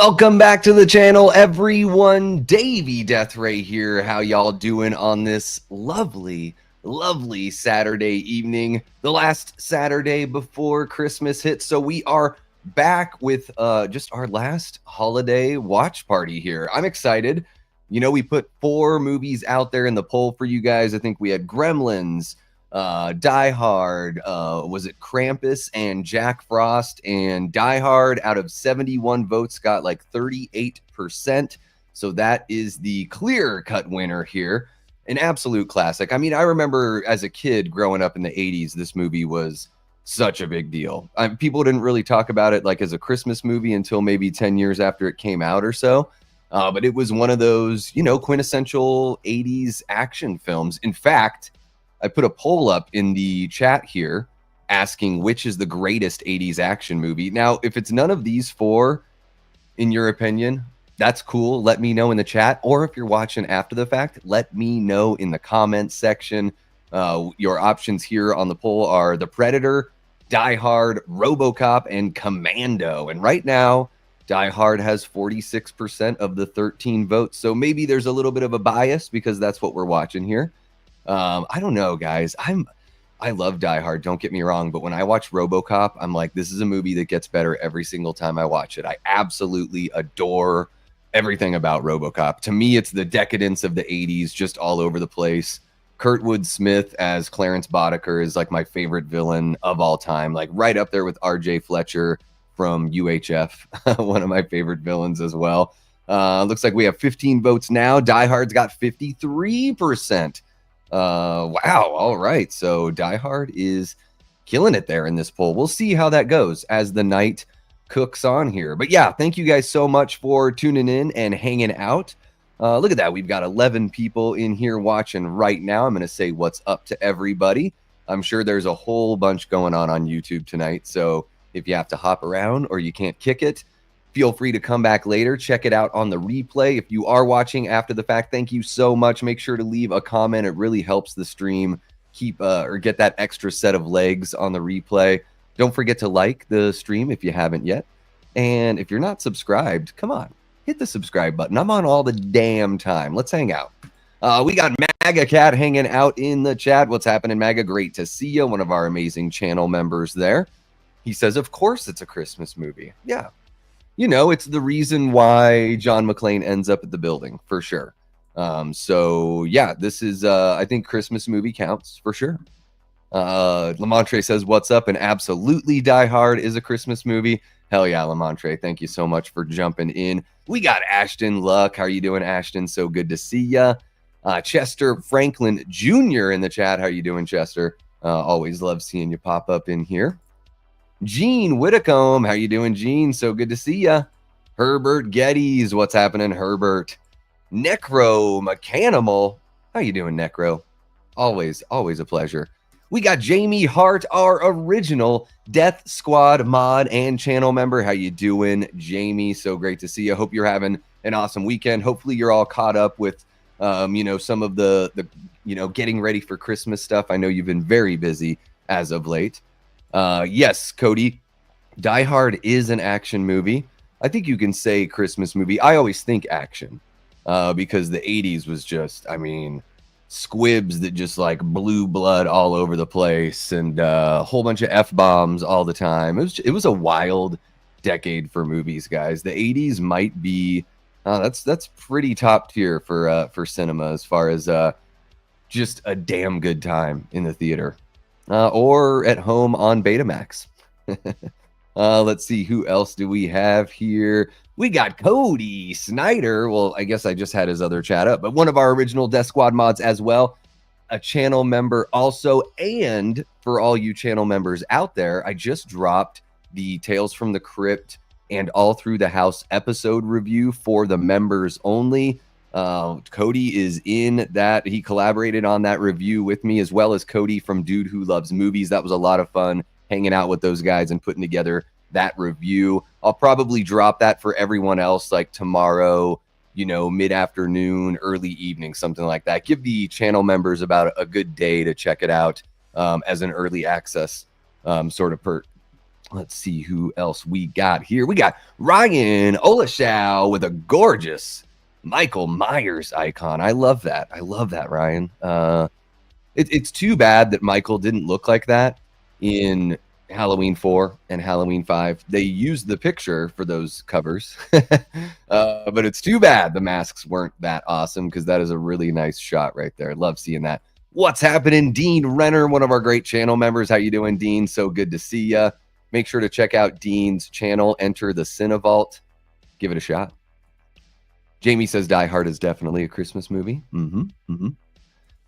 Welcome back to the channel, everyone. Davey Death Ray here. How y'all doing on this lovely Saturday evening? The last Saturday before Christmas hits. So we are back with just our last holiday watch party here. I'm excited. You know, we put 4 movies out there in the poll for you guys. I think we had Gremlins, Die Hard, was it Krampus and Jack Frost, and Die Hard out of 71 votes got like 38%. So that is the clear-cut winner here. An absolute classic. I mean, I remember as a kid growing up in the 80s, this movie was such a big deal. People didn't really talk about it like as a Christmas movie until maybe 10 years after it came out or so. But it was one of those, you know, quintessential 80s action films. In fact, I put a poll up in the chat here asking which is the greatest 80s action movie. Now, if it's none of these 4, in your opinion, that's cool. Let me know in the chat. Or if you're watching after the fact, let me know in the comments section. Your options here on the poll are The Predator, Die Hard, RoboCop, and Commando. And right now, Die Hard has 46% of the 13 votes. So maybe there's a little bit of a bias because that's what we're watching here. I don't know, guys. I love Die Hard, don't get me wrong, but when I watch RoboCop, I'm like, this is a movie that gets better every single time I watch it. I absolutely adore everything about RoboCop. To me, it's the decadence of the 80s, just all over the place. Kurtwood Smith as Clarence Boddicker is like my favorite villain of all time, like right up there with R.J. Fletcher from UHF, one of my favorite villains as well. Looks like we have 15 votes now. Die Hard's got 53%. Wow. All right. So Die Hard is killing it there in this poll. We'll see how that goes as the night cooks on here. But yeah, thank you guys so much for tuning in and hanging out. Look at that. We've got 11 people in here watching right now. I'm going to say what's up to everybody. I'm sure there's a whole bunch going on YouTube tonight. So if you have to hop around or you can't kick it, feel free to come back later. Check it out on the replay. If you are watching after the fact, thank you so much. Make sure to leave a comment. It really helps the stream keep or get that extra set of legs on the replay. Don't forget to like the stream if you haven't yet. And if you're not subscribed, come on, hit the subscribe button. I'm on all the damn time. Let's hang out. We got MAGA Cat hanging out in the chat. What's happening, MAGA? Great to see you. One of our amazing channel members there. He says, of course it's a Christmas movie. Yeah. You know, it's the reason why John McClane ends up at the building, for sure. So, yeah, this is, I think Christmas movie counts, for sure. Lamontre says, what's up? And absolutely Die Hard is a Christmas movie. Hell yeah, Lamontre. Thank you so much for jumping in. We got Ashton Luck. How are you doing, Ashton? So good to see ya. Chester Franklin Jr. in the chat. How are you doing, Chester? Always love seeing you pop up in here. Gene Whitcomb, how you doing, Gene? So good to see ya. Herbert Geddes, what's happening, Herbert? Necro Mechanimal, how you doing, Necro? Always a pleasure. We got Jamie Hart, our original Death Squad mod and channel member. How you doing, Jamie? So great to see you. Hope you're having an awesome weekend. Hopefully you're all caught up with, you know, some of the you know, getting ready for Christmas stuff. I know you've been very busy as of late. Yes, Cody, Die Hard is an action movie. I think you can say Christmas movie. I always think action because the 80s was just, I mean, squibs that just like blew blood all over the place and a whole bunch of F-bombs all the time. It was a wild decade for movies, guys. The 80s might be, that's pretty top tier for cinema as far as just a damn good time in the theater. Or at home on Betamax. Let's see, who else do we have here? We got Cody Snyder. Well, I guess I just had his other chat up, but one of our original Death Squad mods as well. A channel member also. And for all you channel members out there, I just dropped the Tales from the Crypt and All Through the House episode review for the members only. Cody is in that. He collaborated on that review with me, as well as Cody from Dude Who Loves Movies. That was a lot of fun hanging out with those guys and putting together that review. I'll probably drop that for everyone else like tomorrow, you know, mid-afternoon, early evening, something like that. Give the channel members about a good day to check it out as an early access sort of Let's see who else we got here. We got Ryan Olashow with a gorgeous Michael Myers icon. I love that. I love that, Ryan. It's too bad that Michael didn't look like that in Halloween 4 and Halloween 5. They used the picture for those covers, but it's too bad the masks weren't that awesome, because that is a really nice shot right there. Love seeing that. What's happening, Dean Renner, one of our great channel members? How you doing, Dean? So good to see you. Make sure to check out Dean's channel. Enter the Cinevault. Give it a shot. Jamie says Die Hard is definitely a Christmas movie.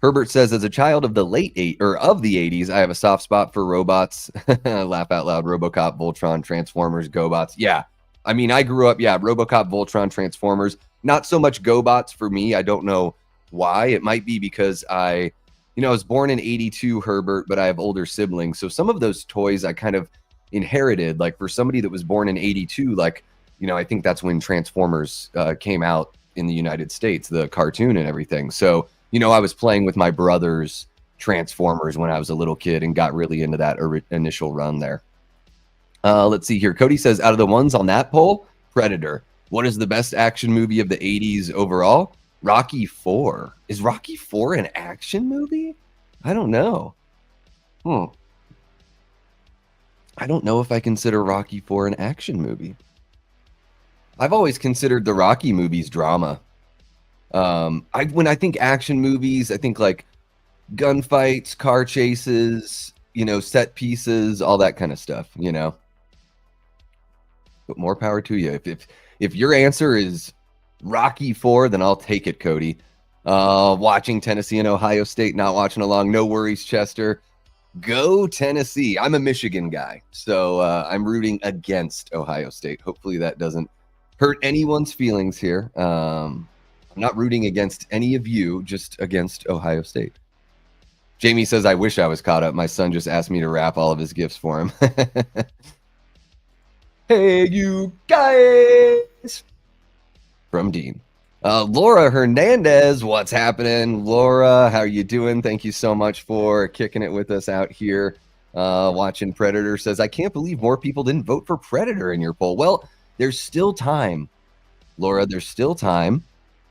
Herbert says, as a child of the of the 80s, I have a soft spot for robots. Laugh out loud. RoboCop, Voltron, Transformers, GoBots. Yeah. I mean, I grew up, RoboCop, Voltron, Transformers. Not so much GoBots for me. I don't know why. It might be because I was born in 82, Herbert, but I have older siblings. So some of those toys I kind of inherited. Like for somebody that was born in 82, like, I think that's when Transformers came out in the United States, the cartoon and everything. So, I was playing with my brother's Transformers when I was a little kid and got really into that initial run there. Let's see here. Cody says, out of the ones on that poll, Predator. What is the best action movie of the 80s overall? Rocky 4. Is Rocky 4 an action movie? I don't know. I don't know if I consider Rocky 4 an action movie. I've always considered the Rocky movies drama. When I think action movies, I think like gunfights, car chases, set pieces, all that kind of stuff, But more power to you. If your answer is Rocky 4, then I'll take it, Cody. Watching Tennessee and Ohio State, not watching along. No worries, Chester. Go Tennessee. I'm a Michigan guy, so I'm rooting against Ohio State. Hopefully that doesn't hurt anyone's feelings here. I'm not rooting against any of you, just against Ohio State. Jamie says, I wish I was caught up. My son just asked me to wrap all of his gifts for him. Hey, you guys. From Dean. Laura Hernandez, what's happening? Laura, how are you doing? Thank you so much for kicking it with us out here. Watching Predator says, I can't believe more people didn't vote for Predator in your poll. Well, there's still time, Laura. There's still time.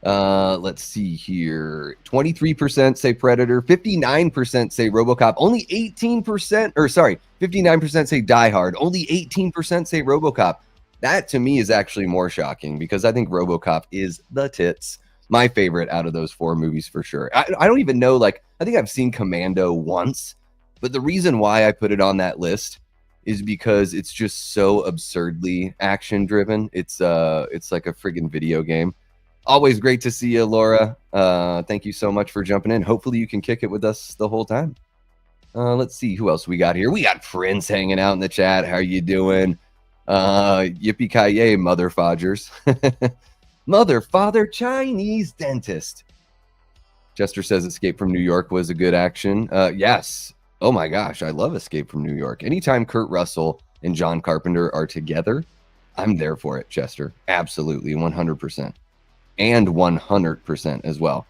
Let's see here. 23% say Predator. 59% say RoboCop. Only 59% say Die Hard. Only 18% say RoboCop. That to me is actually more shocking, because I think RoboCop is the tits. My favorite out of those 4 movies for sure. I don't even know, like, I think I've seen Commando once, but the reason why I put it on that list is because it's just so absurdly action driven. It's like a friggin' video game. Always great to see you, Laura. Thank you so much for jumping in. Hopefully you can kick it with us the whole time. Let's see who else we got here. We got Prince hanging out in the chat. How you doing? Yippee-ki-yay, mother fodgers. Mother, father, Chinese dentist. Chester says Escape from New York was a good action. Yes. Oh my gosh, I love Escape from New York. Anytime Kurt Russell and John Carpenter are together, I'm there for it, Chester. Absolutely, 100%. And 100% as well.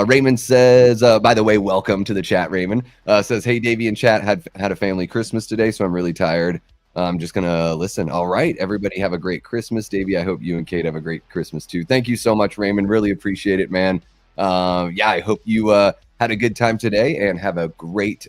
Raymond says, by the way, welcome to the chat, Raymond. Says, hey, Davey and chat, had a family Christmas today, so I'm really tired. I'm just going to listen. All right, everybody have a great Christmas. Davey, I hope you and Kate have a great Christmas too. Thank you so much, Raymond. Really appreciate it, man. I hope you had a good time today and have a great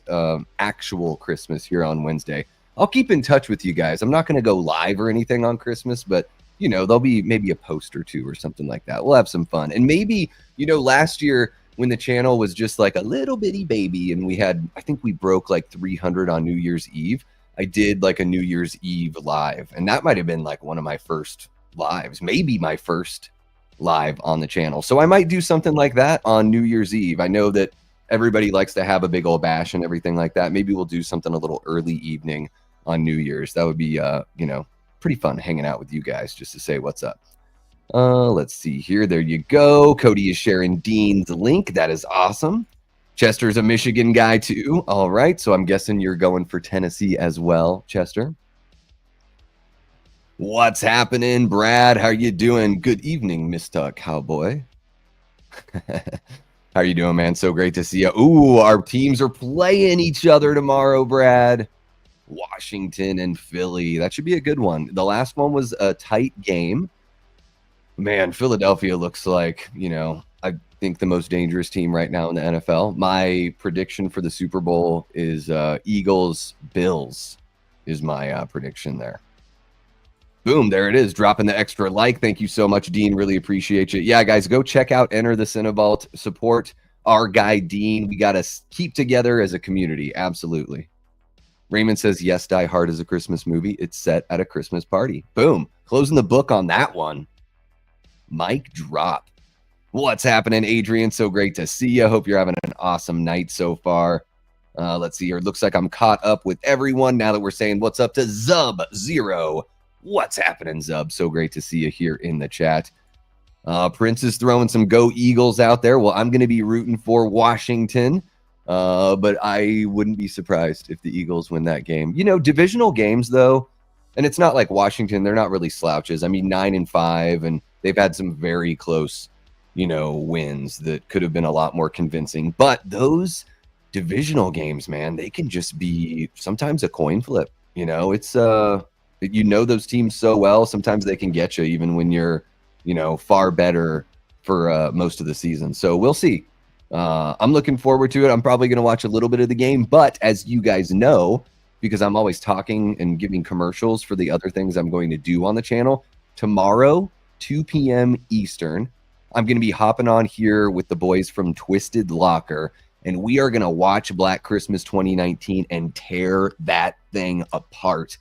actual Christmas here on Wednesday. I'll keep in touch with you guys. I'm not going to go live or anything on Christmas, but there'll be maybe a post or two or something like that. We'll have some fun. And maybe, last year when the channel was just like a little bitty baby and I think we broke like 300 on New Year's Eve. I did like a New Year's Eve live, and that might have been like one of my first lives, maybe my first live on the channel. So I might do something like that on New Year's Eve. I know that everybody likes to have a big old bash and everything like that. Maybe we'll do something a little early evening on New Year's. That would be, pretty fun hanging out with you guys just to say what's up. Let's see here. There you go. Cody is sharing Dean's link. That is awesome. Chester's a Michigan guy too. All right. So I'm guessing you're going for Tennessee as well, Chester. What's happening, Brad? How are you doing? Good evening, Mr. Cowboy. How are you doing, man? So great to see you. Ooh, our teams are playing each other tomorrow, Brad. Washington and Philly. That should be a good one. The last one was a tight game. Man, Philadelphia looks like, I think the most dangerous team right now in the NFL. My prediction for the Super Bowl is Eagles Bills is my prediction there. Boom, there it is. Dropping the extra like. Thank you so much, Dean. Really appreciate you. Yeah, guys, go check out Enter the Cinevault. Support our guy, Dean. We got to keep together as a community. Absolutely. Raymond says, yes, Die Hard is a Christmas movie. It's set at a Christmas party. Boom. Closing the book on that one. Mic drop. What's happening, Adrian? So great to see you. Hope you're having an awesome night so far. Let's see here. It looks like I'm caught up with everyone now that we're saying what's up to Zub0. What's happening, Zub? So great to see you here in the chat. Prince is throwing some Go Eagles out there. Well, I'm going to be rooting for Washington, but I wouldn't be surprised if the Eagles win that game. Divisional games, though, and it's not like Washington. They're not really slouches. I mean, 9-5, and they've had some very close, wins that could have been a lot more convincing. But those divisional games, man, they can just be sometimes a coin flip. It's those teams so well. Sometimes they can get you even when you're, far better for most of the season. So we'll see. I'm looking forward to it. I'm probably going to watch a little bit of the game, but as you guys know, because I'm always talking and giving commercials for the other things I'm going to do on the channel, tomorrow, 2 p.m. Eastern, I'm going to be hopping on here with the boys from Twisted Locker, and we are going to watch Black Christmas 2019 and tear that thing apart.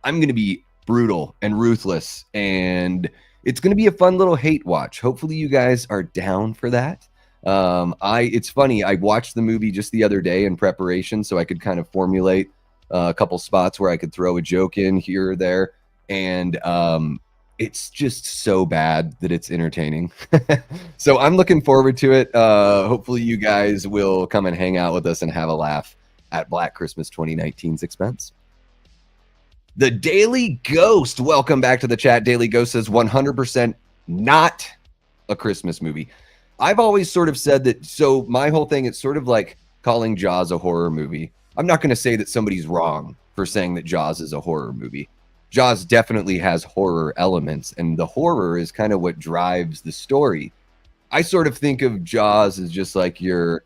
I'm going to be brutal and ruthless, and it's going to be a fun little hate watch. Hopefully you guys are down for that. It's funny. I watched the movie just the other day in preparation so I could kind of formulate a couple spots where I could throw a joke in here or there. And it's just so bad that it's entertaining. So I'm looking forward to it. Hopefully you guys will come and hang out with us and have a laugh at Black Christmas 2019's expense. The Daily Ghost. Welcome back to the chat. Daily Ghost says 100% not a Christmas movie. I've always sort of said that. So my whole thing, it's sort of like calling Jaws a horror movie. I'm not going to say that somebody's wrong for saying that Jaws is a horror movie. Jaws definitely has horror elements, and the horror is kind of what drives the story. I sort of think of Jaws as just like your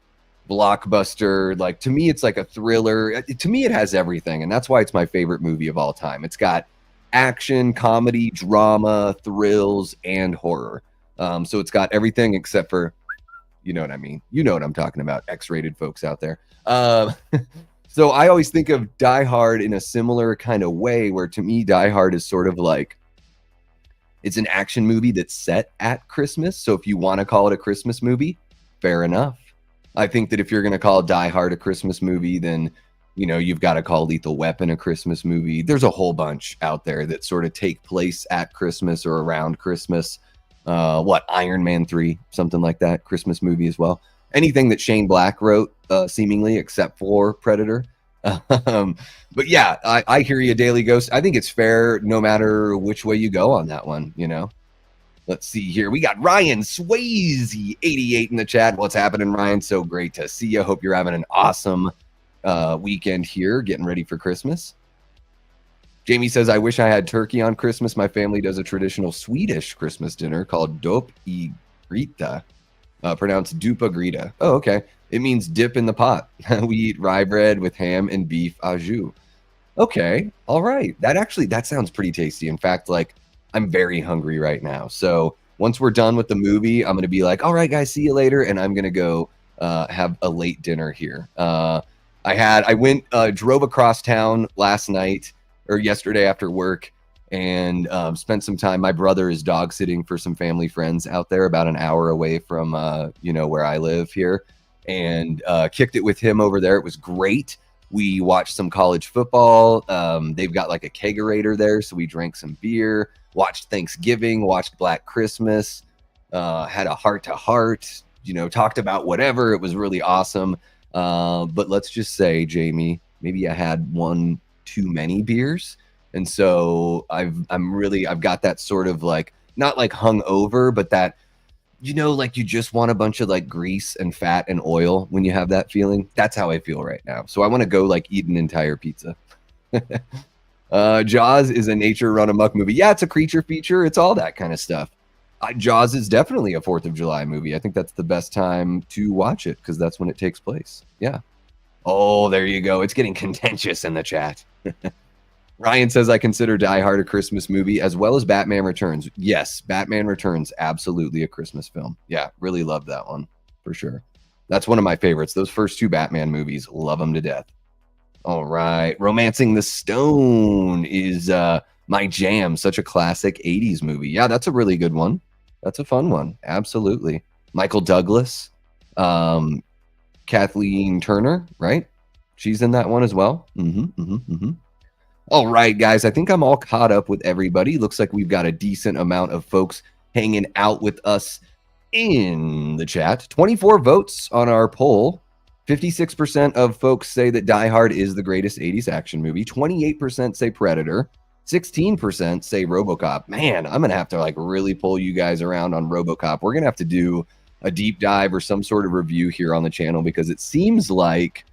blockbuster. Like, to me, it's like a thriller. To me, it has everything, and that's why it's my favorite movie of all time. It's got action, comedy, drama, thrills, and horror. So it's got everything except for, you know what I mean? You know what I'm talking about, X-rated folks out there. So I always think of Die Hard in a similar kind of way, where to me, Die Hard is sort of like, it's an action movie that's set at Christmas. So if you want to call it a Christmas movie, fair enough. I think that if you're going to call Die Hard a Christmas movie, then, you've got to call Lethal Weapon a Christmas movie. There's a whole bunch out there that sort of take place at Christmas or around Christmas. Iron Man 3, something like that, Christmas movie as well. Anything that Shane Black wrote, seemingly, except for Predator. But yeah, I hear you, Daily Ghost. I think it's fair no matter which way you go on that one, Let's see here. We got Ryan Swayze 88 in the chat. What's happening, Ryan? So great to see you. Hope you're having an awesome weekend here, getting ready for Christmas. Jamie says, I wish I had turkey on Christmas. My family does a traditional Swedish Christmas dinner called dop I grita, pronounced dupa grita. Oh, okay. It means dip in the pot. We eat rye bread with ham and beef au jus. Okay. All right. That sounds pretty tasty. In fact, I'm very hungry right now. So once we're done with the movie, I'm going to be like, all right, guys, see you later. And I'm going to go have a late dinner here. I drove across town last night or yesterday after work and spent some time. My brother is dog sitting for some family friends out there about an hour away from, where I live here, and kicked it with him over there. It was great. We watched some college football. They've got like a kegerator there, so we drank some beer, watched Thanksgiving, watched Black Christmas, had a heart-to-heart, talked about whatever. It was really awesome. But let's just say, Jamie, maybe I had one too many beers. And so I've got that sort of not hung over, but that, you just want a bunch of grease and fat and oil when you have that feeling. That's how I feel right now. So I want to go eat an entire pizza. Jaws is a nature run amok movie. Yeah, it's a creature feature. It's all that kind of stuff. Jaws is definitely a 4th of July movie. I think that's the best time to watch it because that's when it takes place. Yeah. Oh, there you go. It's getting contentious in the chat. Ryan says, I consider Die Hard a Christmas movie as well as Batman Returns. Yes, Batman Returns, absolutely a Christmas film. Yeah, really love that one for sure. That's one of my favorites. Those first 2 Batman movies, love them to death. All right. Romancing the Stone is my jam. Such a classic 80s movie. Yeah, that's a really good one. That's a fun one. Absolutely. Michael Douglas, Kathleen Turner, right? She's in that one as well. All right, guys. I think I'm all caught up with everybody. Looks like we've got a decent amount of folks hanging out with us in the chat. 24 votes on our poll. 56% of folks say that Die Hard is the greatest 80s action movie. 28% say Predator. 16% say RoboCop. Man, I'm going to have to like really pull you guys around on RoboCop. We're going to have to do a deep dive or some sort of review here on the channel because it seems like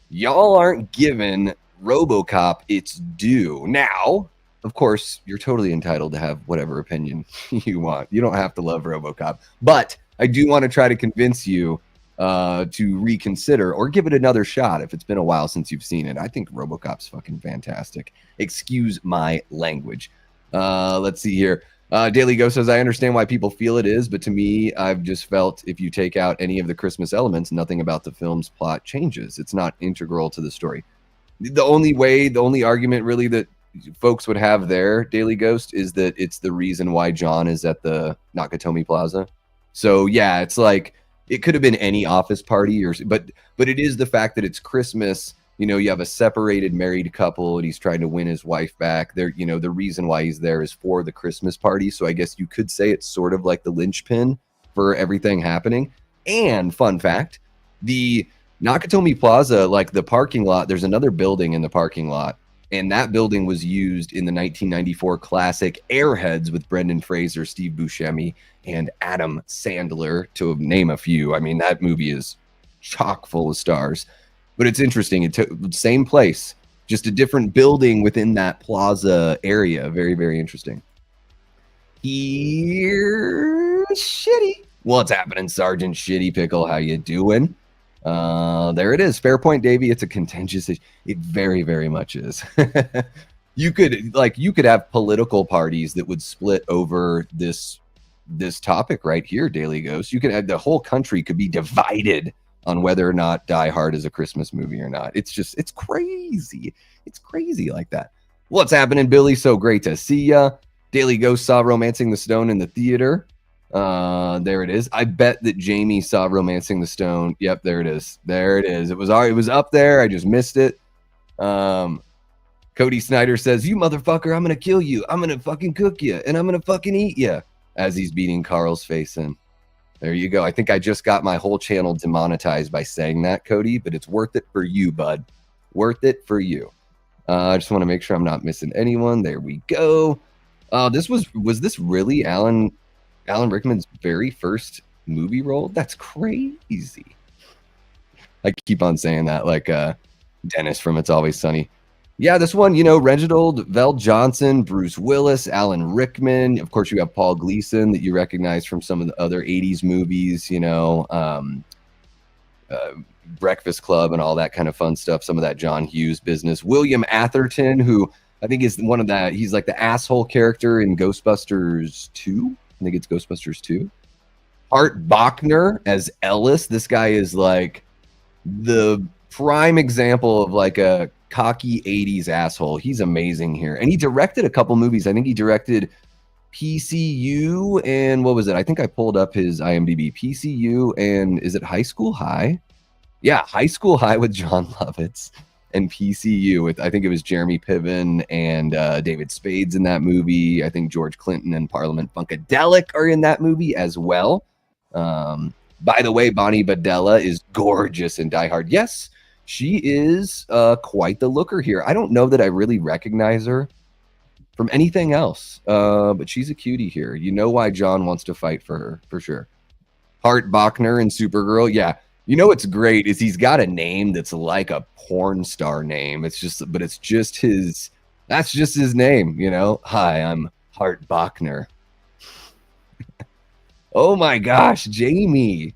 y'all aren't giving RoboCop its due. Now, of course, you're totally entitled to have whatever opinion you want. You don't have to love RoboCop. But I do want to try to convince you to reconsider or give it another shot if it's been a while since you've seen it. I think RoboCop's fucking fantastic. Excuse my language. Let's see here. Daily Ghost says, I understand why people feel it is, but to me, I've just felt if you take out any of the Christmas elements, nothing about the film's plot changes. It's not integral to the story. The only argument really that folks would have there, Daily Ghost, is that it's the reason why John is at the Nakatomi Plaza. So yeah, it's like, it could have been any office party but it is the fact that it's Christmas. You know, you have a separated married couple and he's trying to win his wife back there. You know, the reason why he's there is for the Christmas party. So I guess you could say it's sort of like the linchpin for everything happening. And fun fact, the Nakatomi Plaza, like the parking lot, there's another building in the parking lot. And that building was used in the 1994 classic Airheads with Brendan Fraser, Steve Buscemi, and Adam Sandler, to name a few. I mean, that movie is chock full of stars. But it's interesting. It took the same place, just a different building within that plaza area. Very, very interesting. Here's Shitty. What's happening, Sergeant Shitty Pickle? How you doing? There it is. Fair point, Davey. It's a contentious issue. It very, very much is. You could have political parties that would split over this topic right here, Daily Ghost. You could have the whole country could be divided on whether or not Die Hard is a Christmas movie or not. It's crazy. It's crazy like that. What's happening, Billy? So great to see ya. Daily Ghost saw Romancing the Stone in the theater. There it is. I bet that Jamie saw Romancing the Stone. Yep, there it is. There it is. It was up there. I just missed it. Cody Snyder says, "You motherfucker, I'm gonna kill you. I'm gonna fucking cook you, and I'm gonna fucking eat you." As he's beating Carl's face in. There you go. I think I just got my whole channel demonetized by saying that, Cody, but it's worth it for you, bud. Worth it for you. I just want to make sure I'm not missing anyone. There we go. Was this really Alan Rickman's very first movie role? That's crazy. I keep on saying that like Dennis from It's Always Sunny. Yeah, this one, Reginald VelJohnson, Bruce Willis, Alan Rickman. Of course, you have Paul Gleason that you recognize from some of the other 80s movies, Breakfast Club and all that kind of fun stuff. Some of that John Hughes business. William Atherton, who I think is he's like the asshole character in Ghostbusters 2. I think it's Ghostbusters 2. Art Bachner as Ellis. This guy is like the prime example of like a cocky 80s asshole. He's amazing here. And he directed a couple movies. I think he directed PCU and what was it? I think I pulled up his IMDb. PCU and is it High School High? Yeah, High School High with John Lovitz and PCU with, I think it was Jeremy Piven and David Spade's in that movie. I think George Clinton and Parliament Funkadelic are in that movie as well. By the way, Bonnie Badella is gorgeous in Die Hard. Yes, she is quite the looker here. I don't know that I really recognize her from anything else, but she's a cutie here. You know why John wants to fight for her, for sure. Hart Bachner in Supergirl. Yeah, You know what's great is he's got a name that's like a porn star name. It's just, but it's just his. That's just his name. You know. Hi, I'm Hart Bachner. Oh my gosh, Jamie.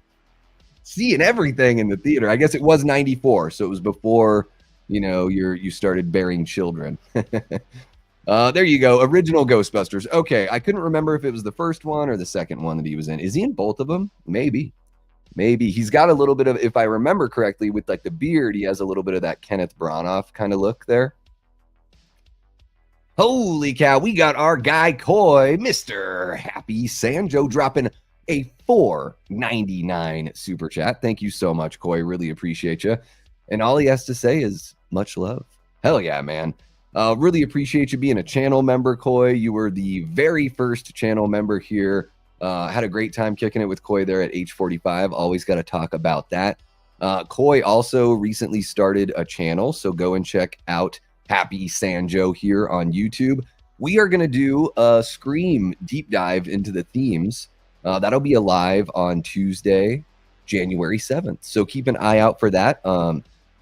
Seeing everything in the theater. I guess it was 94, so it was before, you started bearing children. There you go. Original Ghostbusters. Okay, I couldn't remember if it was the first one or the second one that he was in. Is he in both of them? Maybe. He's got a little bit of, if I remember correctly, with like the beard, he has a little bit of that Kenneth Branagh kind of look there. Holy cow, we got our guy Coy, Mr. Happy Sanjo, dropping a $4.99 super chat. Thank you so much, Coy. Really appreciate you. And all he has to say is much love. Hell yeah, man. Really appreciate you being a channel member, Coy. You were the very first channel member here. Had a great time kicking it with Coy there at H45. Always got to talk about that. Coy also recently started a channel, so go and check out Happy Sanjo here on YouTube. We are going to do a Scream deep dive into the themes. That'll be live on Tuesday, January 7th. So keep an eye out for that. I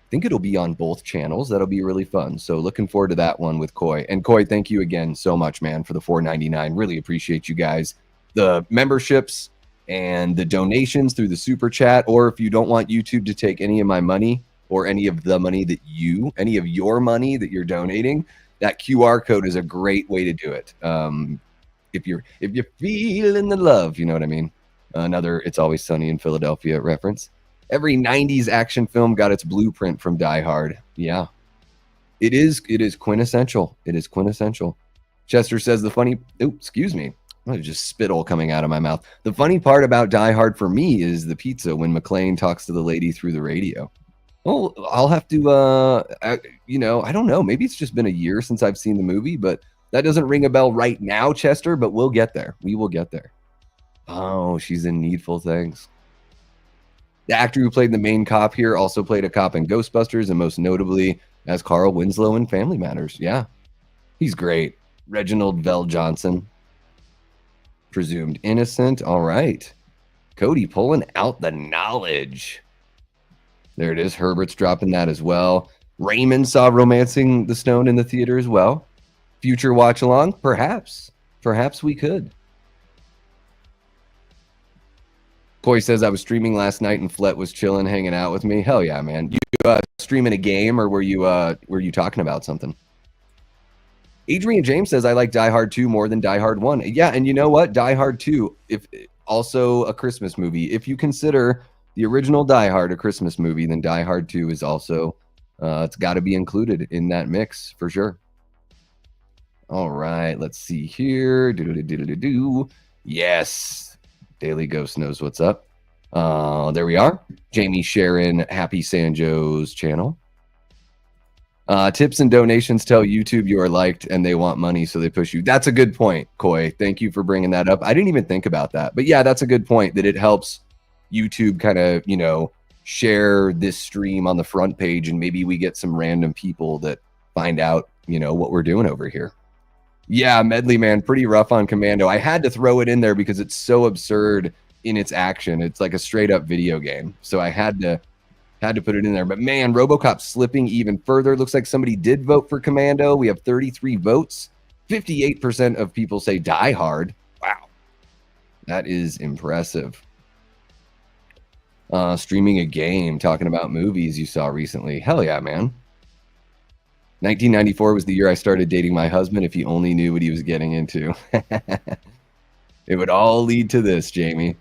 think it'll be on both channels. That'll be really fun. So looking forward to that one with Coy. And Coy, thank you again so much, man, for the $4.99. Really appreciate you guys. The memberships and the donations through the super chat, or if you don't want YouTube to take any of my money or any of the money that any of your money that you're donating, that QR code is a great way to do it. If you're feeling the love, you know what I mean? Another It's Always Sunny in Philadelphia reference. Every 90s action film got its blueprint from Die Hard. Yeah. It is quintessential. It is quintessential. Chester says excuse me. Just spittle coming out of my mouth. The funny part about Die Hard for me is the pizza when McClane talks to the lady through the radio. Well, I'll have to, I don't know. Maybe it's just been a year since I've seen the movie, but that doesn't ring a bell right now, Chester, but we'll get there. We will get there. Oh, she's in Needful Things. The actor who played the main cop here also played a cop in Ghostbusters and most notably as Carl Winslow in Family Matters. Yeah, he's great. Reginald Vell Johnson. Presumed innocent. All right. Cody pulling out the knowledge. There it is. Herbert's dropping that as well. Raymond saw Romancing the Stone in the theater as well. Future watch along? Perhaps. Perhaps we could. Coy says, I was streaming last night and Flett was chilling, hanging out with me. Hell yeah, man. You streaming a game or were you talking about something? Adrian James says, I like Die Hard 2 more than Die Hard 1. Yeah, and you know what? Die Hard 2, if also a Christmas movie. If you consider the original Die Hard a Christmas movie, then Die Hard 2 is also, it's got to be included in that mix for sure. All right, let's see here. Yes, Daily Ghost knows what's up. There we are. Jamie Sharon, Happy Sanjo's channel. Tips and donations tell YouTube you are liked and they want money, so they push you. That's a good point, Coy. Thank you for bringing that up. I didn't even think about that. But yeah, that's a good point that it helps YouTube kind of, share this stream on the front page and maybe we get some random people that find out, what we're doing over here. Yeah, Medley Man, pretty rough on Commando. I had to throw it in there because it's so absurd in its action. It's like a straight up video game. So I had to put it in there. But man, RoboCop slipping even further. Looks like somebody did vote for Commando. We have 33 votes. 58% of people say Die Hard. Wow. That is impressive. Streaming a game, talking about movies you saw recently. Hell yeah, man. 1994 was the year I started dating my husband. If he only knew what he was getting into. It would all lead to this, Jamie.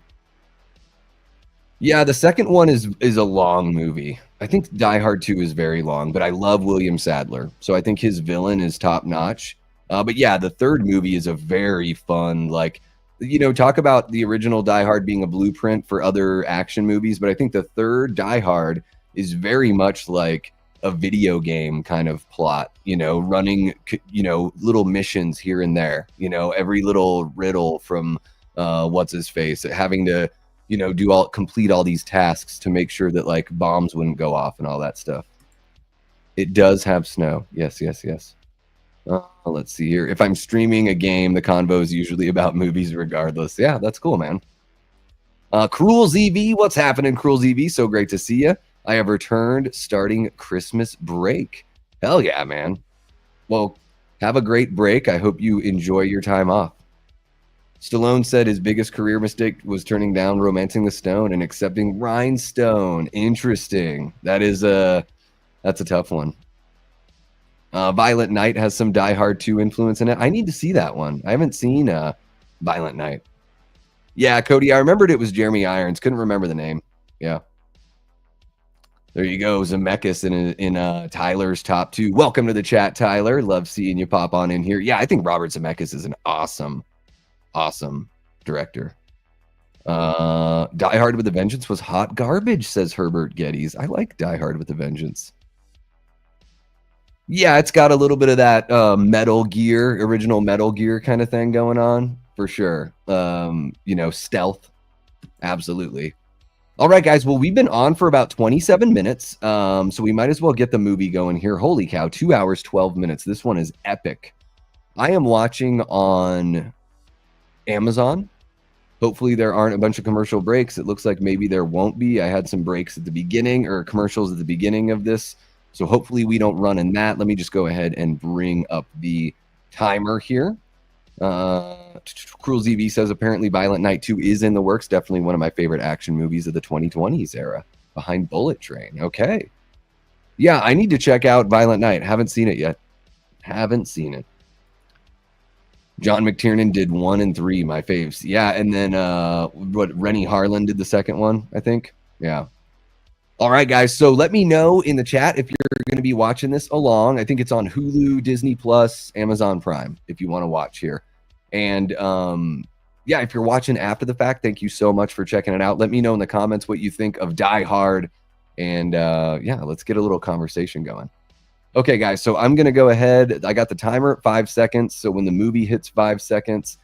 Yeah, the second one is a long movie. I think Die Hard 2 is very long, but I love William Sadler. So I think his villain is top notch. But yeah, the third movie is a very fun, talk about the original Die Hard being a blueprint for other action movies. But I think the third Die Hard is very much like a video game kind of plot, running, little missions here and there, every little riddle from what's his face, having to, complete all these tasks to make sure that like bombs wouldn't go off and all that stuff. It does have snow. Yes. Let's see here. If I'm streaming a game, the convo is usually about movies regardless. Yeah, that's cool, man. Cruel ZV, what's happening, Cruel ZV? So great to see you. I have returned starting Christmas break. Hell yeah, man. Well, have a great break. I hope you enjoy your time off. Stallone said his biggest career mistake was turning down Romancing the Stone and accepting Rhinestone. Interesting. That's a tough one. Violent Night has some Die Hard 2 influence in it. I need to see that one. I haven't seen Violent Night. Yeah, Cody, I remembered it was Jeremy Irons. Couldn't remember the name. Yeah. There you go, Zemeckis in Tyler's top 2. Welcome to the chat, Tyler. Love seeing you pop on in here. Yeah, I think Robert Zemeckis is an awesome director. Die Hard with a Vengeance was hot garbage, says Herbert Geddes. I like Die Hard with a Vengeance. Yeah, it's got a little bit of that Metal Gear, original Metal Gear kind of thing going on, for sure. Stealth. Absolutely. All right, guys. Well, we've been on for about 27 minutes, so we might as well get the movie going here. Holy cow, 2 hours, 12 minutes. This one is epic. I am watching on Amazon. Hopefully there aren't a bunch of commercial breaks. It looks like maybe there won't be. I had some breaks at the beginning, or commercials at the beginning of this, so hopefully we don't run in that. Let me just go ahead and bring up the timer here. Cruel ZV says apparently Violent Night 2 is in the works. Definitely one of my favorite action movies of the 2020s era, behind Bullet Train. Okay. Yeah, I need to check out Violent Night. Haven't seen it yet. Haven't seen it. John McTiernan did 1 and 3, my faves. Yeah, and then Rennie Harlan did the second one, I think. Yeah. All right, guys. So let me know in the chat if you're going to be watching this along. I think it's on Hulu, Disney Plus, Amazon Prime, if you want to watch here. And yeah, if you're watching after the fact, thank you so much for checking it out. Let me know in the comments what you think of Die Hard. And yeah, let's get a little conversation going. Okay, guys, so I'm going to go ahead. I got the timer at 5 seconds. So when the movie hits 5 seconds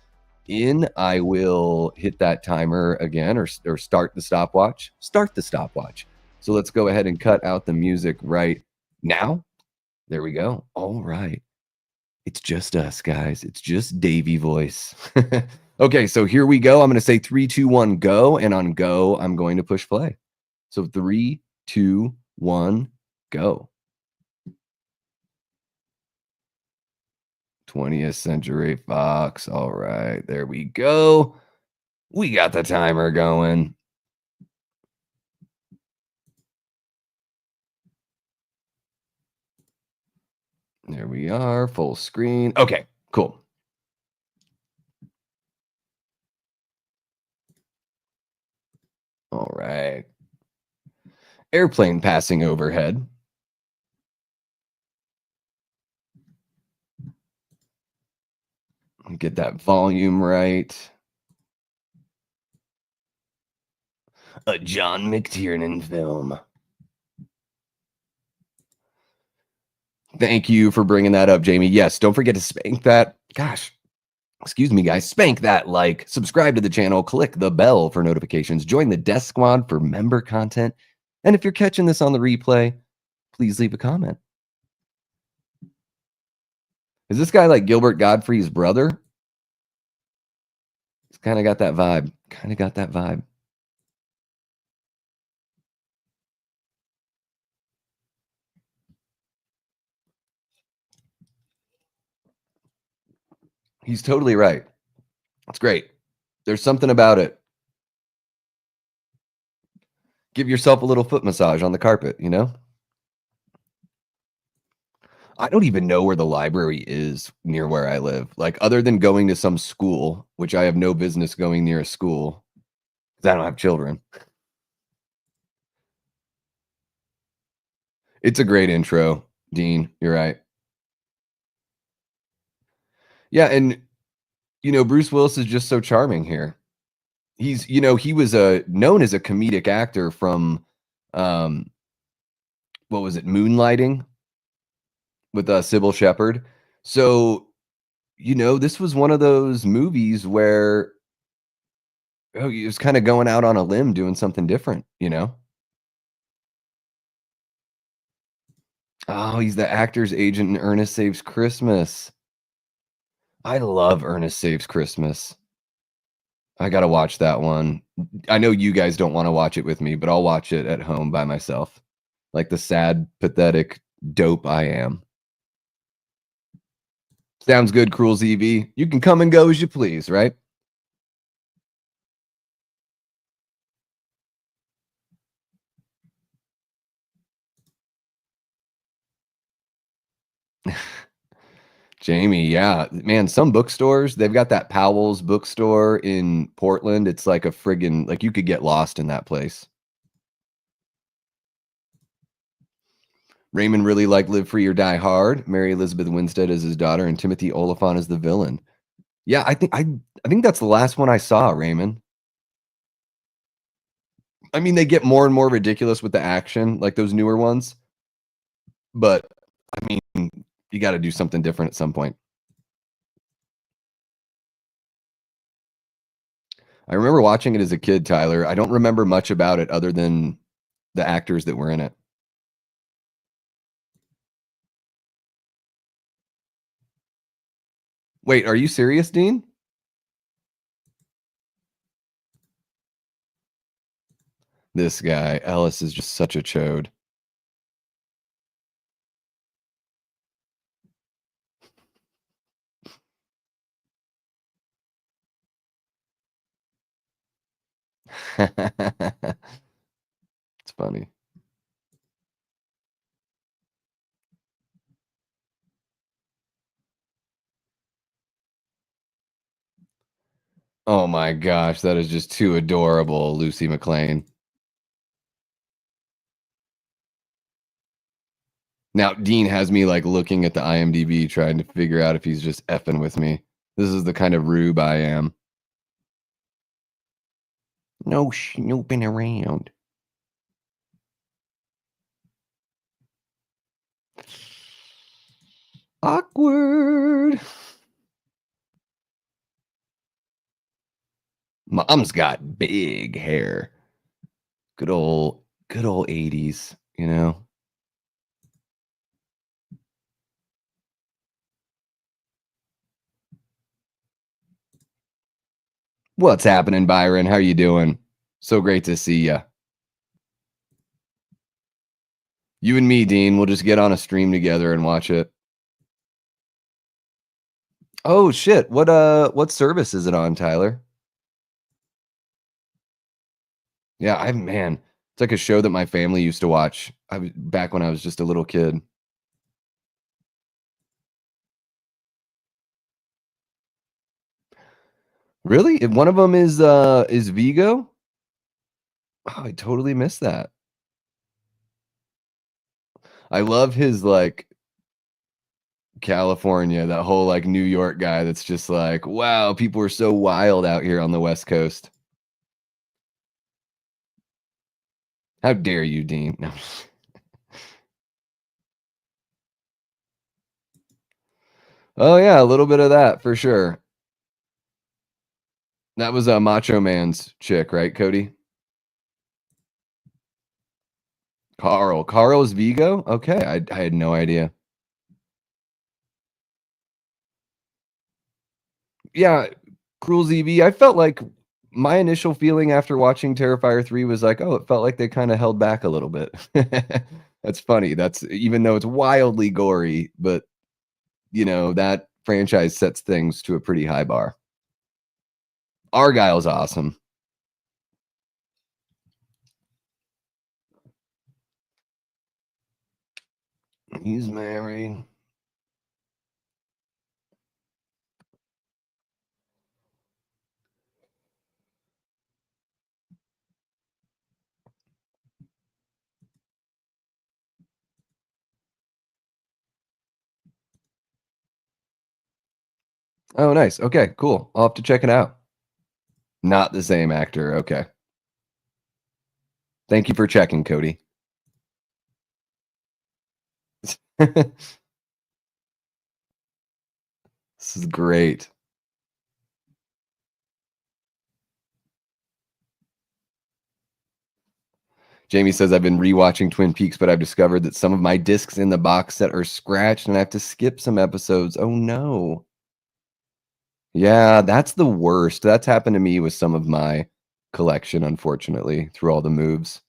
in, I will hit that timer again, or start the stopwatch. Start the stopwatch. So let's go ahead and cut out the music right now. There we go. All right. It's just us, guys. It's just Davey voice. Okay, so here we go. I'm going to say 3, 2, 1, go. And on go, I'm going to push play. So 3, 2, 1, go. 20th Century Fox. All right, there we go. We got the timer going. There we are, full screen. Okay, cool. All right. Airplane passing overhead. Get that volume right. A John McTiernan film. Thank you for bringing that up, Jamie. Yes, don't forget to spank that. Gosh, excuse me, guys. Spank that like, subscribe to the channel, click the bell for notifications, join the Death Squad for member content. And if you're catching this on the replay, please leave a comment. Is this guy like Gilbert Gottfried's brother? He's kind of got that vibe. Kind of got that vibe. He's totally right. It's great. There's something about it. Give yourself a little foot massage on the carpet, you know? I don't even know where the library is near where I live. Like, other than going to some school, which I have no business going near a school because I don't have children. It's a great intro, Dean. You're right. Yeah, and Bruce Willis is just so charming here. He's, he was known as a comedic actor from what was it, Moonlighting with Sybil Shepherd. So, this was one of those movies where he was kind of going out on a limb doing something different, Oh, he's the actor's agent in Ernest Saves Christmas. I love Ernest Saves Christmas. I gotta watch that one. I know you guys don't want to watch it with me, but I'll watch it at home by myself. Like the sad, pathetic dope I am. Sounds good, Cruel ZV. You can come and go as you please, right? Jamie, yeah. Man, some bookstores, they've got that Powell's bookstore in Portland. It's like a friggin' like you could get lost in that place. Raymond really liked Live Free or Die Hard. Mary Elizabeth Winstead as his daughter, and Timothy Oliphant as the villain. Yeah, I think that's the last one I saw, Raymond. I mean, they get more and more ridiculous with the action, like those newer ones. But I mean, you got to do something different at some point. I remember watching it as a kid, Tyler. I don't remember much about it other than the actors that were in it. Wait, are you serious, Dean? This guy, Ellis, is just such a chode. It's funny. Oh my gosh, that is just too adorable, Lucy McLean. Now, Dean has me like looking at the IMDb trying to figure out if he's just effing with me. This is the kind of rube I am. No snooping around. Awkward. Mom's got big hair. Good old 80s, you know. What's happening, Byron? How you doing? So great to see you. You and me, Dean, we'll just get on a stream together and watch it. Oh shit. What service is it on, Tyler? Yeah, man, it's like a show that my family used to watch. I was back when I was just a little kid. Really? If one of them is Vigo? Oh, I totally missed that. I love his like California, that whole like New York guy that's just like, wow, people are so wild out here on the West Coast. How dare you, Dean? No. Oh yeah, a little bit of that for sure. That was a Macho Man's chick, right, Cody? Carl's Vigo? Okay, I had no idea. Yeah, Cruel ZV. I felt like my initial feeling after watching Terrifier 3 was like, oh, it felt like they kind of held back a little bit. That's funny. That's even though it's wildly gory, but you know, that franchise sets things to a pretty high bar. Argyle's awesome. He's married. Oh, nice. Okay, cool. I'll have to check it out. Not the same actor. Okay. Thank you for checking, Cody. This is great. Jamie says, I've been rewatching Twin Peaks, but I've discovered that some of my discs in the box set are scratched and I have to skip some episodes. Oh no. Yeah, that's the worst. That's happened to me with some of my collection, unfortunately, through all the moves.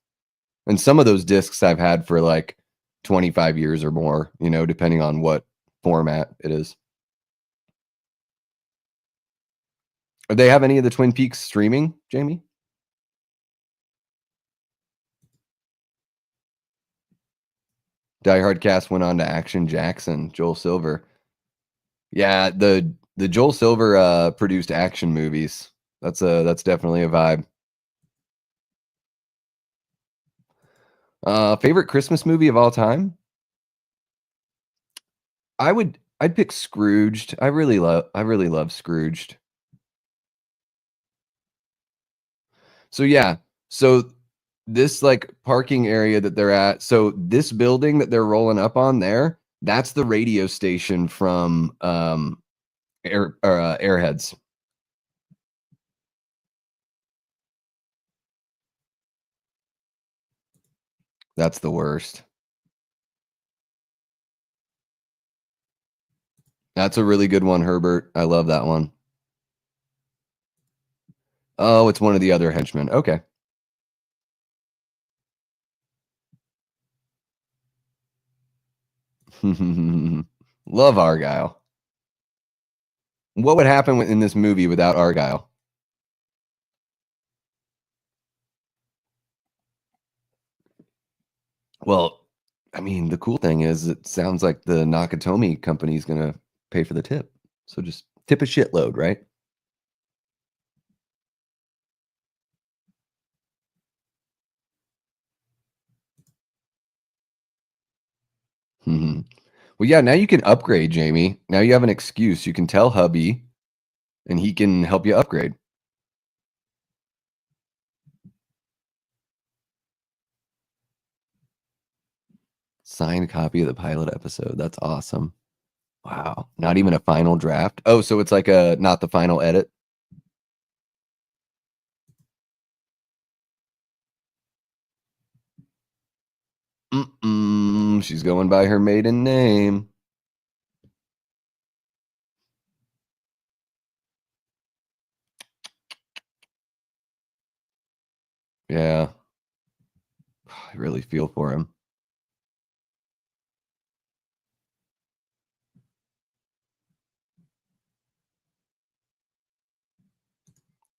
And some of those discs I've had for like 25 years or more, depending on what format it is. Do they have any of the Twin Peaks streaming, Jamie? Die Hard cast went on to Action Jackson, Joel Silver. Yeah, the Joel Silver produced action movies. That's definitely a vibe. Favorite Christmas movie of all time? I'd pick Scrooged. I really love Scrooged. So yeah, so this like parking area that they're at, so this building that they're rolling up on there, that's the radio station from Airheads. That's the worst. That's a really good one, Herbert. I love that one. Oh, it's one of the other henchmen. Okay. Love Argyle. What would happen in this movie without Argyle? Well, I mean, the cool thing is it sounds like the Nakatomi company is going to pay for the tip. So just tip a shitload, right? Mhm. Well, yeah, now you can upgrade, Jamie. Now you have an excuse. You can tell hubby and he can help you upgrade. Signed copy of the pilot episode. That's awesome. Wow. Not even a final draft. Oh, so it's like a not the final edit. Mm-mm. She's going by her maiden name. Yeah. I really feel for him.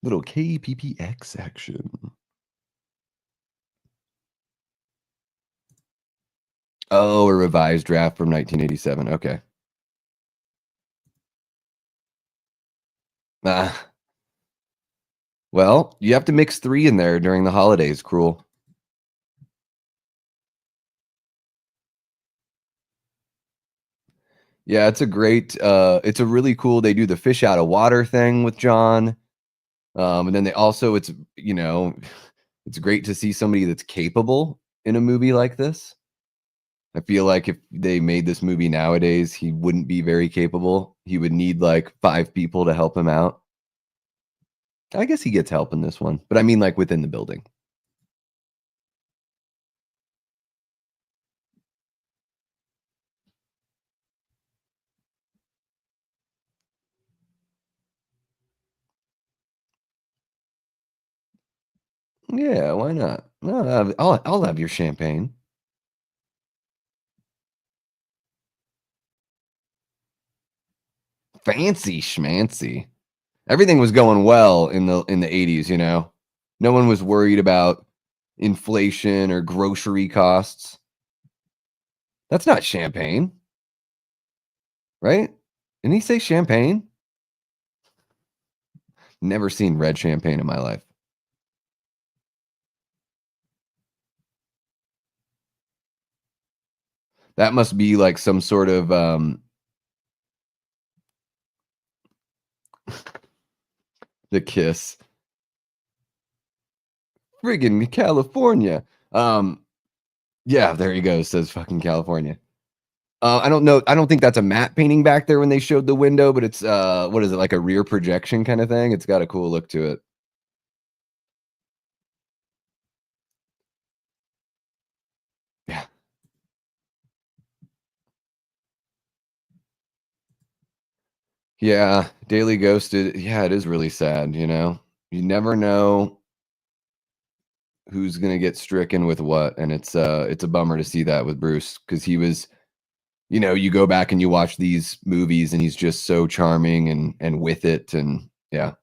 Little KPPX action. Oh, a revised draft from 1987. Okay. Ah, well, you have to mix three in there during the holidays. Cruel. Yeah, it's a really cool. They do the fish out of water thing with John. And then they also it's great to see somebody that's capable in a movie like this. I feel like if they made this movie nowadays, he wouldn't be very capable. He would need like five people to help him out. I guess he gets help in this one, but I mean like within the building. Yeah, why not? No, I'll have your champagne. Fancy schmancy. Everything was going well in the 80s, you know. No one was worried about inflation or grocery costs. That's not champagne, right? Didn't he say champagne? Never seen red champagne in my life. That must be like some sort of the kiss. Friggin' California. Um yeah, there he goes, says fucking California. I don't know. I don't think that's a matte painting back there when they showed the window, but it's what is it, like a rear projection kind of thing? It's got a cool look to it. Yeah. Yeah, Daily Ghosted. Yeah, it is really sad, you know? You never know who's gonna get stricken with what, and it's a bummer to see that with Bruce because he was, you know, you go back and you watch these movies and he's just so charming and with it, and yeah.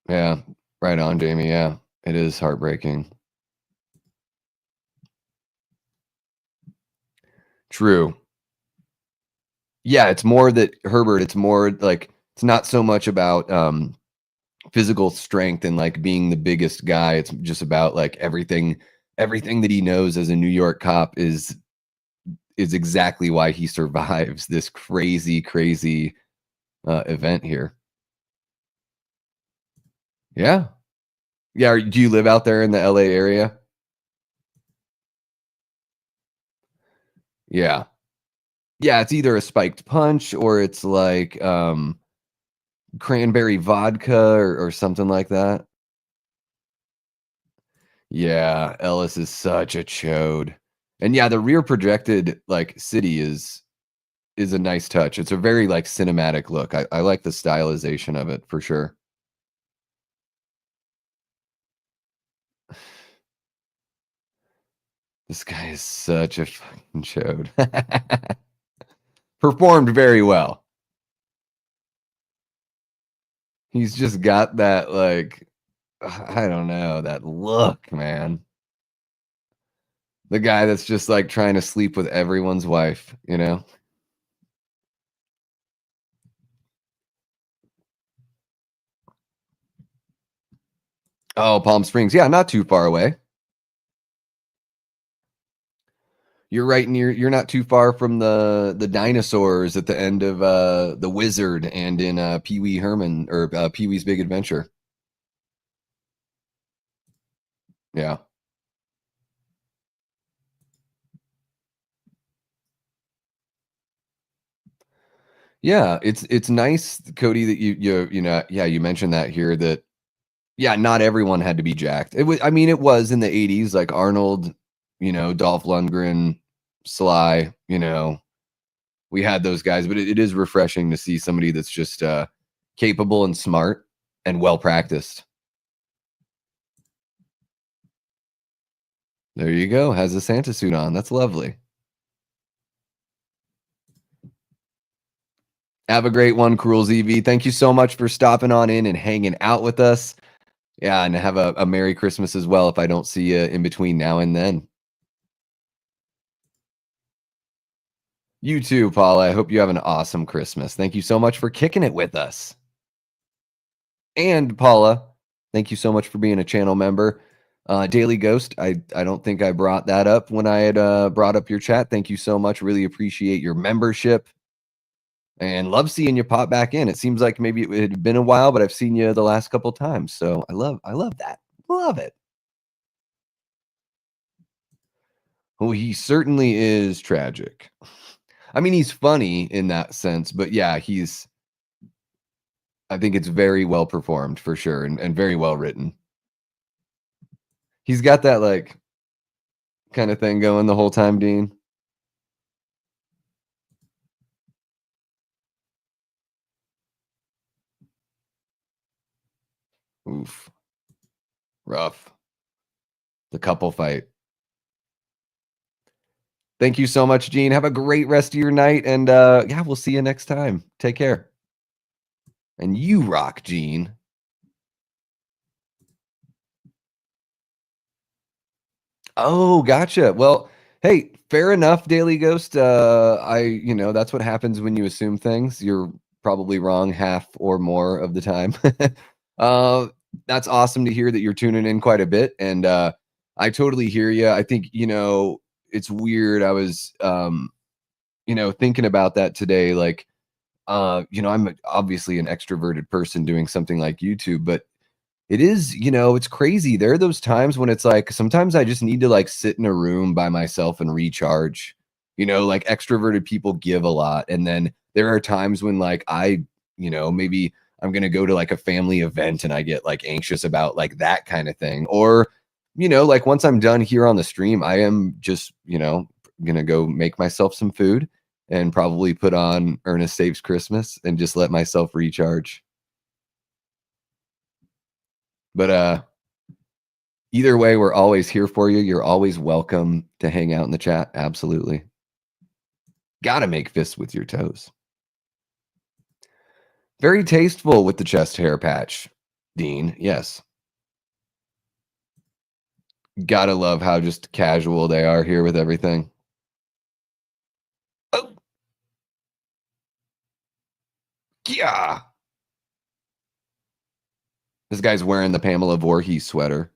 Yeah. Right on, Jamie, yeah. It is heartbreaking. True. Yeah, it's more that Herbert, it's more like it's not so much about, physical strength and, like, being the biggest guy, it's just about, like, everything that he knows as a New York cop is exactly why he survives this crazy, crazy, event here. Yeah. Yeah, do you live out there in the LA area? Yeah. Yeah, it's either a spiked punch or it's like, cranberry vodka or something like that. Yeah, Ellis is such a chode. And yeah, the rear projected, like, city is a nice touch. It's a very, like, cinematic look. I like the stylization of it for sure. This guy is such a fucking chode. Performed very well. He's just got that, like, I don't know, that look, man. The guy that's just, like, trying to sleep with everyone's wife, you know? Oh, Palm Springs. Yeah, not too far away. You're right near you're not too far from the dinosaurs at the end of, The Wizard and in, Pee-wee Herman or, Pee-wee's Big Adventure. Yeah. Yeah, it's nice, Cody, that you know, yeah, you mentioned that here that yeah, not everyone had to be jacked. It was I mean, it was in the '80s, like Arnold, you know, Dolph Lundgren, Sly, you know, we had those guys, but it is refreshing to see somebody that's just, capable and smart and well practiced. There you go, has a Santa suit on, that's lovely. Have a great one, Cruel ZV. Thank you so much for stopping on in and hanging out with us. Yeah, and have a Merry Christmas as well if I don't see you in between now and then. You too, Paula. I hope you have an awesome Christmas. Thank you so much for kicking it with us. And Paula, thank you so much for being a channel member. Daily Ghost, I don't think I brought that up when I had brought up your chat. Thank you so much. Really appreciate your membership and love seeing you pop back in. It seems like maybe it had been a while, but I've seen you the last couple times. So I love that. Love it. Well, he certainly is tragic. I mean, he's funny in that sense, but yeah, I think it's very well performed for sure and very well written. He's got that like kind of thing going the whole time, Dean. Oof, rough. The couple fight. Thank you so much, Gene. Have a great rest of your night, and yeah, we'll see you next time. Take care. And you rock, Gene. Oh, gotcha. Well, hey, fair enough, Daily Ghost. You know, that's what happens when you assume things. You're probably wrong half or more of the time. uh, that's awesome to hear that you're tuning in quite a bit, and I totally hear you. I think you know it's weird. I was, you know, thinking about that today. Like, you know, obviously an extroverted person doing something like YouTube, but it is, you know, it's crazy. There are those times when it's like sometimes I just need to like sit in a room by myself and recharge. You know, like extroverted people give a lot. And then there are times when like I, you know, maybe I'm going to go to like a family event and I get like anxious about like that kind of thing. Or, like once I'm done here on the stream, I am just, going to go make myself some food and probably put on Ernest Saves Christmas and just let myself recharge. But either way, we're always here for you. You're always welcome to hang out in the chat. Absolutely. Gotta make fists with your toes. Very tasteful with the chest hair patch, Dean. Yes. Gotta love how just casual they are here with everything. Oh. Yeah. This guy's wearing the Pamela Voorhees sweater.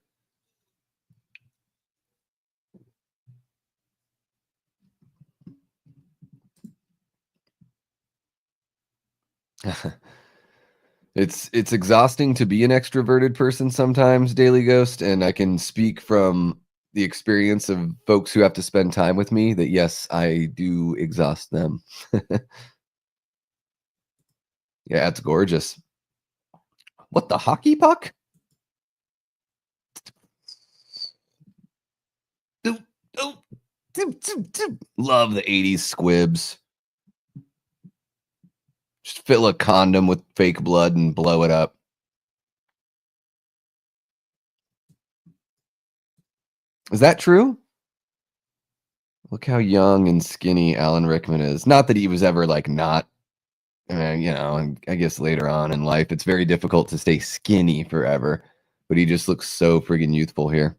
It's exhausting to be an extroverted person sometimes, Daily Ghost, and I can speak from the experience of folks who have to spend time with me that yes, I do exhaust them. Yeah, it's gorgeous. What, the hockey puck? Love the 80s squibs. Just fill a condom with fake blood and blow it up. Is that true? Look how young and skinny Alan Rickman is. Not that he was ever like not, I guess later on in life, it's very difficult to stay skinny forever, but he just looks so friggin' youthful here.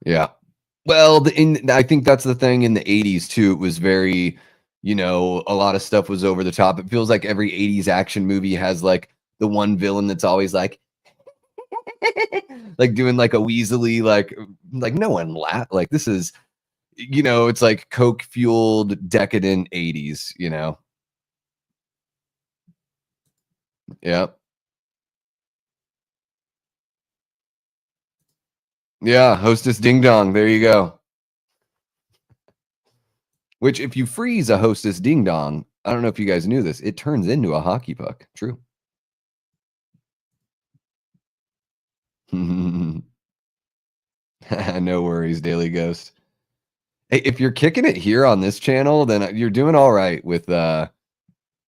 Yeah. Well, I think that's the thing in the 80s too. It was very, a lot of stuff was over the top. It feels like every 80s action movie has like the one villain that's always like like doing like a weaselly like no one laugh. Like this is, it's like coke fueled decadent 80s, Yep. Yeah, Hostess Ding Dong. There you go. Which, if you freeze a Hostess Ding Dong, I don't know if you guys knew this, it turns into a hockey puck. True. No worries, Daily Ghost. Hey, if you're kicking it here on this channel, then you're doing all right with at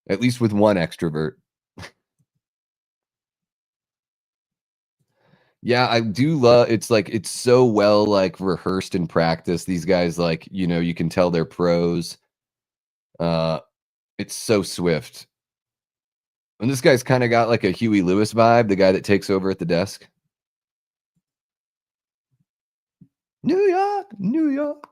least with one extrovert. Yeah, I do love it's like it's so well like rehearsed in practice. These guys like, you can tell they're pros. It's so swift. And this guy's kind of got like a Huey Lewis vibe, the guy that takes over at the desk. New York, New York.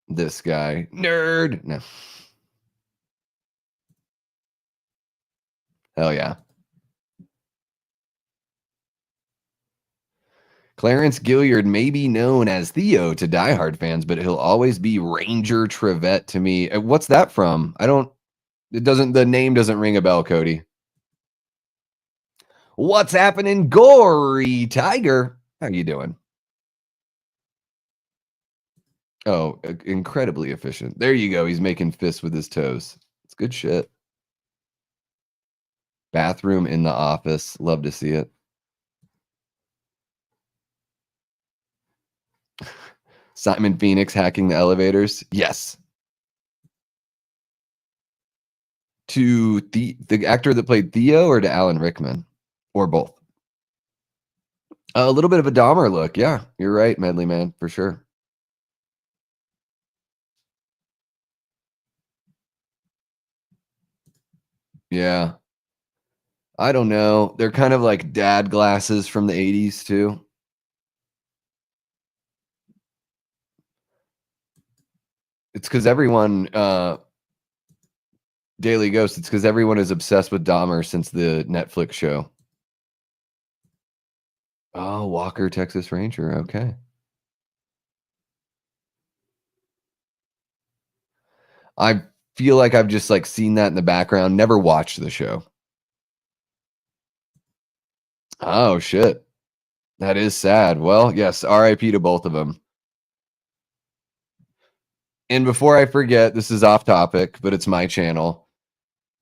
This guy, nerd. No. Hell yeah. Clarence Gilliard may be known as Theo to diehard fans, but he'll always be Ranger Trevette to me. What's that from? The name doesn't ring a bell, Cody. What's happening, Gory Tiger? How you doing? Oh, incredibly efficient. There you go. He's making fists with his toes. It's good shit. Bathroom in the office. Love to see it. Simon Phoenix hacking the elevators. Yes. To the actor that played Theo or to Alan Rickman? Or both? A little bit of a Dahmer look. Yeah, you're right, Medley Man, for sure. Yeah. I don't know. They're kind of like dad glasses from the 80s too. It's because everyone, Daily Ghost, it's because everyone is obsessed with Dahmer since the Netflix show. Oh, Walker, Texas Ranger. Okay. I feel like I've just like seen that in the background. Never watched the show. Oh shit. That is sad. Well, yes, RIP to both of them. And before I forget, this is off topic, but it's my channel.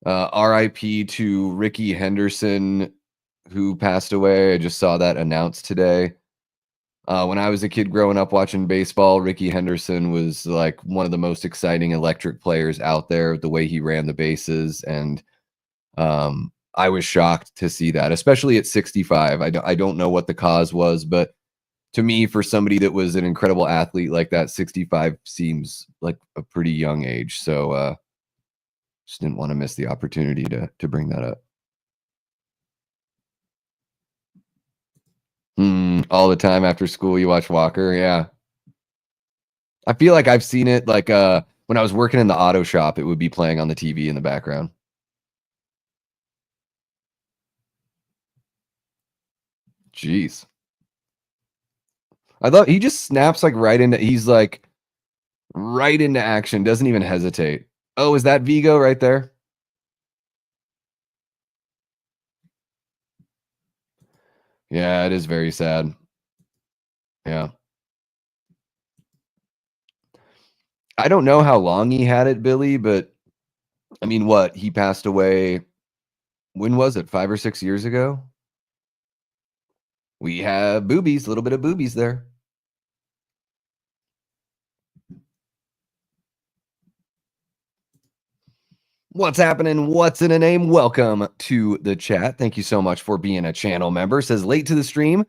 RIP to Ricky Henderson, who passed away. I just saw that announced today. When I was a kid growing up watching baseball, Ricky Henderson was like one of the most exciting electric players out there, the way he ran the bases. And I was shocked to see that, especially at 65. I don't know what the cause was, but to me, for somebody that was an incredible athlete like that, 65 seems like a pretty young age. So just didn't want to miss the opportunity to bring that up. All the time after school, you watch Walker. Yeah. I feel like I've seen it like when I was working in the auto shop, it would be playing on the TV in the background. Jeez. I thought he just snaps like he's like right into action, doesn't even hesitate. Oh, is that Vigo right there? Yeah, it is very sad. Yeah. I don't know how long he had it, Billy, but I mean, what? He passed away, when was it? 5 or 6 years ago? We have boobies, a little bit of boobies there. What's happening? What's in a name? Welcome to the chat. Thank you so much for being a channel member. Says late to the stream.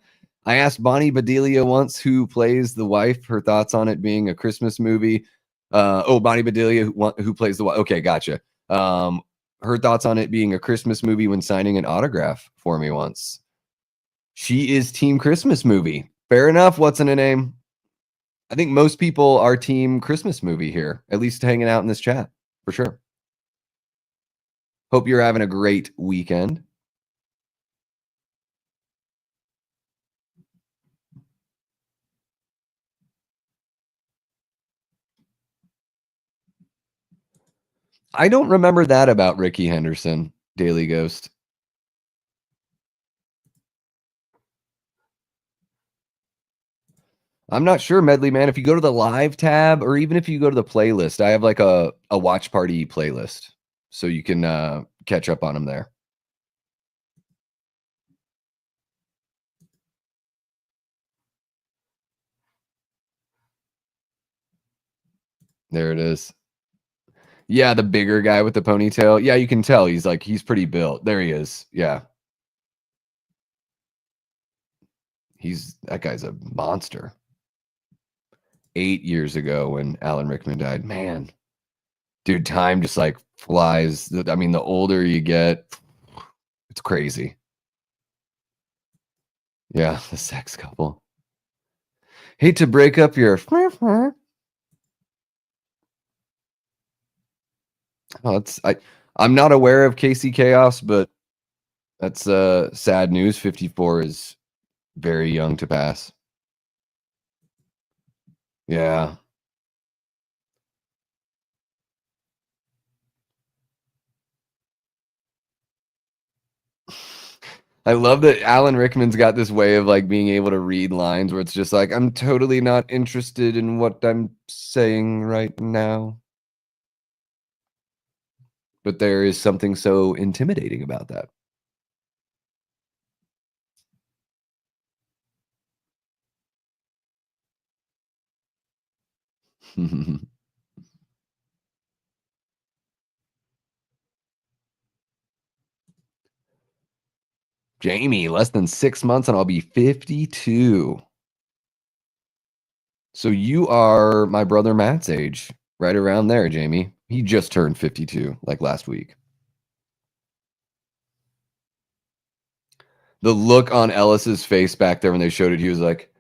I asked Bonnie Bedelia once who plays the wife, her thoughts on it being a Christmas movie. Bonnie Bedelia, who plays the wife. Okay, gotcha. Her thoughts on it being a Christmas movie when signing an autograph for me once. She is team Christmas movie. Fair enough. What's in a name? I think most people are team Christmas movie here, at least hanging out in this chat for sure. Hope you're having a great weekend. I don't remember that about Ricky Henderson, Daily Ghost. I'm not sure, Medley Man. If you go to the live tab, or even if you go to the playlist, I have like a watch party playlist, so you can catch up on them there. There it is. Yeah, the bigger guy with the ponytail. Yeah, you can tell he's pretty built. There he is. Yeah. That guy's a monster. 8 years ago when Alan Rickman died. Man, dude, time just like flies. I mean, the older you get, it's crazy. Yeah, the sex couple. Hate to break up your. Oh, I'm not aware of Casey Chaos, but that's sad news. 54 is very young to pass. Yeah. I love that Alan Rickman's got this way of like being able to read lines where it's just like, I'm totally not interested in what I'm saying right now. But there is something so intimidating about that. Jamie, less than 6 months and I'll be 52. So you are my brother Matt's age, right around there, Jamie. He just turned 52, like last week. The look on Ellis's face back there when they showed it, he was like,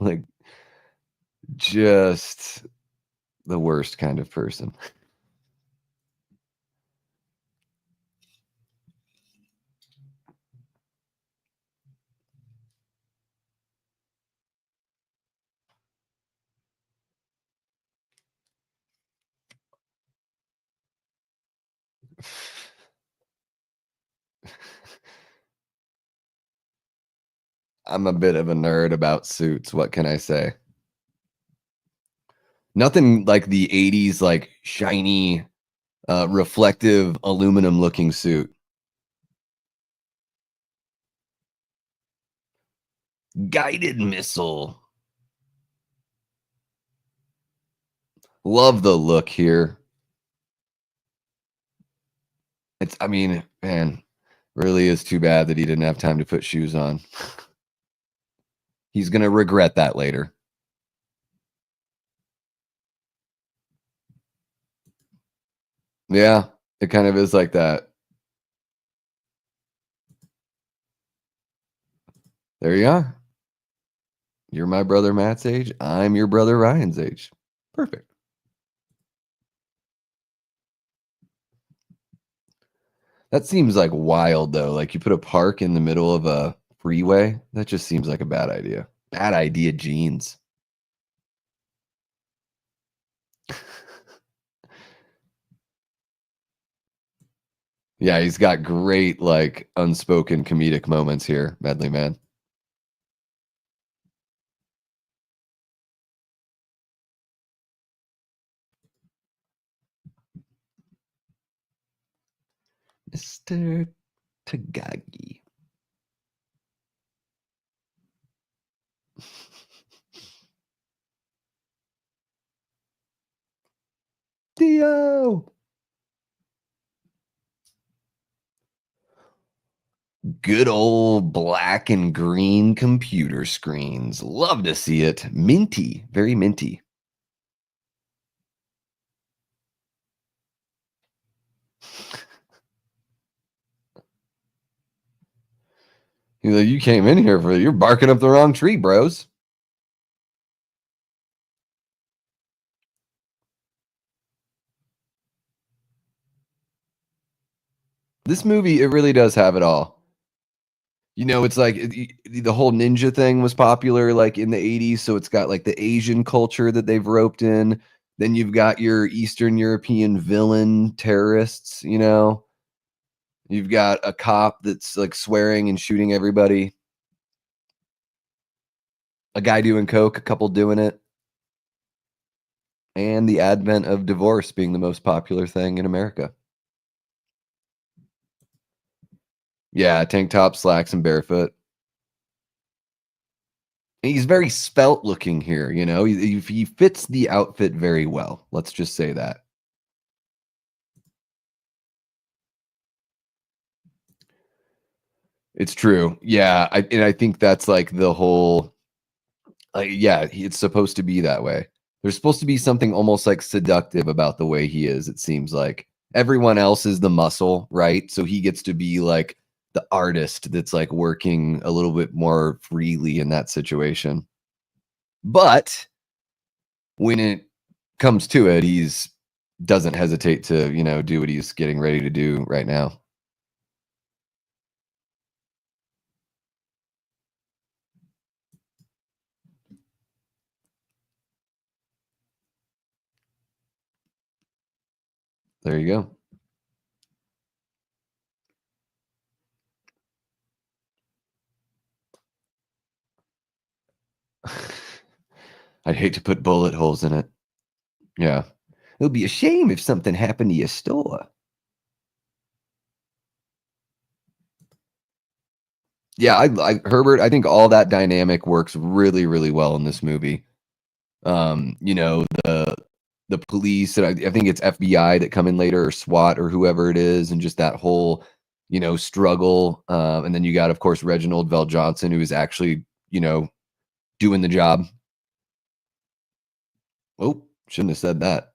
like just the worst kind of person. I'm a bit of a nerd about suits. What can I say? Nothing like the 80s, like shiny, reflective aluminum looking suit. Guided missile. Love the look here. I mean, man, really is too bad that he didn't have time to put shoes on. He's going to regret that later. Yeah, it kind of is like that. There you are. You're my brother Matt's age. I'm your brother Ryan's age. Perfect. That seems like wild though. Like you put a park in the middle of a freeway. That just seems like a bad idea. Bad idea, jeans. Yeah, he's got great like unspoken comedic moments here, Medley Man. Mr. Tagagi. Dio. Good old black and green computer screens. Love to see it. Minty, very minty. He's like, you came in here you're barking up the wrong tree, bros. This movie, it really does have it all. You know, it's like the whole ninja thing was popular like in the 80s. So it's got like the Asian culture that they've roped in. Then you've got your Eastern European villain terrorists, you know. You've got a cop that's like swearing and shooting everybody. A guy doing coke, a couple doing it. And the advent of divorce being the most popular thing in America. Yeah, tank top, slacks, and barefoot. He's very svelte looking here, you know. He fits the outfit very well. Let's just say that. It's true. Yeah, and I think that's like the whole. Yeah, it's supposed to be that way. There's supposed to be something almost like seductive about the way he is. It seems like everyone else is the muscle, right? So he gets to be like the artist that's like working a little bit more freely in that situation. But when it comes to it, he's doesn't hesitate to, you know, do what he's getting ready to do right now. There you go. I'd hate to put bullet holes in it. Yeah. It would be a shame if something happened to your store. Yeah, I Herbert, I think all that dynamic works really, really well in this movie. You know, the police, and I think it's FBI that come in later, or SWAT, or whoever it is, and just that whole, you know, struggle. And then you got, of course, Reginald Vell Johnson, who is actually, you know, doing the job. Oh, shouldn't have said that.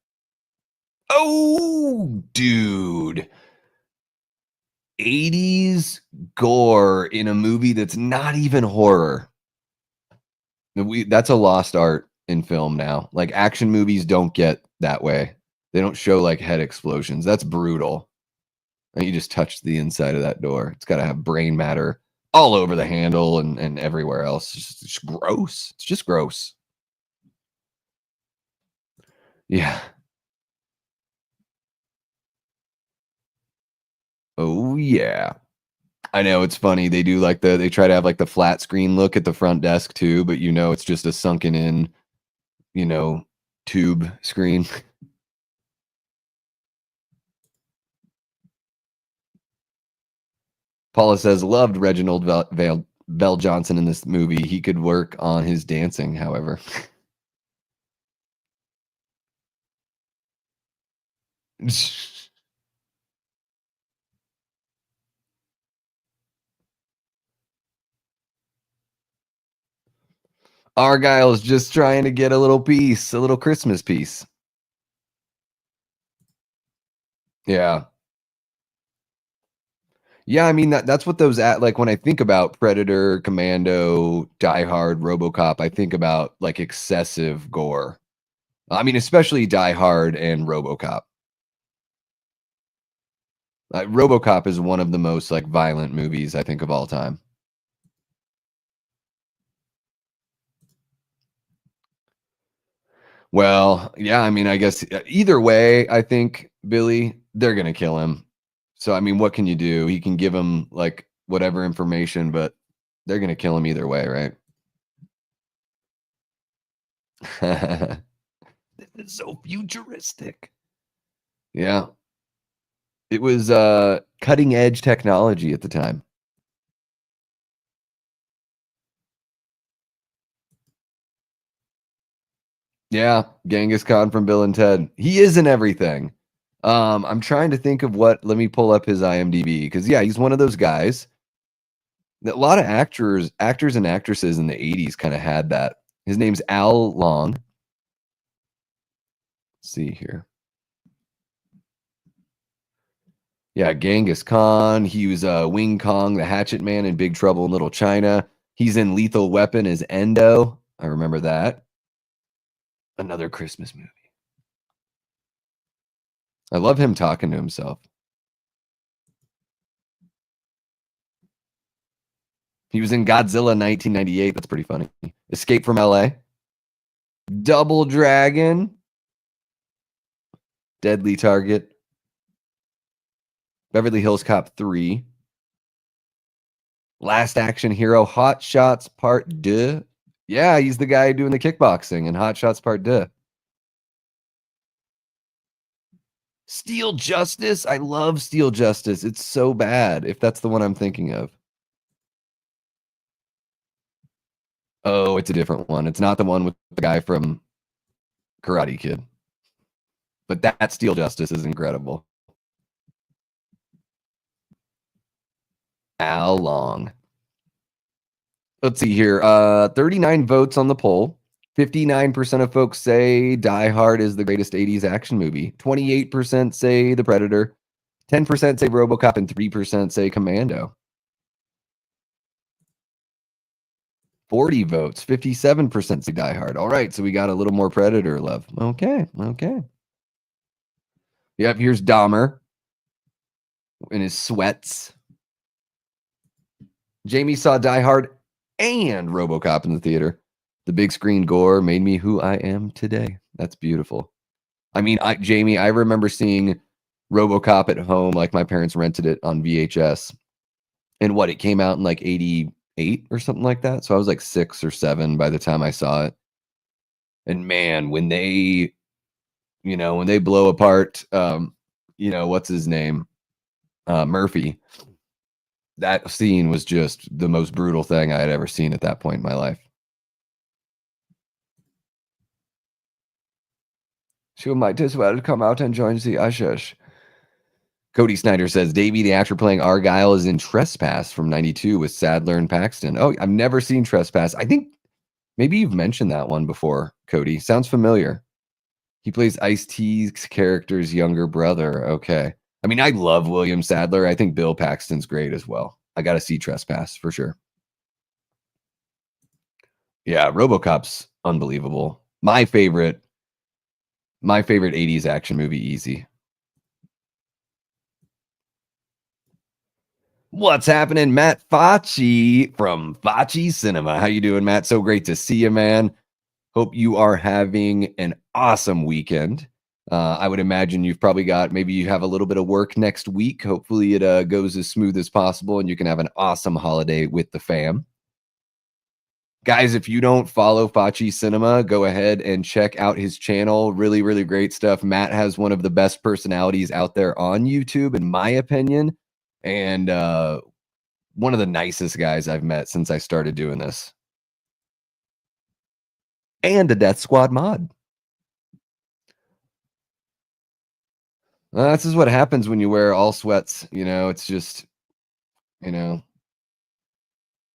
Oh, dude. 80s gore in a movie that's not even horror. That's a lost art in film now. Like action movies don't get that way. They don't show like head explosions. That's brutal. And you just touch the inside of that door. It's got to have brain matter all over the handle and everywhere else. It's just gross. It's just gross. Yeah. Oh yeah. I know it's funny. They do like they try to have like the flat screen look at the front desk too, but it's just a sunken in, you know, tube screen. Paula says loved Reginald Bell Johnson in this movie. He could work on his dancing, however. Argyle is just trying to get a little piece, a little Christmas piece. Yeah. Yeah, I mean that's what those at like when I think about Predator, Commando, Die Hard, RoboCop, I think about like excessive gore. I mean, especially Die Hard and RoboCop. RoboCop is one of the most like violent movies I think of all time. Well, yeah, I mean, I guess either way, I think Billy, they're gonna kill him. So I mean, what can you do? He can give him like whatever information, but they're gonna kill him either way, right? This is so futuristic. Yeah. It was cutting edge technology at the time. Yeah, Genghis Khan from Bill and Ted. He is in everything. I'm trying to think of let me pull up his IMDb because yeah, he's one of those guys. A lot of actors and actresses in the 80s kind of had that. His name's Al Long. Let's see here. Yeah, Genghis Khan. He was Wing Kong, the Hatchet Man in Big Trouble in Little China. He's in Lethal Weapon as Endo. I remember that. Another Christmas movie. I love him talking to himself. He was in Godzilla 1998. That's pretty funny. Escape from LA. Double Dragon. Deadly Target. Beverly Hills Cop 3. Last Action Hero. Hot Shots Part 2. Yeah, he's the guy doing the kickboxing in Hot Shots Part 2. Steel Justice. I love Steel Justice. It's so bad if that's the one I'm thinking of. Oh, it's a different one. It's not the one with the guy from Karate Kid. But that Steel Justice is incredible. Al Long. Let's see here. 39 votes on the poll. 59% of folks say Die Hard is the greatest 80s action movie. 28% say The Predator. 10% say RoboCop and 3% say Commando. 40 votes. 57% say Die Hard. All right, so we got a little more Predator love. Okay. Yep, here's Dahmer in his sweats. Jamie saw Die Hard and RoboCop in the theater. The big screen gore made me who I am today. That's beautiful. I mean, Jamie, I remember seeing RoboCop at home. Like my parents rented it on VHS. And it came out in like 88 or something like that. So I was like 6 or 7 by the time I saw it. And man, when they blow apart, what's his name? Murphy. That scene was just the most brutal thing I had ever seen at that point in my life. She might as well come out and join the ushers. Cody Snyder says, Davey, the actor playing Argyle, is in Trespass from 92 with Sadler and Paxton. Oh, I've never seen Trespass. I think maybe you've mentioned that one before, Cody. Sounds familiar. He plays Ice-T's character's younger brother. Okay. I mean, I love William Sadler. I think Bill Paxton's great as well. I got to see Trespass for sure. Yeah, RoboCop's unbelievable. My favorite 80s action movie, easy. What's happening? Matt Facci from Facci Cinema. How you doing, Matt? So great to see you, man. Hope you are having an awesome weekend. I would imagine you've probably got, maybe you have a little bit of work next week. Hopefully it goes as smooth as possible and you can have an awesome holiday with the fam. Guys, if you don't follow Fachi Cinema, go ahead and check out his channel. Really, really great stuff. Matt has one of the best personalities out there on YouTube, in my opinion, and one of the nicest guys I've met since I started doing this. And a Death Squad mod. This is what happens when you wear all sweats. It's just, you know,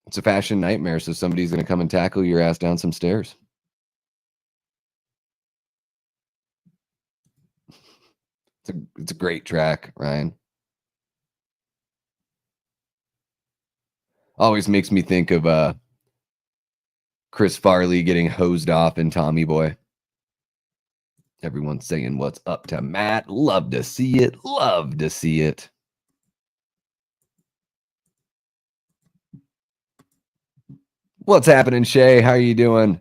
it's a fashion nightmare. So somebody's going to come and tackle your ass down some stairs. It's a great track, Ryan. Always makes me think of Chris Farley getting hosed off in Tommy Boy. Everyone's saying what's up to Matt. Love to see it. Love to see it. What's happening, Shay? How are you doing?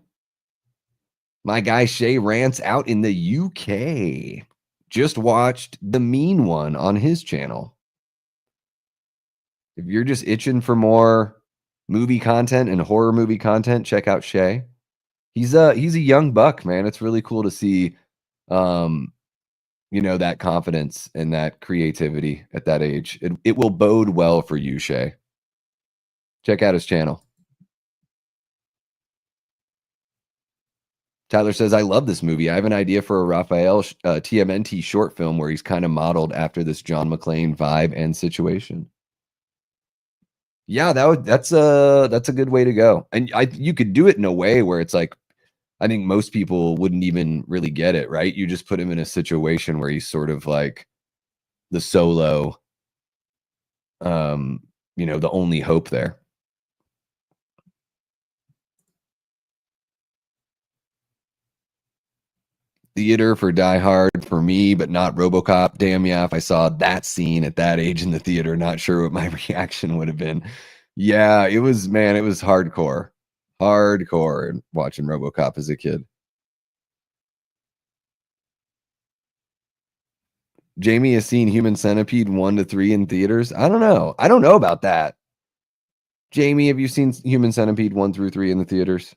My guy Shay rants out in the UK. Just watched The Mean One on his channel. If you're just itching for more movie content and horror movie content, check out Shay. He's a young buck, man. It's really cool to see that confidence and that creativity at that age. It will bode well for you, Shay. Check out his channel. Tyler says, I love this movie. I have an idea for a Raphael TMNT short film where he's kind of modeled after this John McClane vibe and situation. Yeah, that's a good way to go. And you could do it in a way where it's like, I think most people wouldn't even really get it, right? You just put him in a situation where he's sort of like the solo, the only hope there. Theater for Die Hard for me, but not RoboCop. Damn, yeah, if I saw that scene at that age in the theater, not sure what my reaction would have been. Yeah, it was hardcore. Hardcore watching RoboCop as a kid. Jamie has seen Human Centipede 1 to 3 in theaters. I don't know about that. Jamie, have you seen Human Centipede 1 through 3 in the theaters?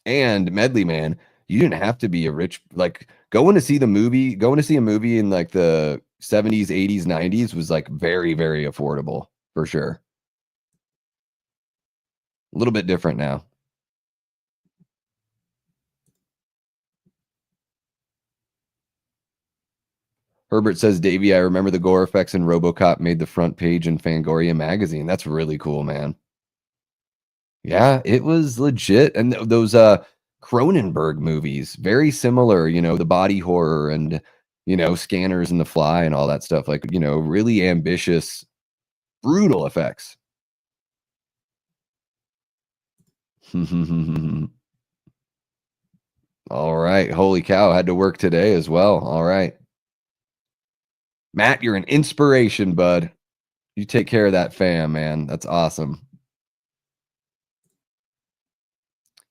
And Medley Man, you didn't have to be a rich, like, going to see a movie in like the 70s, 80s, 90s was like very, very affordable for sure. A little bit different now. Herbert says, Davey, I remember the gore effects in RoboCop made the front page in Fangoria magazine. That's really cool, man. Yeah, it was legit. And those Cronenberg movies, very similar, the body horror and, Scanners and The Fly and all that stuff. Like, really ambitious, brutal effects. All right. Holy cow. Had to work today as well. All right. Matt, you're an inspiration, bud. You take care of that fam, man. That's awesome.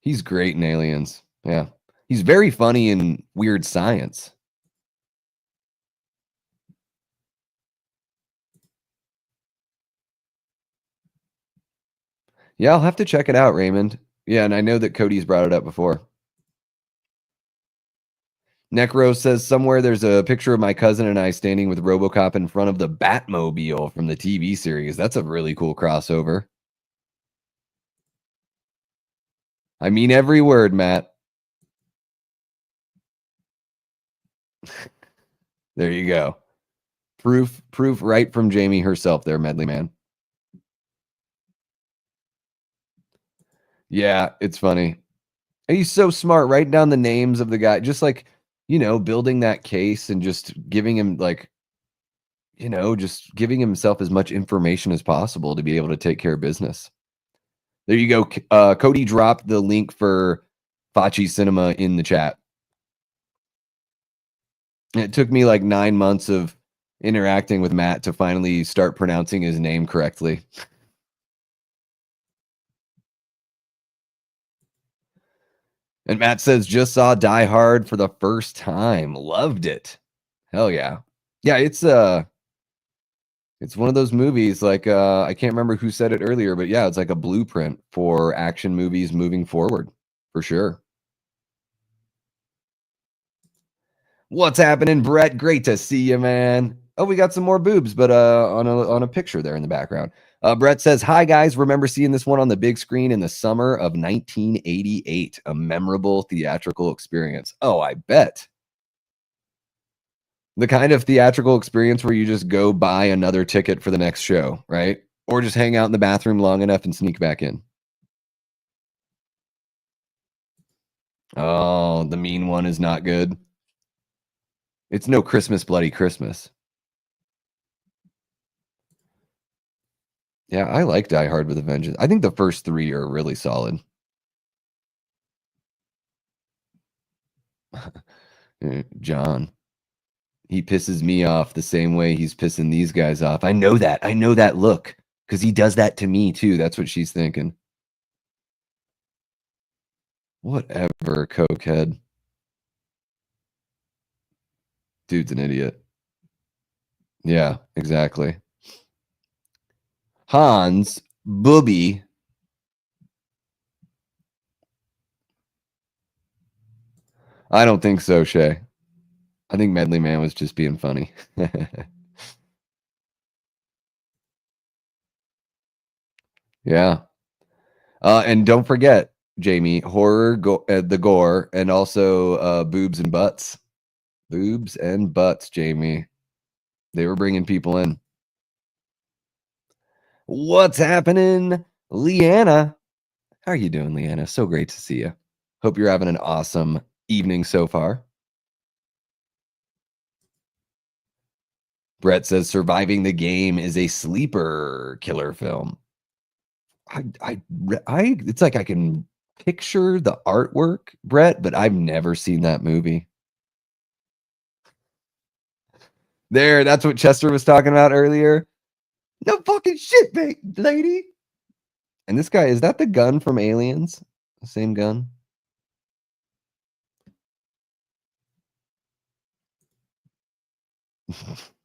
He's great in Aliens. Yeah. He's very funny in Weird Science. Yeah, I'll have to check it out, Raymond. Yeah, and I know that Cody's brought it up before. Necro says, somewhere there's a picture of my cousin and I standing with RoboCop in front of the Batmobile from the TV series. That's a really cool crossover. I mean every word, Matt. There you go. Proof right from Jamie herself there, Medley Man. Yeah, it's funny. And he's so smart, writing down the names of the guy, just like, building that case and just giving him just giving himself as much information as possible to be able to take care of business. There you go. Cody dropped the link for Fachi Cinema in the chat. It took me like 9 months of interacting with Matt to finally start pronouncing his name correctly. And Matt says, just saw Die Hard for the first time. Loved it. Hell yeah. Yeah, it's one of those movies like I can't remember who said it earlier, but yeah, it's like a blueprint for action movies moving forward, for sure. What's happening, Brett? Great to see you, man. Oh, we got some more boobs, but on a picture there in the background. Brett says, "Hi guys, remember seeing this one on the big screen in the summer of 1988? A memorable theatrical experience." Oh, I bet. The kind of theatrical experience where you just go buy another ticket for the next show, right? Or just hang out in the bathroom long enough and sneak back in. Oh, the mean one is not good. It's no Christmas Bloody Christmas. Yeah, I like Die Hard with a Vengeance. I think the first 3 are really solid. John. He pisses me off the same way he's pissing these guys off. I know that. I know that look because he does that to me too. That's what she's thinking. Whatever, cokehead. Dude's an idiot. Yeah, exactly. Hans, Booby. I don't think so, Shay. I think Medley Man was just being funny. Yeah. And don't forget, Jamie, horror, the gore, and also boobs and butts. Boobs and butts, Jamie. They were bringing people in. What's happening, Leanna? How are you doing, Leanna? So great to see you. Hope you're having an awesome evening so far. Brett says Surviving the Game is a sleeper killer film. It's like I can picture the artwork, Brett, but I've never seen that movie. There, that's what Chester was talking about earlier. No fucking shit, lady. And this guy, is that the gun from Aliens? The same gun?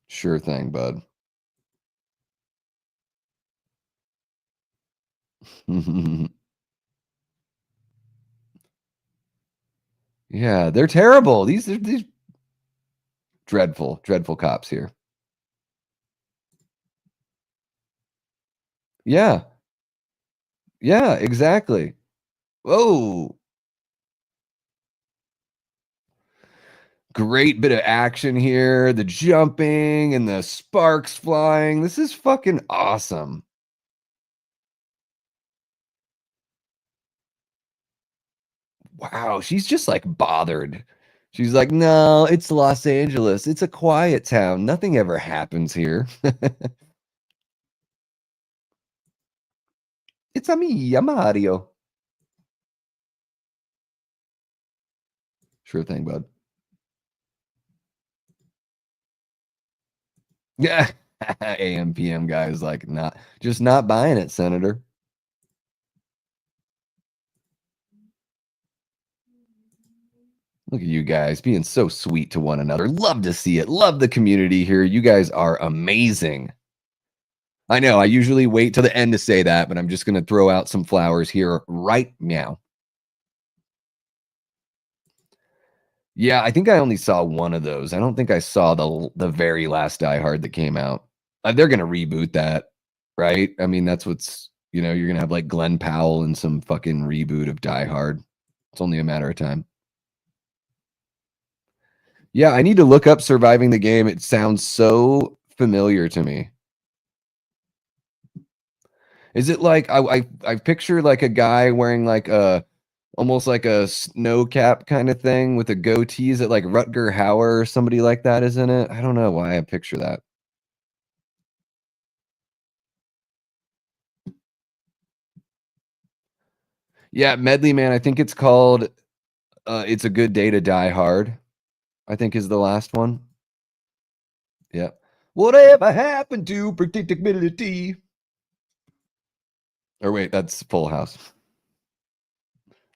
Sure thing, bud. Yeah, they're terrible. These dreadful, dreadful cops here. Yeah. Yeah, exactly. Whoa. Great bit of action here. The jumping and the sparks flying. This is fucking awesome. Wow, she's just like bothered. She's like, no, it's Los Angeles. It's a quiet town. Nothing ever happens here. It's a me, I'm Mario. Sure thing, bud. Yeah. AM PM guys like not buying it, Senator. Look at you guys being so sweet to one another. Love to see it. Love the community here. You guys are amazing. I know I usually wait till the end to say that, but I'm just going to throw out some flowers here right now. Yeah, I think I only saw one of those. I don't think I saw the very last Die Hard that came out. They're going to reboot that, right? I mean, that's what's, you're going to have like Glenn Powell and some fucking reboot of Die Hard. It's only a matter of time. Yeah, I need to look up Surviving the Game. It sounds so familiar to me. Is it like I picture like a guy wearing like a almost like a snow cap kind of thing with a goatee? Is it like Rutger Hauer or somebody like that is in it? I don't know why I picture that. Yeah, Medley Man, I think it's called It's a Good Day to Die Hard, I think is the last one. Yeah. Whatever happened to predictability? Or wait, that's Full House.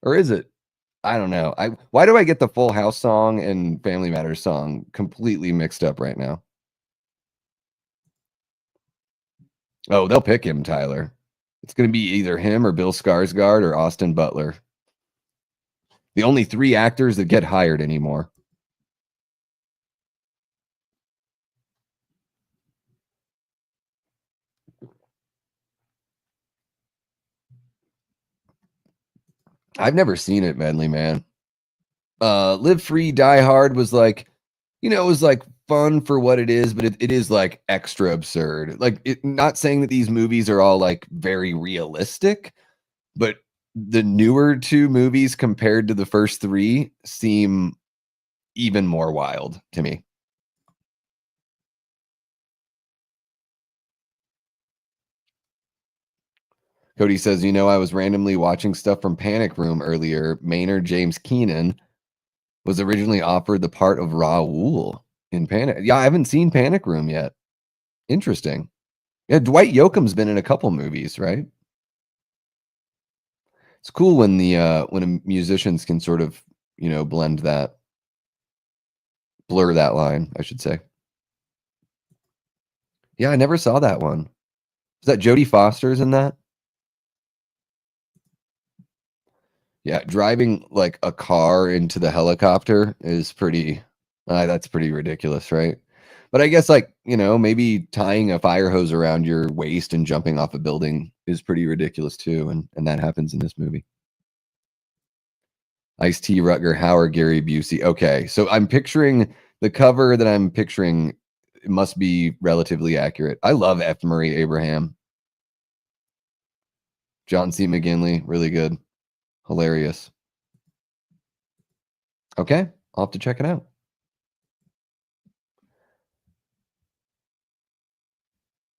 Or is it? I don't know. Why do I get the Full House song and Family Matters song completely mixed up right now? Oh, they'll pick him, Tyler. It's going to be either him or Bill Skarsgård or Austin Butler. The only three actors that get hired anymore. I've never seen it, Medley Man. Live Free, Die Hard was like, it was like fun for what it is, but it is like extra absurd. Like, not saying that these movies are all like very realistic, but the newer two movies compared to the first three seem even more wild to me. Cody says, I was randomly watching stuff from Panic Room earlier. Maynard James Keenan was originally offered the part of Raoul in Panic. Yeah, I haven't seen Panic Room yet. Interesting. Yeah, Dwight Yoakam's been in a couple movies, right? It's cool when musicians can sort of, blend that, blur that line, I should say. Yeah, I never saw that one. Is that Jodie Foster's in that? Yeah, driving like a car into the helicopter is pretty that's pretty ridiculous, right? But I guess like, maybe tying a fire hose around your waist and jumping off a building is pretty ridiculous too, and that happens in this movie. Ice-T, Rutger Hauer, Gary Busey. Okay, so I'm picturing the cover that I'm picturing it must be relatively accurate. I love F. Murray Abraham. John C. McGinley, really good. Hilarious. Okay, I'll have to check it out.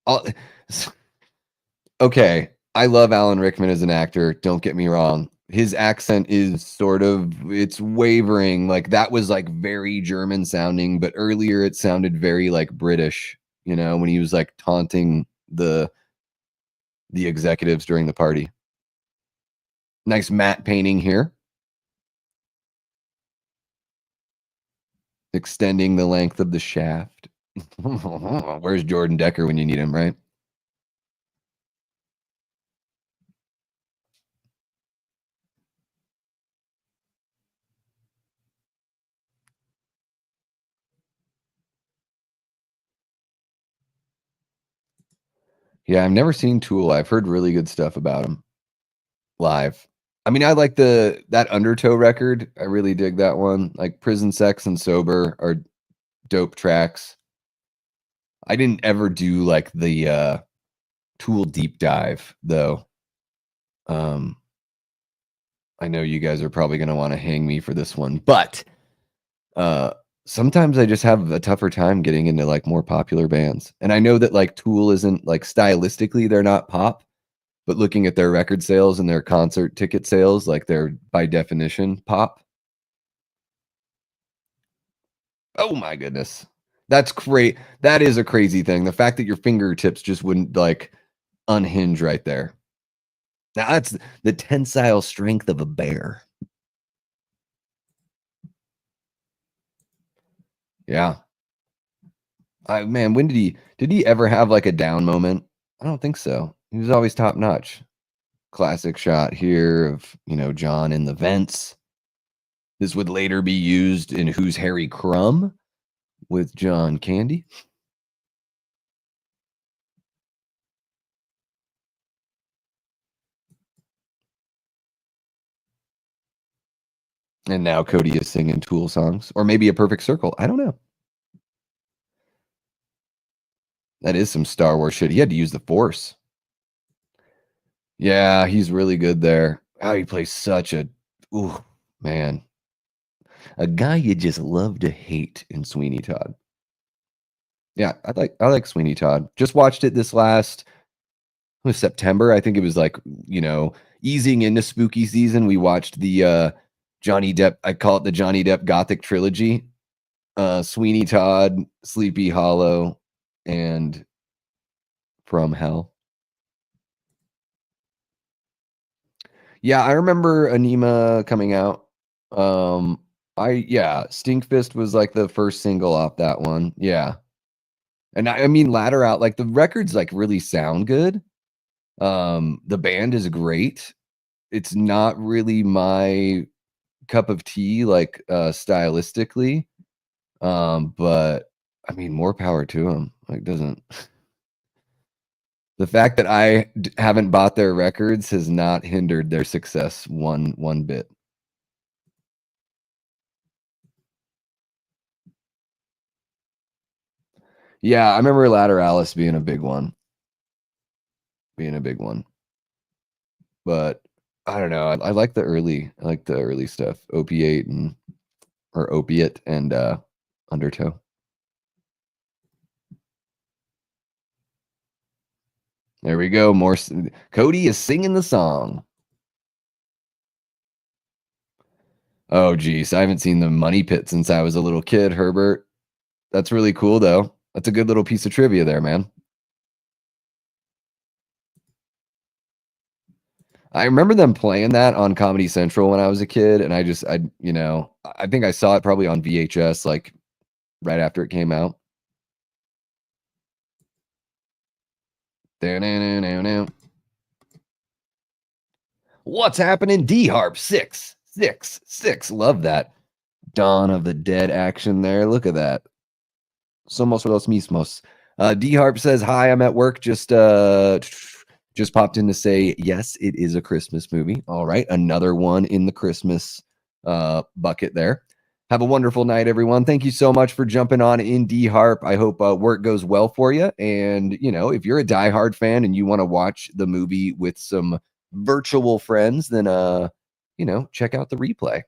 I'll, okay, I love Alan Rickman as an actor. Don't get me wrong. His accent is it's wavering. Like that was like very German sounding, but earlier it sounded very like British, when he was like taunting the executives during the party. Nice matte painting here. Extending the length of the shaft. Where's Jordan Decker when you need him, right? Yeah, I've never seen Tool. I've heard really good stuff about him live. I mean, I like that Undertow record. I really dig that one. Like Prison Sex and Sober are dope tracks. I didn't ever do like the Tool deep dive though. I know you guys are probably going to want to hang me for this one, but uh sometimes I just have a tougher time getting into like more popular bands. And I know that like Tool isn't like stylistically they're not pop, but looking at their record sales and their concert ticket sales, like they're by definition pop. Oh my goodness. That's great. That is a crazy thing. The fact that your fingertips just wouldn't like unhinge right there. Now that's the tensile strength of a bear. Yeah. Man, when did he ever have like a down moment? I don't think so. He was always top notch. Classic shot here of, John in the vents. This would later be used in Who's Harry Crumb with John Candy. And now Cody is singing Tool songs, or maybe A Perfect Circle. I don't know. That is some Star Wars shit. He had to use the Force. Yeah, he's really good there. Oh, he plays such a, ooh, man, a guy you just love to hate in Sweeney Todd. Yeah, I like Sweeney Todd. Just watched it this last it was September. I think it was like, easing into spooky season. We watched the Johnny Depp, I call it the Johnny Depp Gothic trilogy. Sweeney Todd, Sleepy Hollow, and From Hell. Yeah, I remember Anima coming out. Um, Stinkfist was like the first single off that one. Yeah. And I mean Ladder Out, like the records like really sound good. The band is great. It's not really my cup of tea, like stylistically. But I mean, more power to them. Like, doesn't the fact that haven't bought their records has not hindered their success one bit. Yeah, I remember Lateralis being a big one, being a big one. But I don't know. I like the early stuff, Opiate and or Opiate and Undertow. There we go. Cody is singing the song. Oh, geez. I haven't seen the Money Pit since I was a little kid, Herbert. That's really cool, though. That's a good little piece of trivia there, man. I remember them playing that on Comedy Central when I was a kid, and I think I saw it probably on VHS, like right after it came out. What's happening? D Harp 666. Love that. Dawn of the Dead action there. Look at that. Somos los mismos. D Harp says, "Hi, I'm at work. Just popped in to say yes, it is a Christmas movie. All right, another one in the Christmas bucket there. Have a wonderful night, everyone. Thank you so much for jumping on in D Harp. I hope work goes well for you. And if you're a diehard fan and you want to watch the movie with some virtual friends, then check out the replay."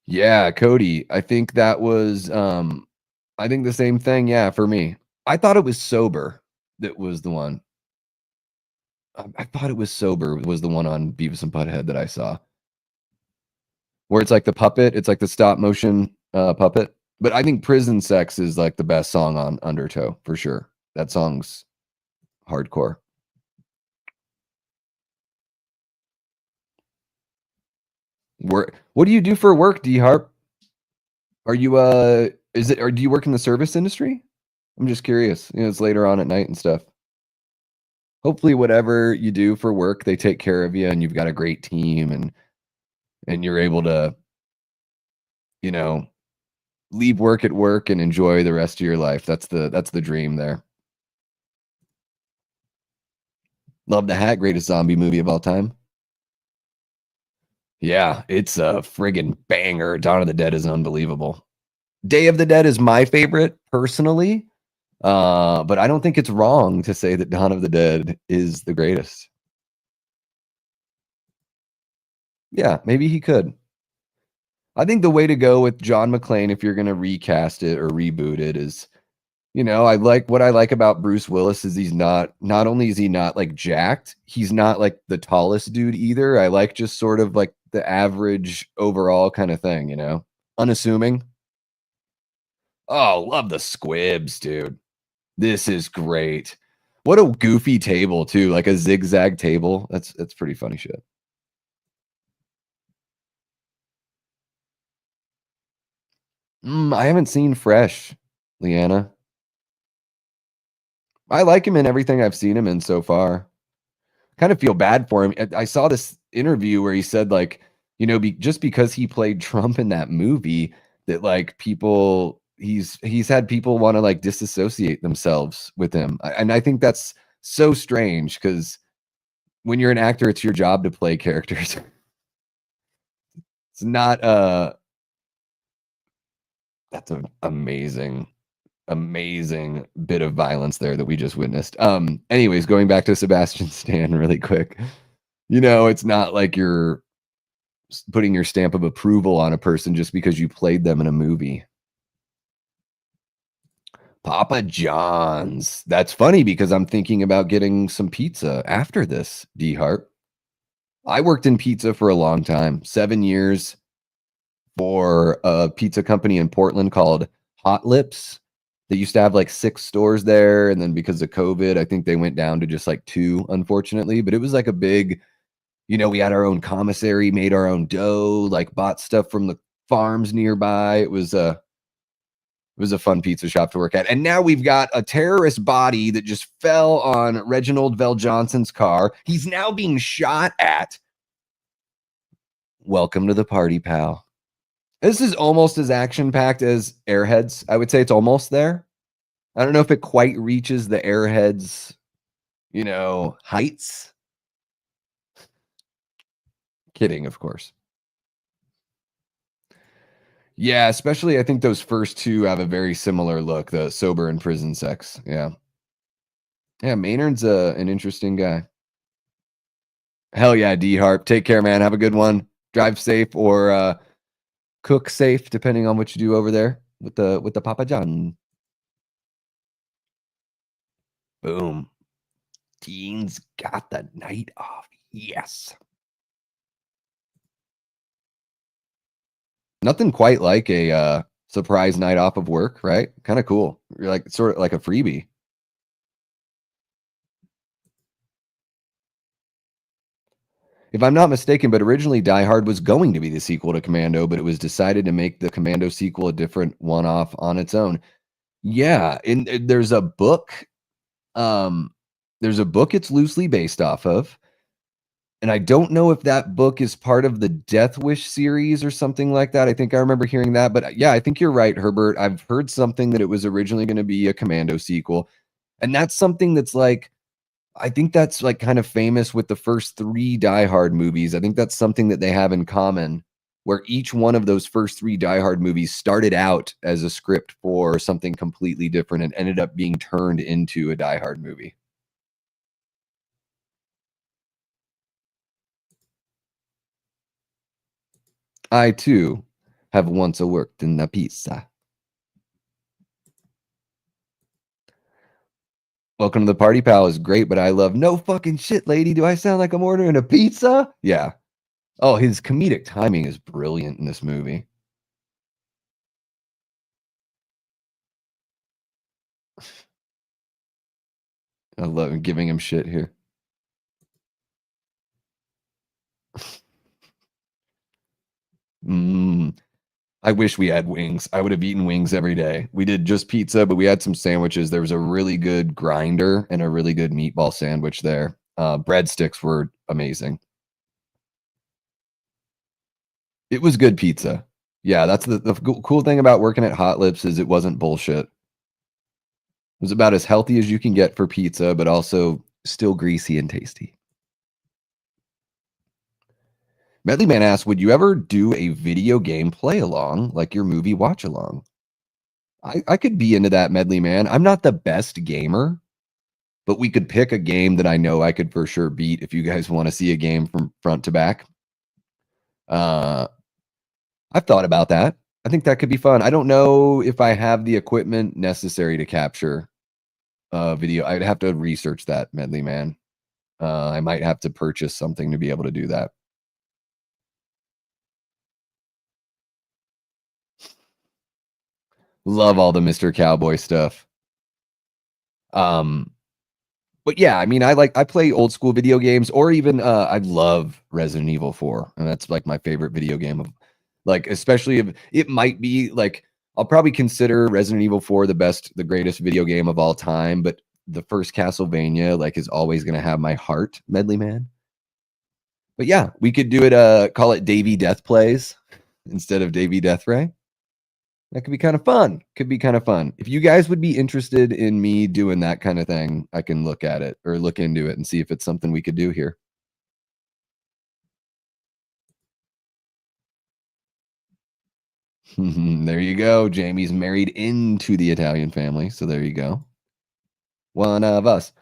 Yeah, Cody. I think that was I think the same thing, yeah, for me. I thought it was Sober that was the one. I thought it was Sober was the one on Beavis and Butthead that I saw. Where it's like the puppet, it's like the stop motion puppet. But I think Prison Sex is like the best song on Undertow for sure. That song's hardcore. What do you do for work, D Harp? Are you or do you work in the service industry? I'm just curious. It's later on at night and stuff. Hopefully whatever you do for work, they take care of you and you've got a great team and you're able to, you know, leave work at work and enjoy the rest of your life. That's the dream there. Love the Hat, greatest zombie movie of all time. Yeah, it's a friggin' banger. Dawn of the Dead is unbelievable. Day of the Dead is my favorite personally. But I don't think it's wrong to say that Dawn of the Dead is the greatest. Yeah, maybe he could. I think the way to go with John McClane, if you're going to recast it or reboot it, is, what I like about Bruce Willis is not only is he not like jacked, he's not like the tallest dude either. I like just sort of like the average overall kind of thing, unassuming. Oh, love the squibs, dude. This is great. What a goofy table too, like a zigzag table. That's pretty funny shit. I haven't seen Fresh, Leanna. I like him in everything I've seen him in so far. Kind of feel bad for him. I saw this interview where he said like, just because he played Trump in that movie, that like he's had people want to like disassociate themselves with him. And I think that's so strange because when you're an actor, it's your job to play characters. It's not that's an amazing bit of violence there that we just witnessed. Anyways, going back to Sebastian Stan really quick. It's not like you're putting your stamp of approval on a person just because you played them in a movie. Papa John's. That's funny because I'm thinking about getting some pizza after this, D Hart. I worked in pizza for a long time, 7 years for a pizza company in Portland called Hot Lips. They used to have like 6 stores there. And then because of COVID, I think they went down to just like 2, unfortunately. But it was like a big You know, we had our own commissary, made our own dough, like bought stuff from the farms nearby. It was a fun pizza shop to work at. And now we've got a terrorist body that just fell on Reginald Vell Johnson's car. He's now being shot at. Welcome to the party, pal. This is almost as action-packed as Airheads. I would say it's almost there. I don't know if it quite reaches the Airheads, you know, heights. Kidding, of course. Yeah, especially I think those first two have a very similar look, the sober and prison sex. Yeah. Yeah, Maynard's an interesting guy. Hell yeah, D-Harp. Take care, man. Have a good one. Drive safe or cook safe, depending on what you do over there with the Papa John. Boom. Dean's got the night off. Yes. Nothing quite like a surprise night off of work, right? Kind of cool. You're like sort of like a freebie. If I'm not mistaken, but originally Die Hard was going to be the sequel to Commando, but it was decided to make the Commando sequel a different one-off on its own. Yeah, and there's a book. There's a book it's loosely based off of. And I don't know if that book is part of the Death Wish series or something like that. I think I remember hearing that. But yeah, I think you're right, Herbert. I've heard something that it was originally going to be a Commando sequel. And that's something that's like, I think that's like kind of famous with the first 3 Die Hard movies. I think that's something that they have in common, where each one of those first 3 Die Hard movies started out as a script for something completely different and ended up being turned into a Die Hard movie. I too have once worked in the pizza. Welcome to the party, pal is great, but I love no fucking shit, lady. Do I sound like I'm ordering a pizza? Yeah. Oh, his comedic timing is brilliant in this movie. I love giving him shit here. I wish we had wings. I would have eaten wings every day. We did just pizza, but we had some sandwiches. There was a really good grinder and a really good meatball sandwich there. Breadsticks were amazing. It was good pizza. Yeah, that's the cool thing about working at Hot Lips is it wasn't bullshit. It was about as healthy as you can get for pizza, but also still greasy and tasty. Medley Man asks, would you ever do a video game play along, like your movie watch along? I could be into that, Medley Man. I'm not the best gamer, but we could pick a game that I know I could for sure beat if you guys want to see a game from front to back. I've thought about that. I think that could be fun. I don't know if I have the equipment necessary to capture video. I'd have to research that, Medley Man. I might have to purchase something to be able to do that. Love all the Mr. Cowboy stuff. But yeah, I mean, I play old school video games, or even I love Resident Evil 4, and that's like my favorite video game of, like, especially if it might be like I'll probably consider Resident Evil 4 the greatest video game of all time, but the first Castlevania like is always gonna have my heart, Medley Man. But yeah, we could do it, call it Davy Death Plays instead of Davy Death Ray. That could be kind of fun. Could be kind of fun. If you guys would be interested in me doing that kind of thing, I can look at it or look into it and see if it's something we could do here. There you go. Jamie's married into the Italian family. So there you go. One of us.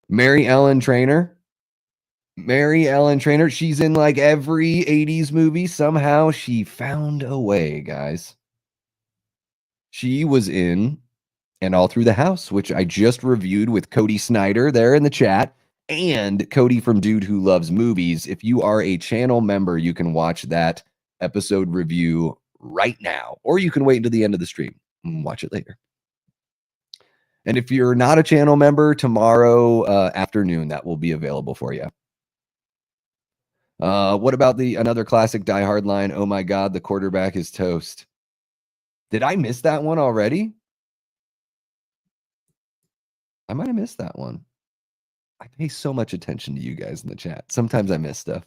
Mary Ellen Trainor. Mary Ellen Trainor. She's in like every 80s movie. Somehow she found a way, guys. She was in And All Through the House, which I just reviewed with Cody Snyder there in the chat, and Cody from Dude Who Loves Movies. If you are a channel member, you can watch that episode review right now, or you can wait until the end of the stream and watch it later. And if you're not a channel member, tomorrow afternoon, that will be available for you. What about another classic Die Hard line? Oh my God, the quarterback is toast. Did I miss that one already? I might have missed that one. I pay so much attention to you guys in the chat. Sometimes I miss stuff.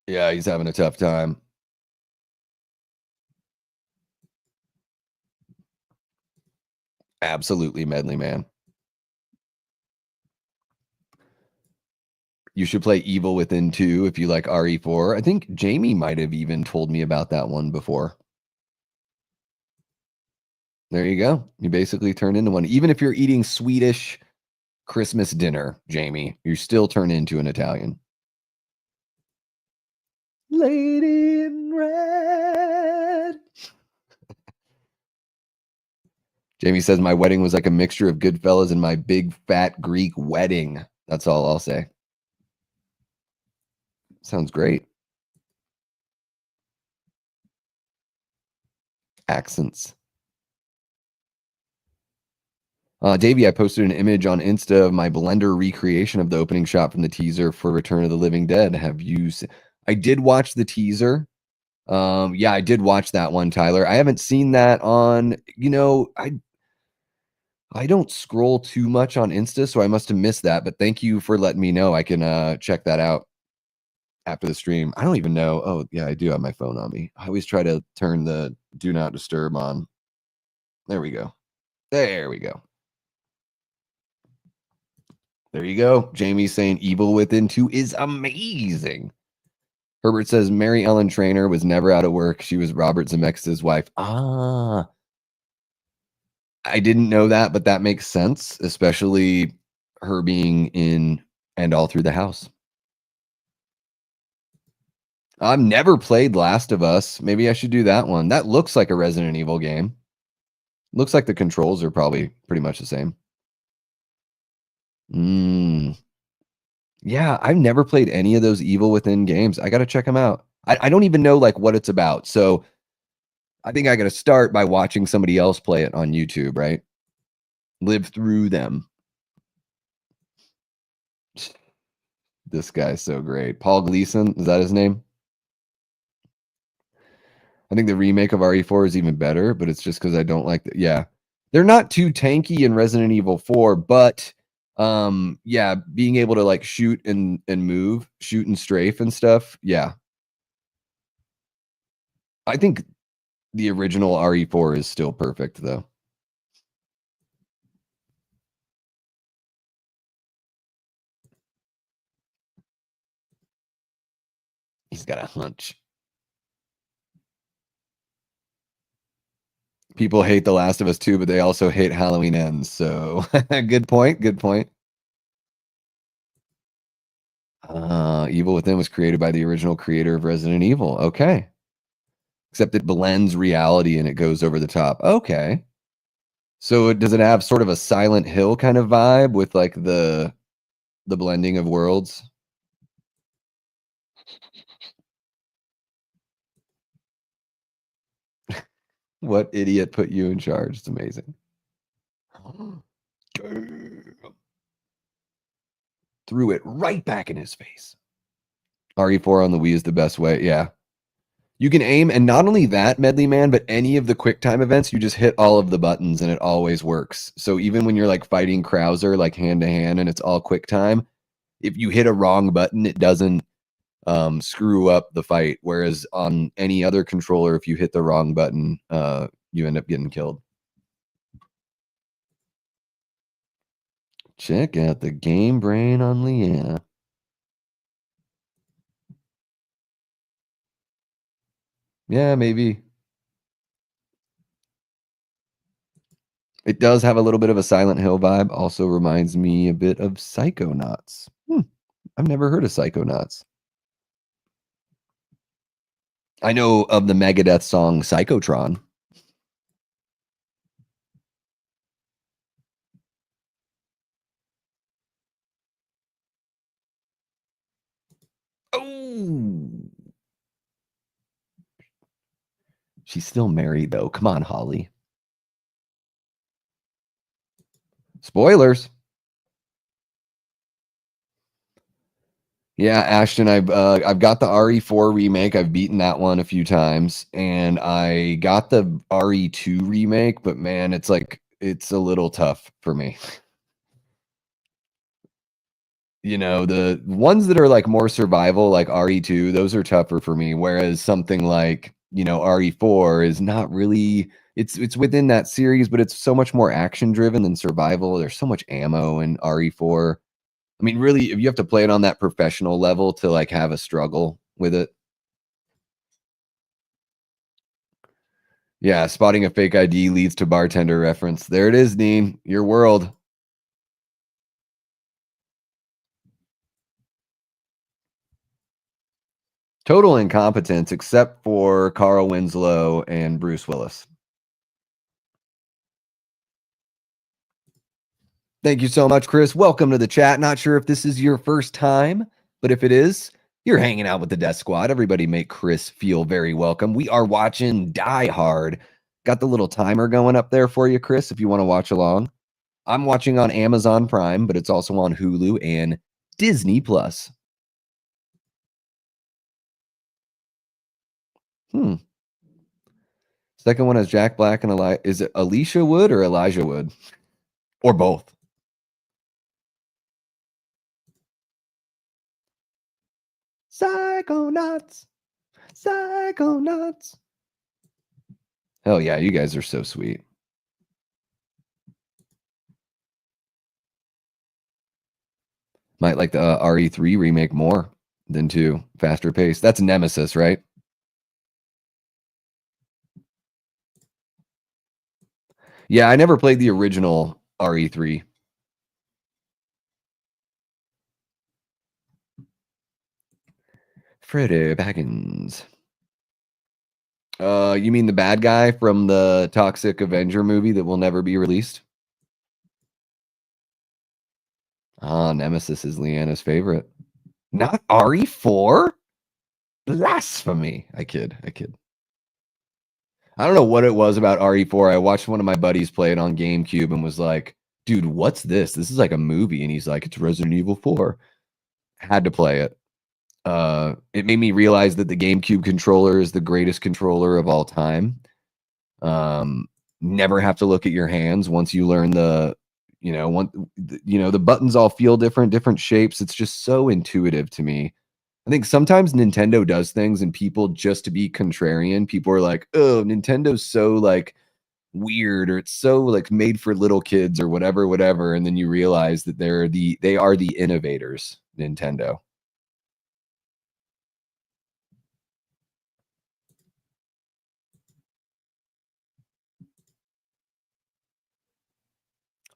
Yeah, he's having a tough time. Absolutely, Medley Man. You should play Evil Within 2 if you like RE4. I think Jamie might have even told me about that one before. There you go. You basically turn into one. Even if you're eating Swedish Christmas dinner, Jamie, you still turn into an Italian. Lady in Red. Jamie says, my wedding was like a mixture of Goodfellas and my big fat Greek wedding. That's all I'll say. Sounds great. Accents. Davey, I posted an image on Insta of my Blender recreation of the opening shot from the teaser for Return of the Living Dead. Have you seen? I did watch the teaser. Yeah, I did watch that one, Tyler. I haven't seen that on, I don't scroll too much on Insta, so I must have missed that, but thank you for letting me know. I can check that out after the stream. I don't even know. Oh, yeah, I do have my phone on me. I always try to turn the do not disturb on. There we go. There we go. There you go. Jamie's saying Evil Within 2 is amazing. Herbert says Mary Ellen Trainor was never out of work. She was Robert Zemeckis' wife. Ah, I didn't know that, but that makes sense, especially her being in And All Through the House. I've never played Last of Us. Maybe I should do that one. That looks like a Resident Evil game. Looks like the controls are probably pretty much the same. Yeah, I've never played any of those Evil Within games. I got to check them out. I don't even know like what it's about. So I think I got to start by watching somebody else play it on YouTube, right? Live through them. This guy's so great. Paul Gleason, is that his name? I think the remake of RE4 is even better, but it's just because I don't like yeah. They're not too tanky in Resident Evil 4, but yeah, being able to like shoot and move, shoot and strafe and stuff. Yeah. I think the original RE4 is still perfect though. He's got a hunch. People hate The Last of Us 2, but they also hate Halloween Ends. So good point. Good point. Evil Within was created by the original creator of Resident Evil. Okay. Except it blends reality and it goes over the top. Okay. So does it have sort of a Silent Hill kind of vibe with like the blending of worlds? What idiot put you in charge? It's amazing. Damn. Threw it right back in his face. RE4 on the Wii is the best way. Yeah. You can aim, and not only that, Medley Man, but any of the quick time events, you just hit all of the buttons and it always works. So even when you're like fighting Krauser, like hand to hand, and it's all quick time, if you hit a wrong button, it doesn't screw up the fight. Whereas on any other controller, if you hit the wrong button, you end up getting killed. Check out the game brain on Leanna. Yeah, maybe. It does have a little bit of a Silent Hill vibe. Also reminds me a bit of Psychonauts. I've never heard of Psychonauts. I know of the Megadeth song Psychotron. Oh. She's still married, though. Come on, Holly. Spoilers. Yeah, Ashton, I've got the RE4 remake. I've beaten that one a few times, and I got the RE2 remake, but man, it's a little tough for me. You know, the ones that are like more survival, like RE2, those are tougher for me. Whereas something like, RE4 is not really it's within that series, but it's so much more action driven than survival. There's so much ammo in RE4. I mean, really, if you have to play it on that professional level to like have a struggle with it. Yeah, spotting a fake ID leads to bartender reference. There it is, Dean. Your world. Total incompetence except for Carl Winslow and Bruce Willis. Thank you so much, Chris. Welcome to the chat. Not sure if this is your first time, but if it is, you're hanging out with the Death Squad. Everybody make Chris feel very welcome. We are watching Die Hard. Got the little timer going up there for you, Chris, if you want to watch along. I'm watching on Amazon Prime, but it's also on Hulu and Disney Plus. Second one is Jack Black and Elijah. Is it Alicia Wood or Elijah Wood? Or both? Psychonauts. Psychonauts. Hell yeah, you guys are so sweet. Might like the RE3 remake more than 2. Faster pace. That's Nemesis, right? Yeah, I never played the original RE3. Freddy Baggins. You mean the bad guy from the Toxic Avenger movie that will never be released? Ah, Nemesis is Leanna's favorite. Not RE4? Blasphemy. I kid. I don't know what it was about RE4. I watched one of my buddies play it on GameCube and was like, dude, what's this? This is like a movie. And he's like, it's Resident Evil 4. Had to play it. It made me realize that the GameCube controller is the greatest controller of all time. Never have to look at your hands once you learn the buttons all feel different shapes. It's just so intuitive to me. I think sometimes Nintendo does things and people, just to be contrarian, people are like, oh, Nintendo's so like weird, or it's so like made for little kids or whatever. And then you realize that they are the innovators, Nintendo.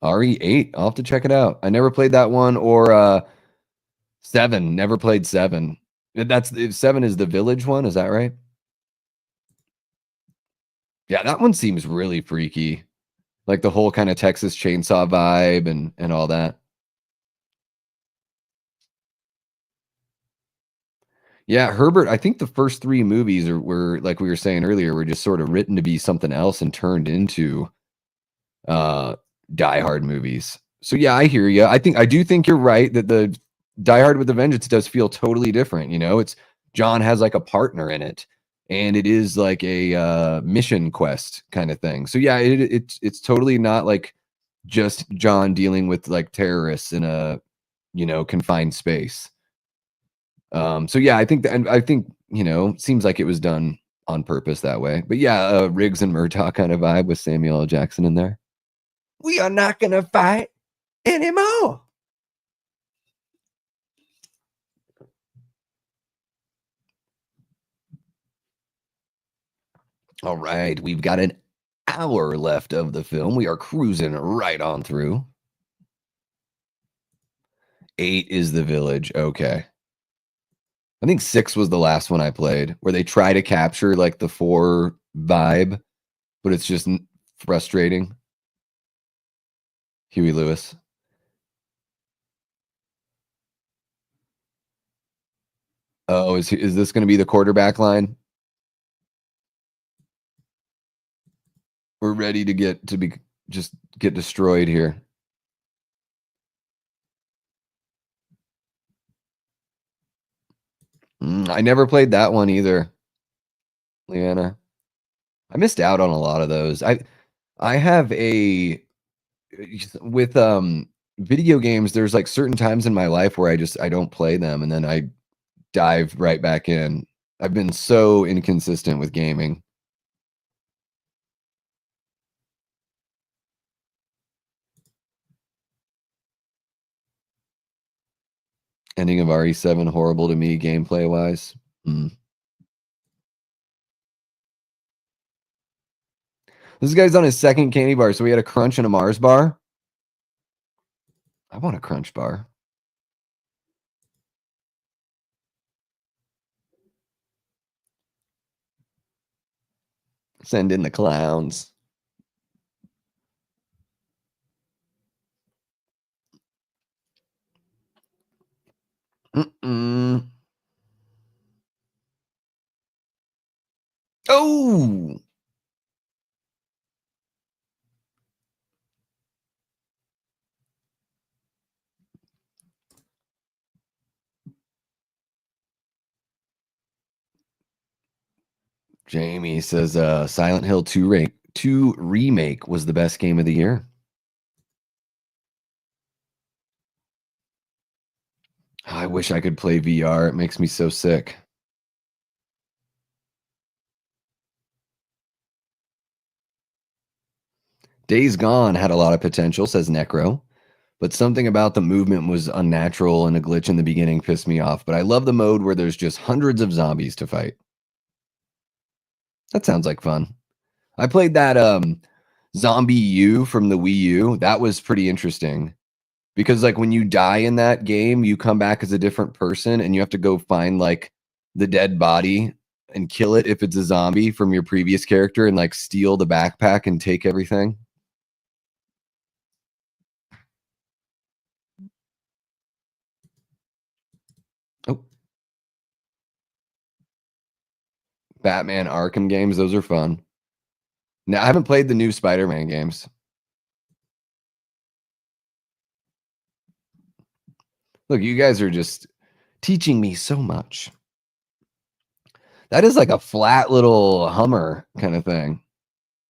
RE8, I'll have to check it out. I never played that one, or 7, never played 7. That's 7 is the Village one, is that right? Yeah, that one seems really freaky. Like the whole kind of Texas Chainsaw vibe and all that. Yeah, Herbert, I think the first 3 movies were, like we were saying earlier, were just sort of written to be something else and turned into Die Hard movies. So yeah, I hear you. I do think you're right that the Die Hard with a Vengeance does feel totally different. It's John has like a partner in it, and it is like a mission quest kind of thing. So yeah, it's totally not like just John dealing with like terrorists in a confined space. So yeah, I think seems like it was done on purpose that way. But yeah, Riggs and Murtaugh kind of vibe with Samuel L. Jackson in there. We are not gonna fight anymore. All right, we've got an hour left of the film. We are cruising right on through. 8 is the Village. Okay. I think 6 was the last one I played, where they try to capture like the 4 vibe, but it's just frustrating. Huey Lewis. Oh, is this going to be the quarterback line? We're ready to get destroyed here. I never played that one either, Leanna. I missed out on a lot of those. I have a with video games, there's like certain times in my life where I don't play them and then I dive right back in. I've been so inconsistent with gaming. Ending of RE7 horrible to me gameplay wise. This guy's on his second candy bar, so we had a crunch and a Mars bar. I want a crunch bar. Send in the clowns. Oh! Jamie says Silent Hill 2 remake was the best game of the year. I wish I could play VR. It makes me so sick. Days Gone had a lot of potential, says Necro, but something about the movement was unnatural and a glitch in the beginning pissed me off. But I love the mode where there's just hundreds of zombies to fight. That sounds like fun. I played that Zombie U from the Wii U. That was pretty interesting because like when you die in that game, you come back as a different person and you have to go find like the dead body and kill it if it's a zombie from your previous character and like steal the backpack and take everything. Oh. Batman Arkham games, those are fun. Now, I haven't played the new Spider-Man games. Look, you guys are just teaching me so much. That is like a flat little Hummer kind of thing.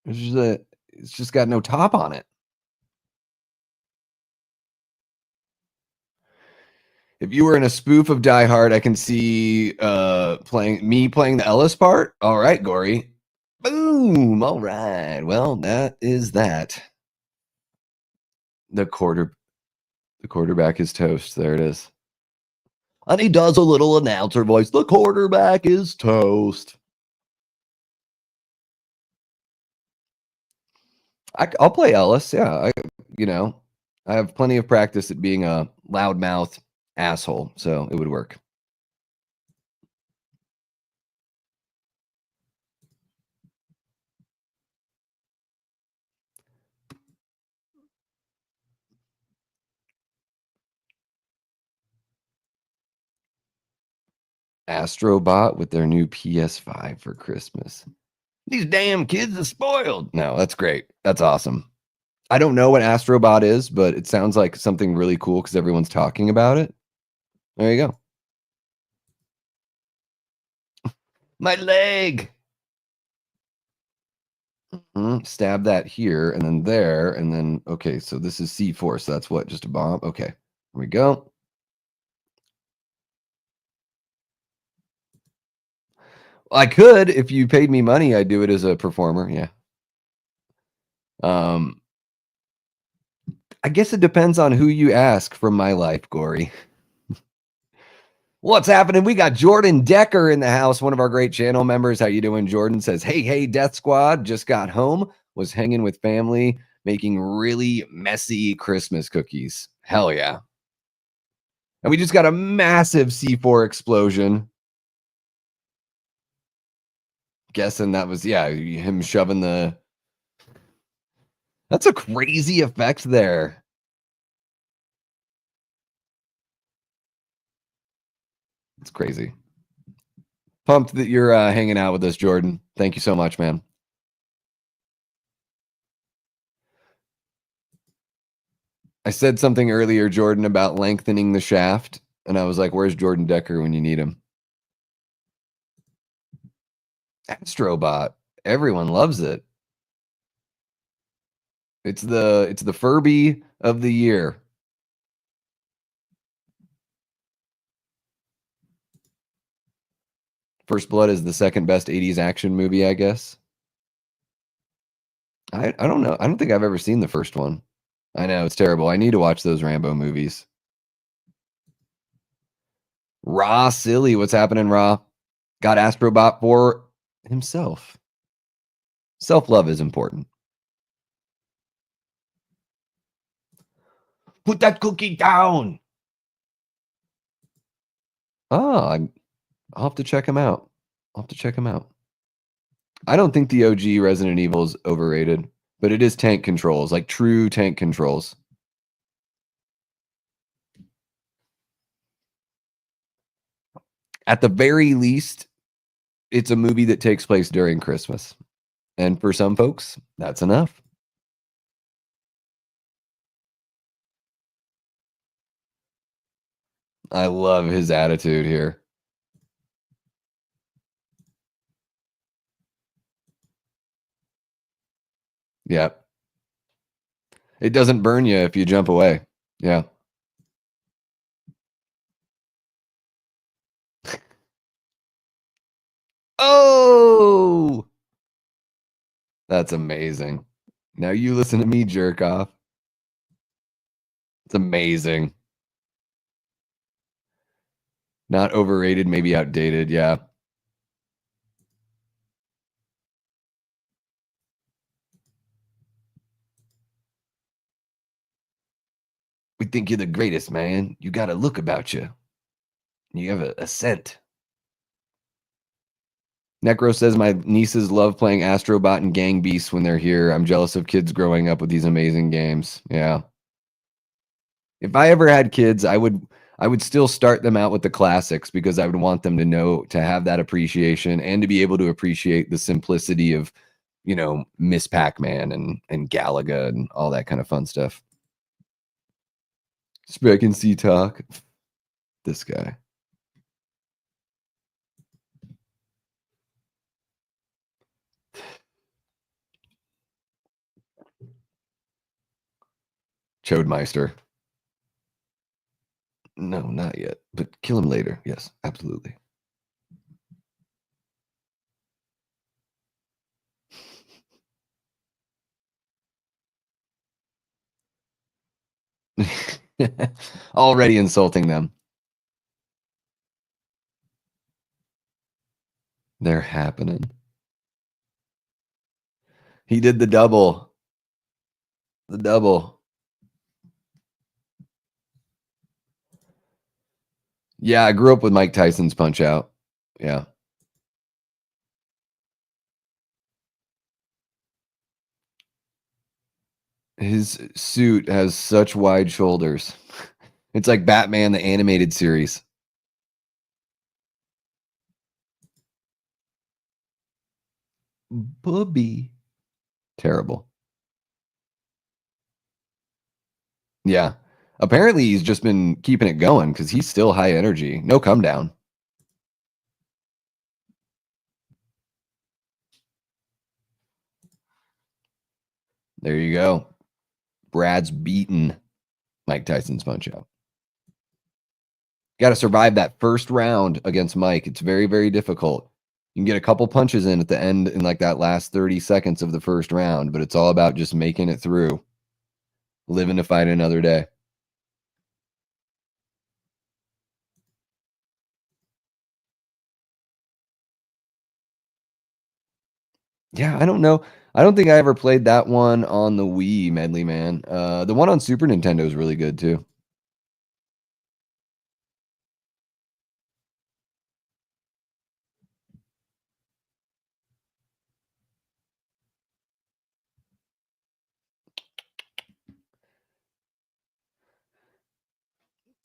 It's just got no top on it. If you were in a spoof of Die Hard, I can see playing the Ellis part. All right, Gory. Boom. All right. Well, that is that. The quarterback is toast. There it is. And he does a little announcer voice. The quarterback is toast. I'll play Ellis. Yeah, I have plenty of practice at being a loudmouth asshole, so it would work. Astrobot with their new PS5 for Christmas. These damn kids are spoiled. No, that's great. That's awesome. I don't know what Astrobot is, but it sounds like something really cool because everyone's talking about it. There you go. My leg. Stab that here and then there. And then, okay, so this is C4. So that's what? Just a bomb? Okay. Here we go. I could, if you paid me money, I'd do it as a performer. Yeah. I guess it depends on who you ask from my life, Gory. What's happening? We got Jordan Decker in the house, one of our great channel members. How you doing? Jordan says, hey, Death Squad, just got home, was hanging with family, making really messy Christmas cookies. Hell yeah. And we just got a massive C4 explosion. Guessing that was, yeah, him shoving the... That's a crazy effect there. It's crazy. Pumped that you're hanging out with us, Jordan. Thank you so much, man. I said something earlier, Jordan, about lengthening the shaft, and I was like, where's Jordan Decker when you need him? Astrobot. Everyone loves it. It's the Furby of the year. First Blood is the second best 80s action movie, I guess. I don't know. I don't think I've ever seen the first one. I know, it's terrible. I need to watch those Rambo movies. Raw silly. What's happening, Raw? Got Astrobot for himself. Self-love is important. Put that cookie down. Oh, I'll have to check him out. I don't think the OG Resident Evil is overrated, but it is tank controls, like true tank controls. At the very least, it's a movie that takes place during Christmas. And for some folks, that's enough. I love his attitude here. Yeah. It doesn't burn you if you jump away. Yeah. Oh, that's amazing. Now you listen to me jerk off. It's amazing. Not overrated, maybe outdated. Yeah. We think you're the greatest, man. You got a look about you. You have a scent. Necro says my nieces love playing Astrobot and Gang Beasts when they're here. I'm jealous of kids growing up with these amazing games. Yeah. If I ever had kids, I would still start them out with the classics because I would want them to have that appreciation and to be able to appreciate the simplicity of, Miss Pac-Man and Galaga and all that kind of fun stuff. Spec and C talk. This guy. Chodemeister. No, not yet. But kill him later. Yes, absolutely. Already insulting them. They're happening. He did the double. The double. Yeah, I grew up with Mike Tyson's Punch Out. Yeah. His suit has such wide shoulders. It's like Batman, the animated series. Bubby. Terrible. Yeah. Apparently, he's just been keeping it going because he's still high energy. No come down. There you go. Brad's beaten Mike Tyson's Punch Out. Got to survive that first round against Mike. It's very, very difficult. You can get a couple punches in at the end in like that last 30 seconds of the first round, but it's all about just making it through, living to fight another day. Yeah, I don't know. I don't think I ever played that one on the Wii, Medley Man. The one on Super Nintendo is really good too.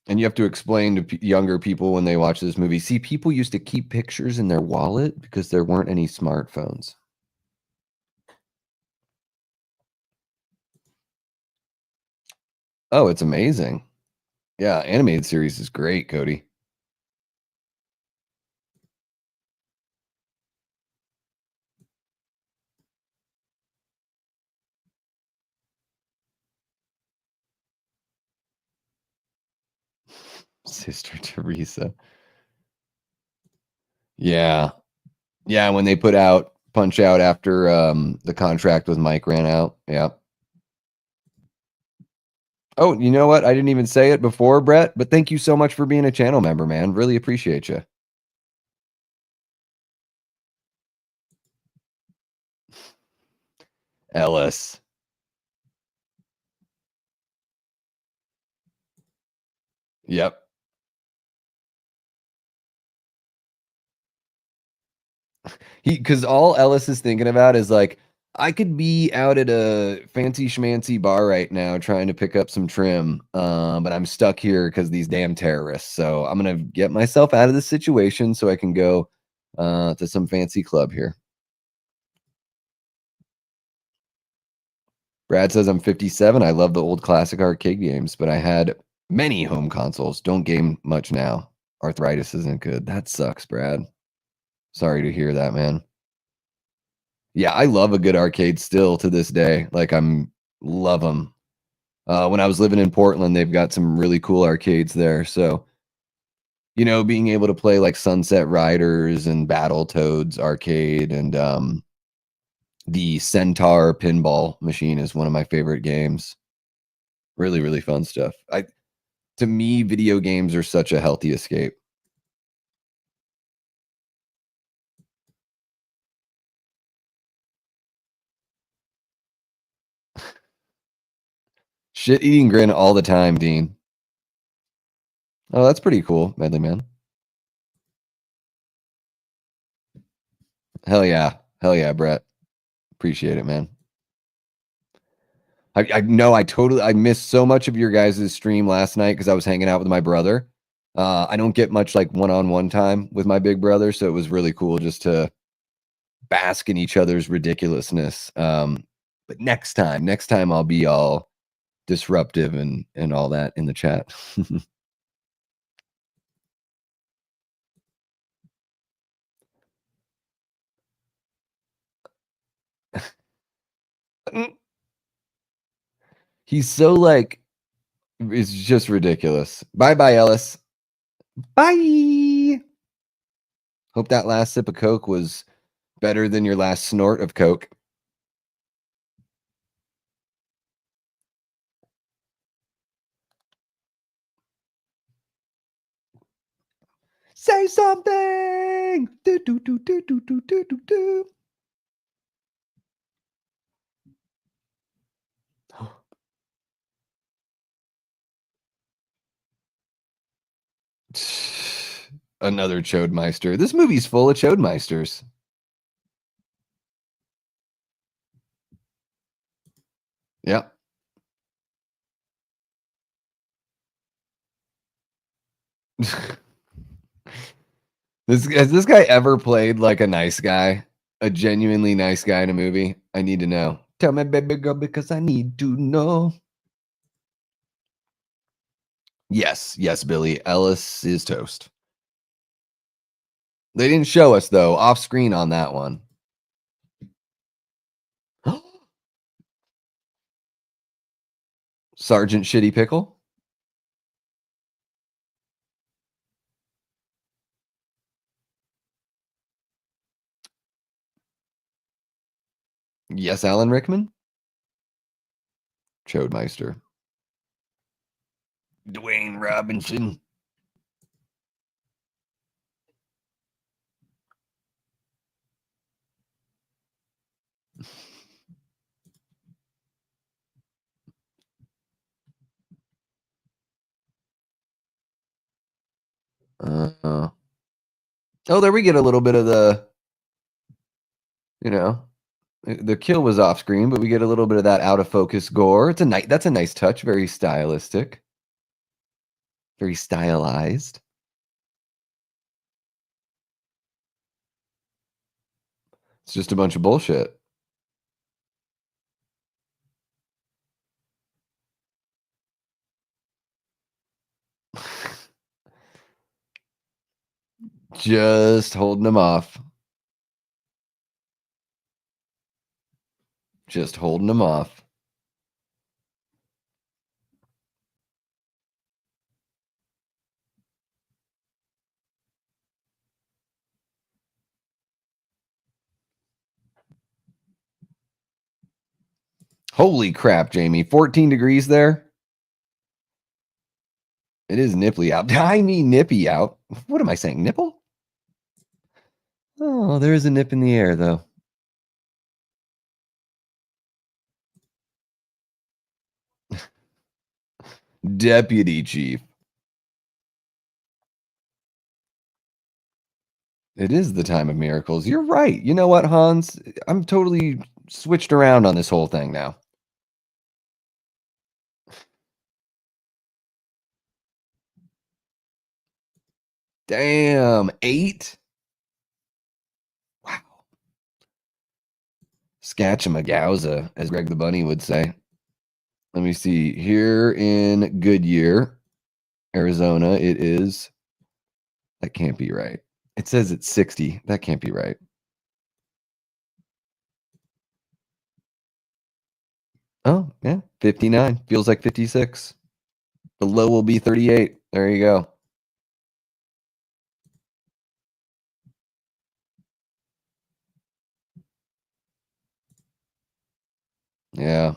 And you have to explain to younger people when they watch this movie. See, people used to keep pictures in their wallet because there weren't any smartphones. Oh, it's amazing. Yeah, animated series is great, Cody. Sister Teresa. Yeah. Yeah, when they put out Punch Out after the contract with Mike ran out. Yeah. Oh, you know what? I didn't even say it before, Brett, but thank you so much for being a channel member, man. Really appreciate you. Ellis. Yep. Because all Ellis is thinking about is like, I could be out at a fancy schmancy bar right now trying to pick up some trim, but I'm stuck here because these damn terrorists. So I'm gonna get myself out of this situation so I can go to some fancy club here. Brad says I'm 57. I love the old classic arcade games, but I had many home consoles. Don't game much now. Arthritis isn't good. That sucks, Brad. Sorry to hear that, man. Yeah, I love a good arcade still to this day. Like I'm love them. When I was living in Portland, they've got some really cool arcades there. So, being able to play like Sunset Riders and Battletoads arcade and the Centaur pinball machine is one of my favorite games. Really, really fun stuff. To me, video games are such a healthy escape. Shit eating grin all the time, Dean. Oh, that's pretty cool, Medley Man. Hell yeah. Hell yeah, Brett. Appreciate it, man. I know I missed so much of your guys' stream last night because I was hanging out with my brother. I don't get much like one-on-one time with my big brother, so it was really cool just to bask in each other's ridiculousness. But next time I'll be all disruptive and all that in the chat. He's so like it's just ridiculous. Bye, Ellis. Bye. Hope that last sip of Coke was better than your last snort of Coke. Say something. Do, do, do, do, do, do, do, do, do. Another Chodemeister. This movie's full of Chodemeisters. Yep. Has this guy ever played like a nice guy? A genuinely nice guy in a movie? I need to know. Tell me, baby girl, because I need to know. Yes, Billy. Ellis is toast. They didn't show us though, off screen on that one. Sergeant Shitty Pickle? Yes, Alan Rickman? Chodemeister. Dwayne Robinson. Oh, there we get a little bit of the kill was off screen, but we get a little bit of that out of focus gore. That's a nice touch, very stylistic, very stylized. It's just a bunch of bullshit. Just holding them off. Just holding them off. Holy crap, Jamie. 14 degrees there. It is nipply out. I mean nippy out. What am I saying? Nipple? Oh, there is a nip in the air, though. Deputy Chief. It is the time of miracles. You're right. You know what, Hans? I'm totally switched around on this whole thing now. Damn. 8? Wow. Scatchamagowza, as Greg the Bunny would say. Let me see. Here in Goodyear, Arizona, it is. That can't be right. It says it's 60. That can't be right. Oh, yeah. 59. Feels like 56. The low will be 38. There you go. Yeah.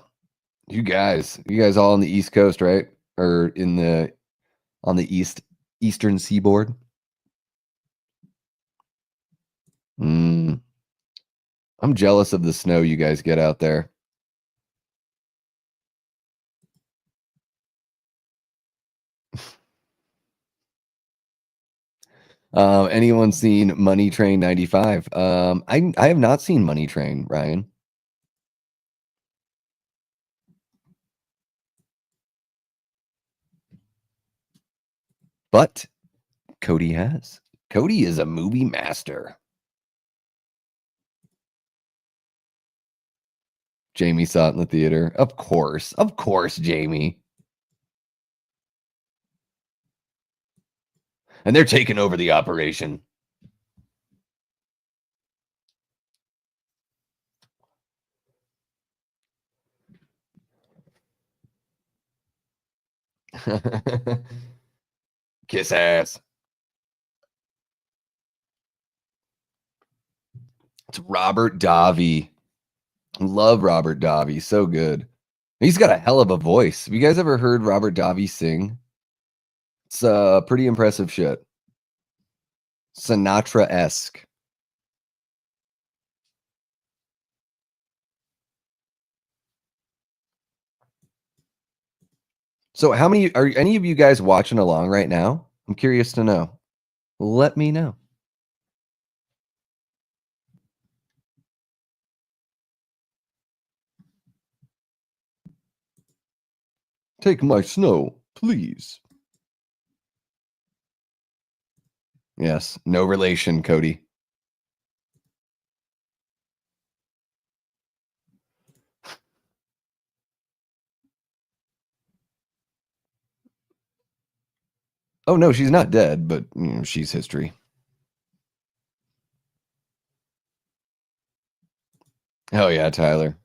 You guys all on the East Coast, right? Or on the eastern seaboard? I'm jealous of the snow you guys get out there. Anyone seen Money Train 95? I have not seen Money Train, Ryan. But Cody has. Cody is a movie master. Jamie saw it in the theater. Of course, Jamie. And they're taking over the operation. Kiss ass. It's Robert Davi. Love Robert Davi. So good. He's got a hell of a voice. Have you guys ever heard Robert Davi sing? It's pretty impressive shit. Sinatra-esque. So how many are any of you guys watching along right now? I'm curious to know. Let me know. Take my snow, please. Yes, no relation, Cody. Oh no, she's not dead, but she's history. Oh yeah, Tyler.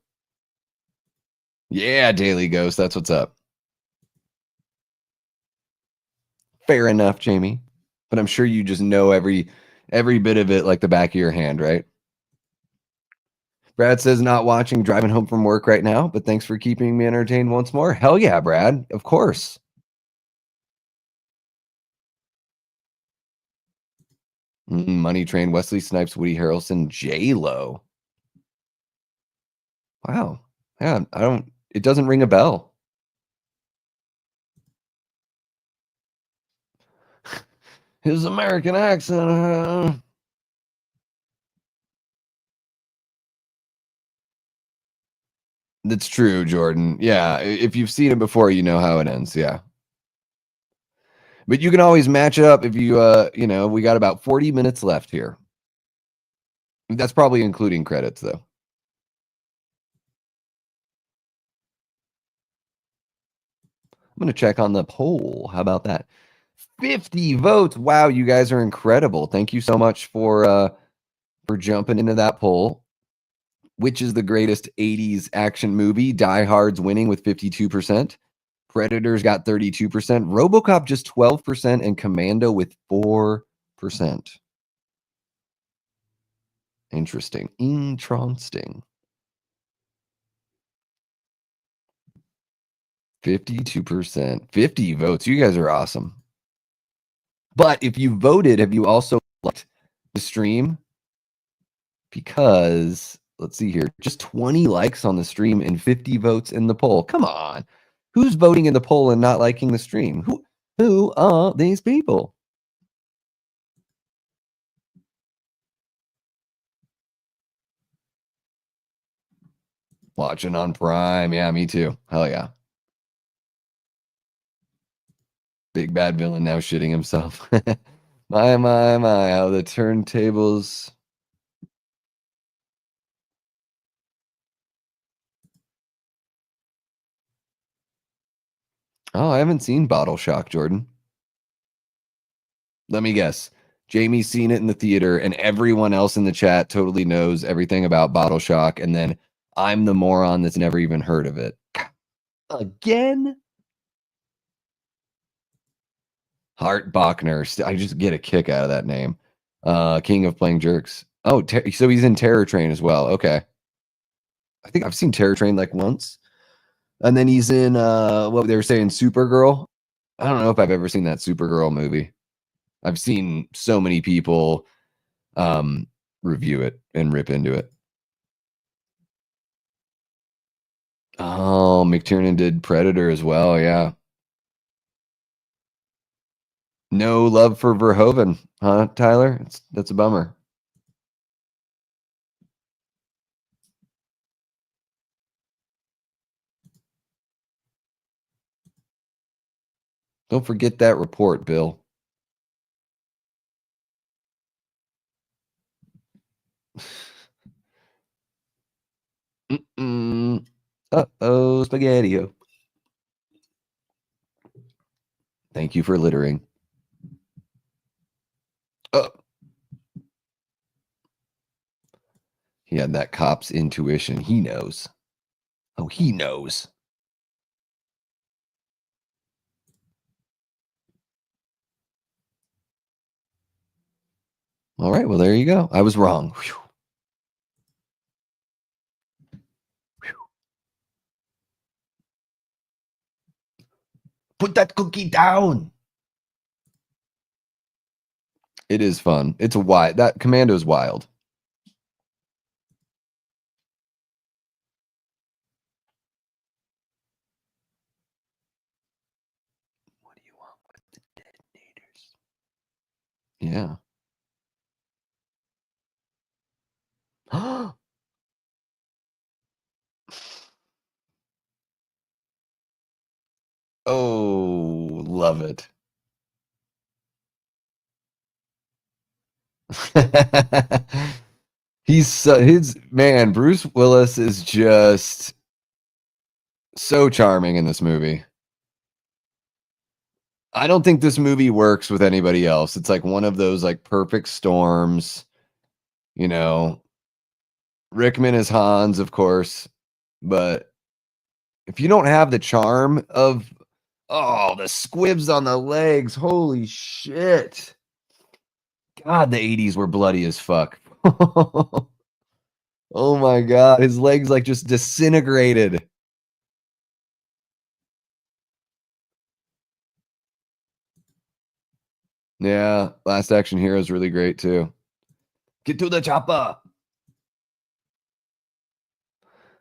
Yeah, Daily Ghost, that's what's up. Fair enough, Jamie. But I'm sure you just know every bit of it like the back of your hand, right? Brad says not watching, driving home from work right now, but thanks for keeping me entertained once more. Hell yeah, Brad. Of course. Money Train, Wesley Snipes, Woody Harrelson, J-Lo. Wow. Yeah, it doesn't ring a bell. His American accent. That's true, Jordan. Yeah, if you've seen it before, you know how it ends. Yeah. But you can always match it up if you, we got about 40 minutes left here. That's probably including credits, though. I'm going to check on the poll. How about that? 50 votes. Wow, you guys are incredible. Thank you so much for jumping into that poll. Which is the greatest 80s action movie? Die Hard's winning with 52%. Predators got 32%. RoboCop just 12%, and Commando with 4%. Interesting. 52%. 50 votes. You guys are awesome. But if you voted, have you also liked the stream? Because let's see here, just 20 likes on the stream and 50 votes in the poll. Come on. Who's voting in the poll and not liking the stream? Who are these people? Watching on Prime. Yeah, me too. Hell yeah. Big bad villain now shitting himself. My, how the turntables. Oh, I haven't seen Bottle Shock, Jordan. Let me guess. Jamie's seen it in the theater, and everyone else in the chat totally knows everything about Bottle Shock, and then I'm the moron that's never even heard of it. Again? Hart Bachner. I just get a kick out of that name. King of Playing Jerks. Oh, so he's in Terror Train as well. Okay. I think I've seen Terror Train like once. And then he's in what they were saying, Supergirl. I don't know if I've ever seen that Supergirl movie. I've seen so many people review it and rip into it. Oh, McTiernan did Predator as well, yeah. No love for Verhoeven, huh, Tyler? That's a bummer. Don't forget that report, Bill. Uh-oh, spaghetti-o. Thank you for littering. Oh. He had that cop's intuition. He knows. Oh, he knows. All right, well, there you go. I was wrong. Whew. Whew. Put that cookie down. It is fun. It's wild. That Commando's wild. What do you want with the detonators? Yeah. Oh, love it. His man, Bruce Willis is just so charming in this movie. I don't think this movie works with anybody else. It's like one of those like perfect storms, you know. Rickman is Hans, of course, but if you don't have the charm of the squibs on the legs, holy shit. God, the 80s were bloody as fuck. Oh my god, his legs like just disintegrated. Yeah, Last Action Hero is really great too. Get to the chopper.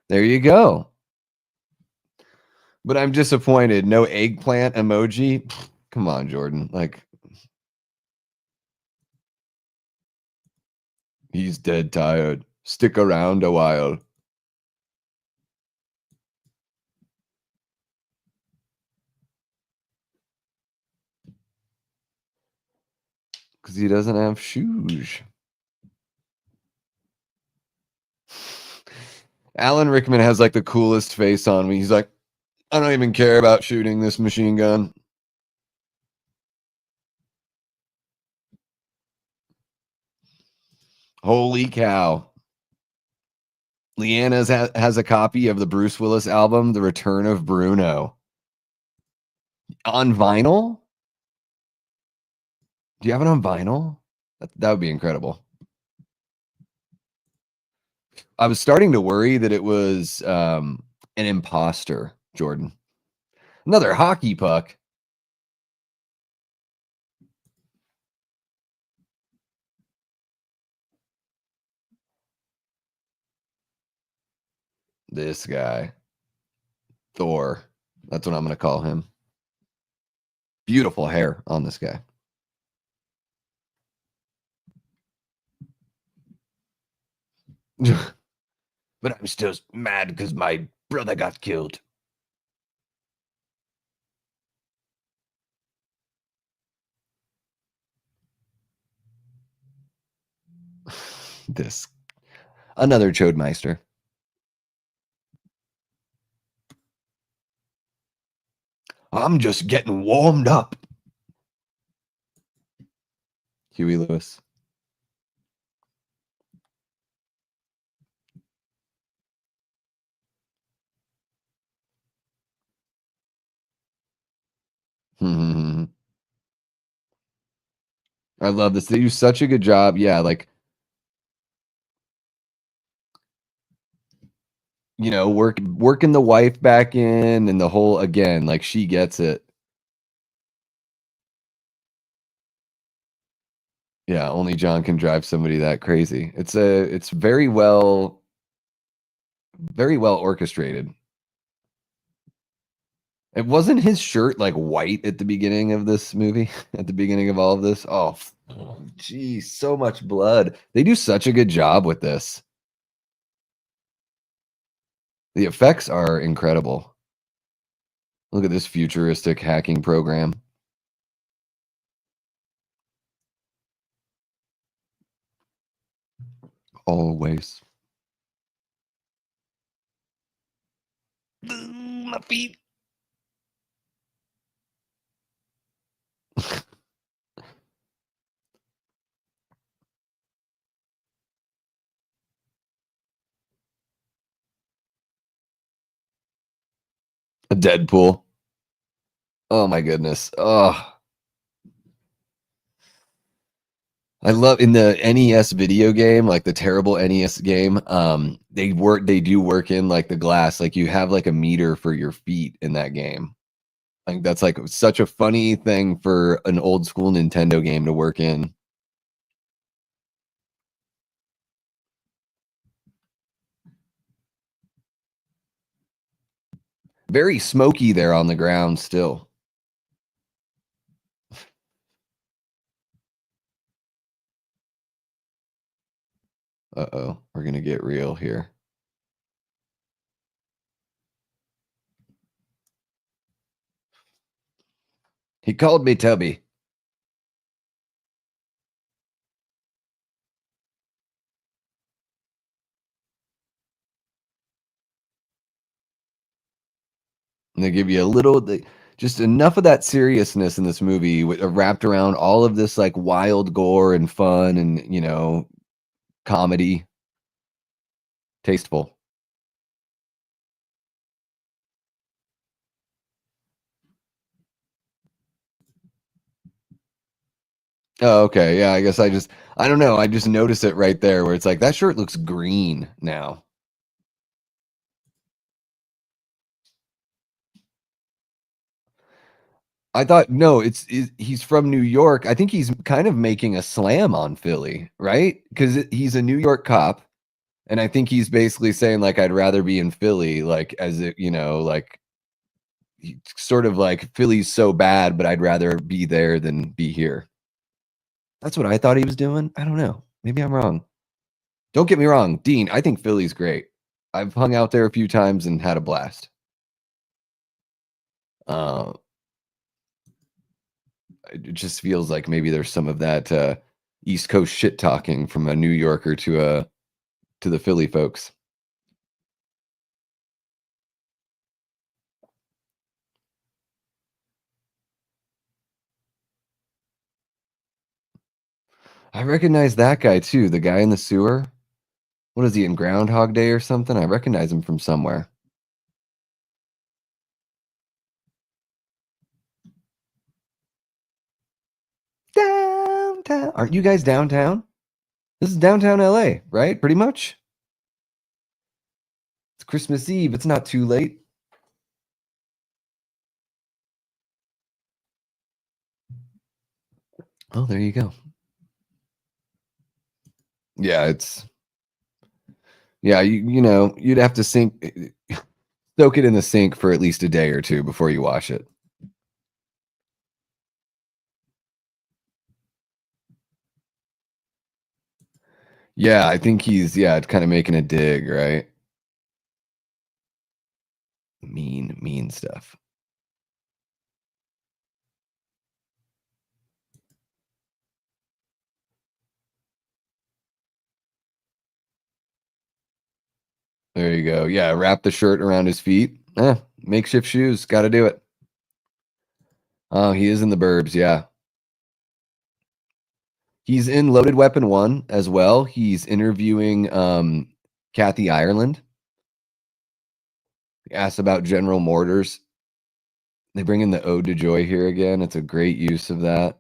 There you go. But I'm disappointed. No eggplant emoji. Pfft, come on, Jordan. Like, he's dead tired. Stick around a while. Because he doesn't have shoes. Alan Rickman has like the coolest face on me. He's like, I don't even care about shooting this machine gun. Holy cow. Leanna has a copy of the Bruce Willis album, The Return of Bruno. On vinyl? Do you have it on vinyl? That would be incredible. I was starting to worry that it was an imposter, Jordan. Another hockey puck. This guy. Thor. That's what I'm going to call him. Beautiful hair on this guy. But I'm still mad because my brother got killed. This. Another Chodemeister. I'm just getting warmed up. Huey Lewis. I love this. They do such a good job. Yeah, like, you know, working the wife back in and the whole, again, like, she gets it. Yeah, only John can drive somebody that crazy. It's very well orchestrated. It wasn't his shirt like white at the beginning of this movie, at the beginning of all of this. Oh, geez, so much blood. They do such a good job with this. The effects are incredible. Look at this futuristic hacking program. Always. My feet. A Deadpool. Oh my goodness. Oh, I love in the NES video game, like the terrible NES game. They do work in like the glass, like you have like a meter for your feet in that game. Like that's like such a funny thing for an old school Nintendo game to work in. Very smoky there on the ground still. Uh-oh, we're gonna get real here. He called me Tubby. And they give you a little, just enough of that seriousness in this movie wrapped around all of this like wild gore and fun and, you know, comedy. Tasteful. Oh, okay. Yeah, I guess I don't know. I just noticed it right there where it's like that shirt looks green now. I thought no, he's from New York. I think he's kind of making a slam on Philly, right? Because he's a New York cop, and I think he's basically saying like I'd rather be in Philly, like as it, you know, like sort of like Philly's so bad, but I'd rather be there than be here. That's what I thought he was doing. I don't know. Maybe I'm wrong. Don't get me wrong, Dean. I think Philly's great. I've hung out there a few times and had a blast. Uh, it just feels like maybe there's some of that East Coast shit talking from a New Yorker to the Philly folks. I recognize that guy too, the guy in the sewer. What is he in Groundhog Day or something? I recognize him from somewhere. Downtown. Aren't you guys downtown? This is downtown LA, right? Pretty much. It's Christmas Eve. It's not too late. Oh, there you go. Yeah, you'd have to soak it in the sink for at least a day or two before you wash it. Yeah, I think he's kind of making a dig, right? Mean, mean stuff. There you go. Yeah, wrap the shirt around his feet. Makeshift shoes. Got to do it. Oh, he is in the burbs. Yeah. He's in Loaded Weapon 1 as well. He's interviewing Kathy Ireland. Asked about General Mortars. They bring in the Ode to Joy here again. It's a great use of that.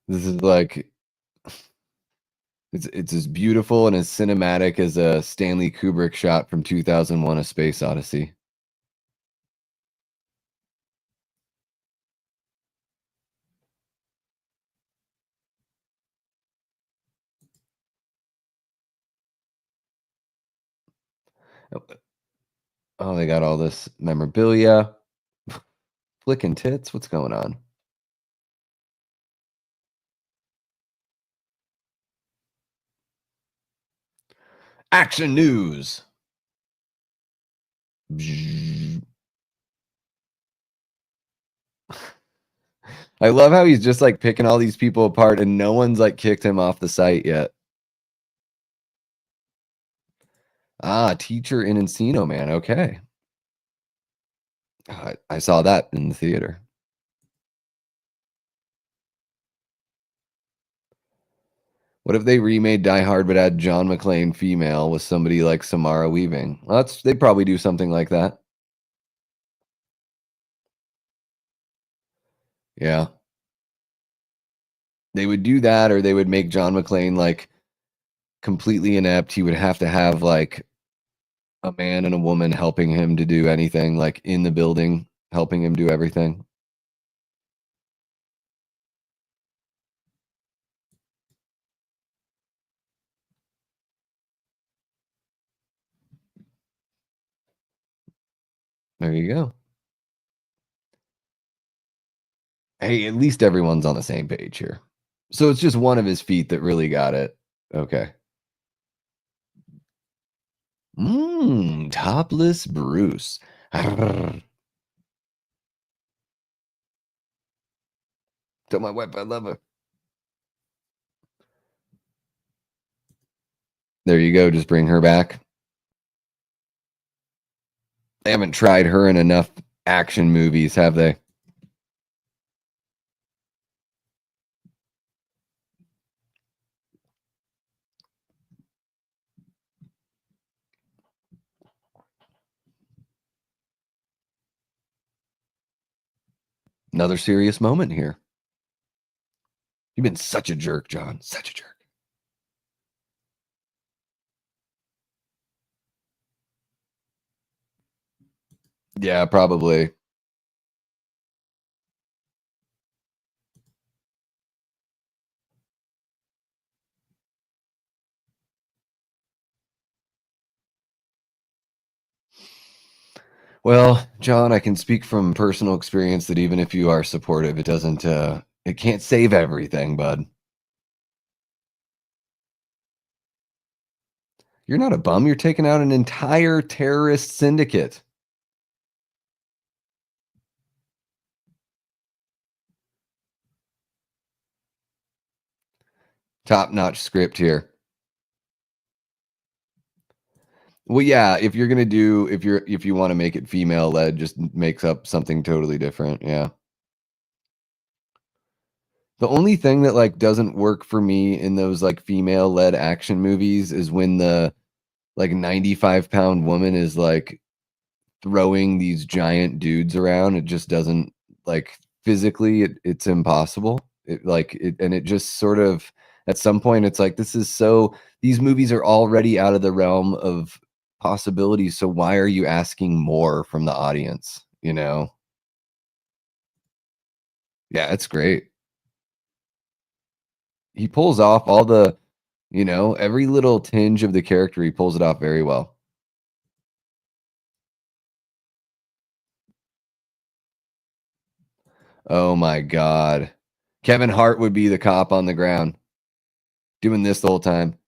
This is like it's as beautiful and as cinematic as a Stanley Kubrick shot from 2001: A Space Odyssey. Oh, they got all this memorabilia. Flicking tits. What's going on? Action news. I love how he's just like picking all these people apart and no one's like kicked him off the site yet. Ah, teacher in Encino Man. Okay. I saw that in the theater. What if they remade Die Hard but had John McClane female with somebody like Samara Weaving? Well, they'd probably do something like that. Yeah. They would do that, or they would make John McClane like completely inept. He would have to have like a man and a woman helping him to do anything, like in the building, helping him do everything. There you go. Hey, at least everyone's on the same page here. So it's just one of his feet that really got it. Okay. Topless Bruce. Arrgh. Tell my wife I love her. There you go. Just bring her back. They haven't tried her in enough action movies, have they? Another serious moment here. You've been such a jerk, John. Such a jerk. Yeah, probably. Well, John, I can speak from personal experience that even if you are supportive, it can't save everything, bud. You're not a bum. You're taking out an entire terrorist syndicate. Top-notch script here. Well, yeah, if you want to make it female led, just makes up something totally different. Yeah. The only thing that like doesn't work for me in those like female led action movies is when the like 95-pound woman is like throwing these giant dudes around. It just doesn't like physically it's impossible. And it just sort of at some point it's like these movies are already out of the realm of possibilities. So why are you asking more from the audience? You know? Yeah, it's great. He pulls off all the, every little tinge of the character, he pulls it off very well. Oh my God. Kevin Hart would be the cop on the ground doing this the whole time,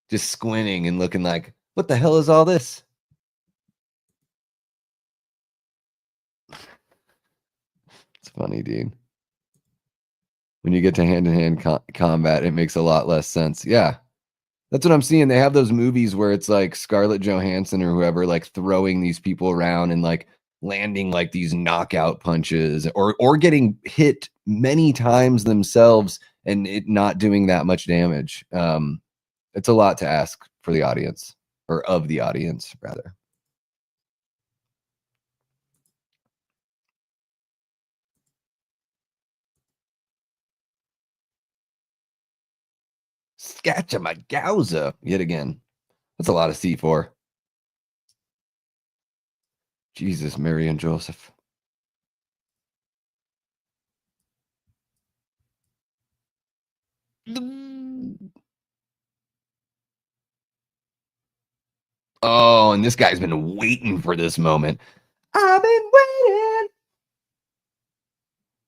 just squinting and looking like, what the hell is all this? It's funny, dude. When you get to hand-to-hand combat, it makes a lot less sense. Yeah, that's what I'm seeing. They have those movies where it's like Scarlett Johansson or whoever, like throwing these people around and like landing like these knockout punches, or getting hit many times themselves and it not doing that much damage. It's a lot to ask for the audience, or of the audience, rather. Scatchamagowza yet again. That's a lot of C4. Jesus, Mary and Joseph. Oh, and this guy's been waiting for this moment. I've been waiting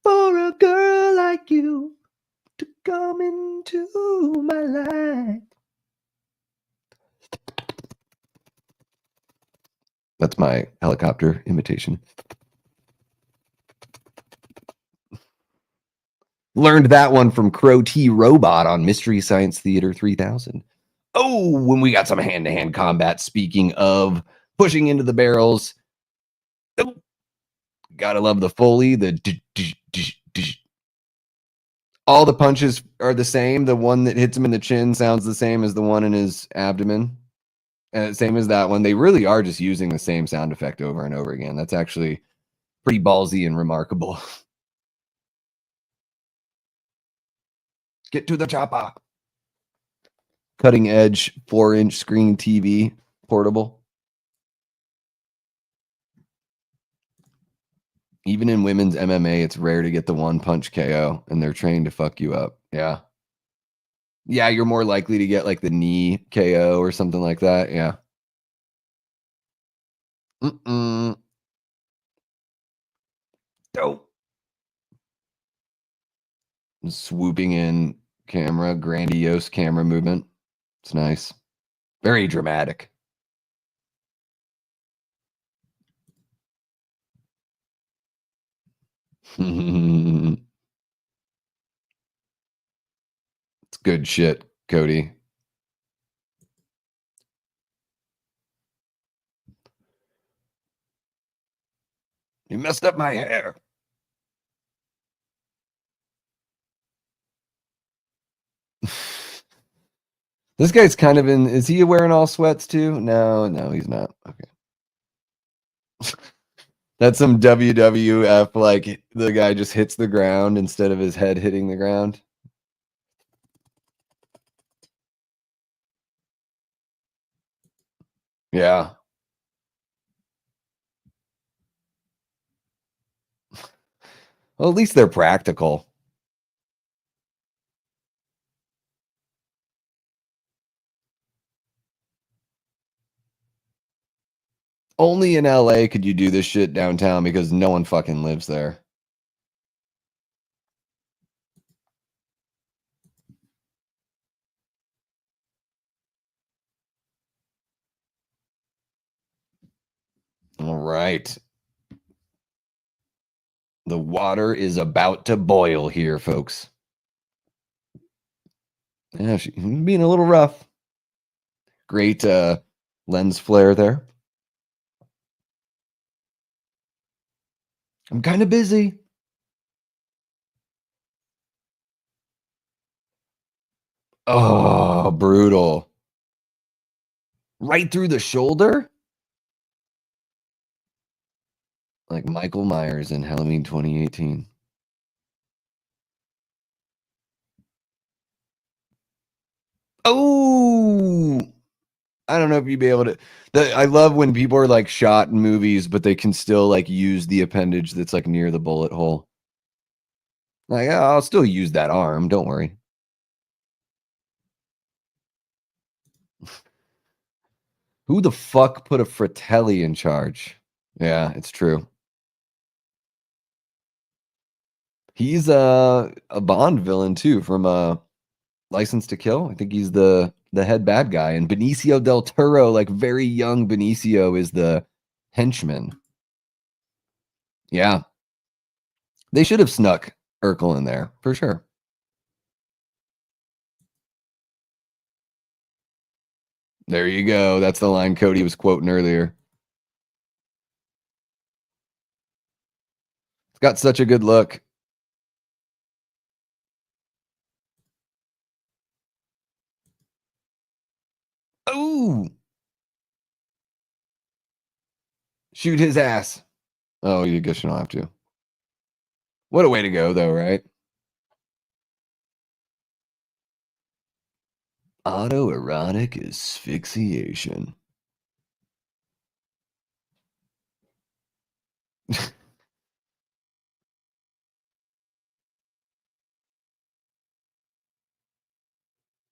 for a girl like you to come into my life. That's my helicopter imitation. Learned that one from Crow T Robot on Mystery Science Theater 3000. Oh, when we got some hand-to-hand combat, speaking of pushing into the barrels. Oh, gotta love the Foley, all the punches are the same. The one that hits him in the chin sounds the same as the one in his abdomen. And same as that one. They really are just using the same sound effect over and over again. That's actually pretty ballsy and remarkable. Get to the chopper. Cutting edge 4-inch screen TV, portable. Even in women's MMA, it's rare to get the one punch KO, and they're trained to fuck you up. Yeah. Yeah, you're more likely to get like the knee KO or something like that. Yeah. Dope. Swooping in camera, grandiose camera movement. It's nice. Very dramatic. It's good shit, Cody. You messed up my hair. This guy's kind of in. Is he wearing all sweats too? No, he's not. Okay. That's some WWF, like the guy just hits the ground instead of his head hitting the ground. Yeah. Well, at least they're practical. Only in LA could you do this shit downtown because no one fucking lives there. All right. The water is about to boil here, folks. Yeah, she's being a little rough. Great lens flare there. I'm kind of busy. Oh, brutal. Right through the shoulder? Like Michael Myers in Halloween 2018. Oh, I don't know if you'd be able to. I love when people are like shot in movies, but they can still like use the appendage that's like near the bullet hole. Like, I'll still use that arm. Don't worry. Who the fuck put a Fratelli in charge? Yeah, it's true. He's a Bond villain too from License to Kill. I think he's the head bad guy, and Benicio del Toro, like very young Benicio, is the henchman. Yeah, they should have snuck Urkel in there for sure. There you go. That's the line Cody was quoting earlier. It's got such a good look. Ooh, shoot his ass. Oh, you guess you don't have to. What a way to go, though, right? Autoerotic asphyxiation.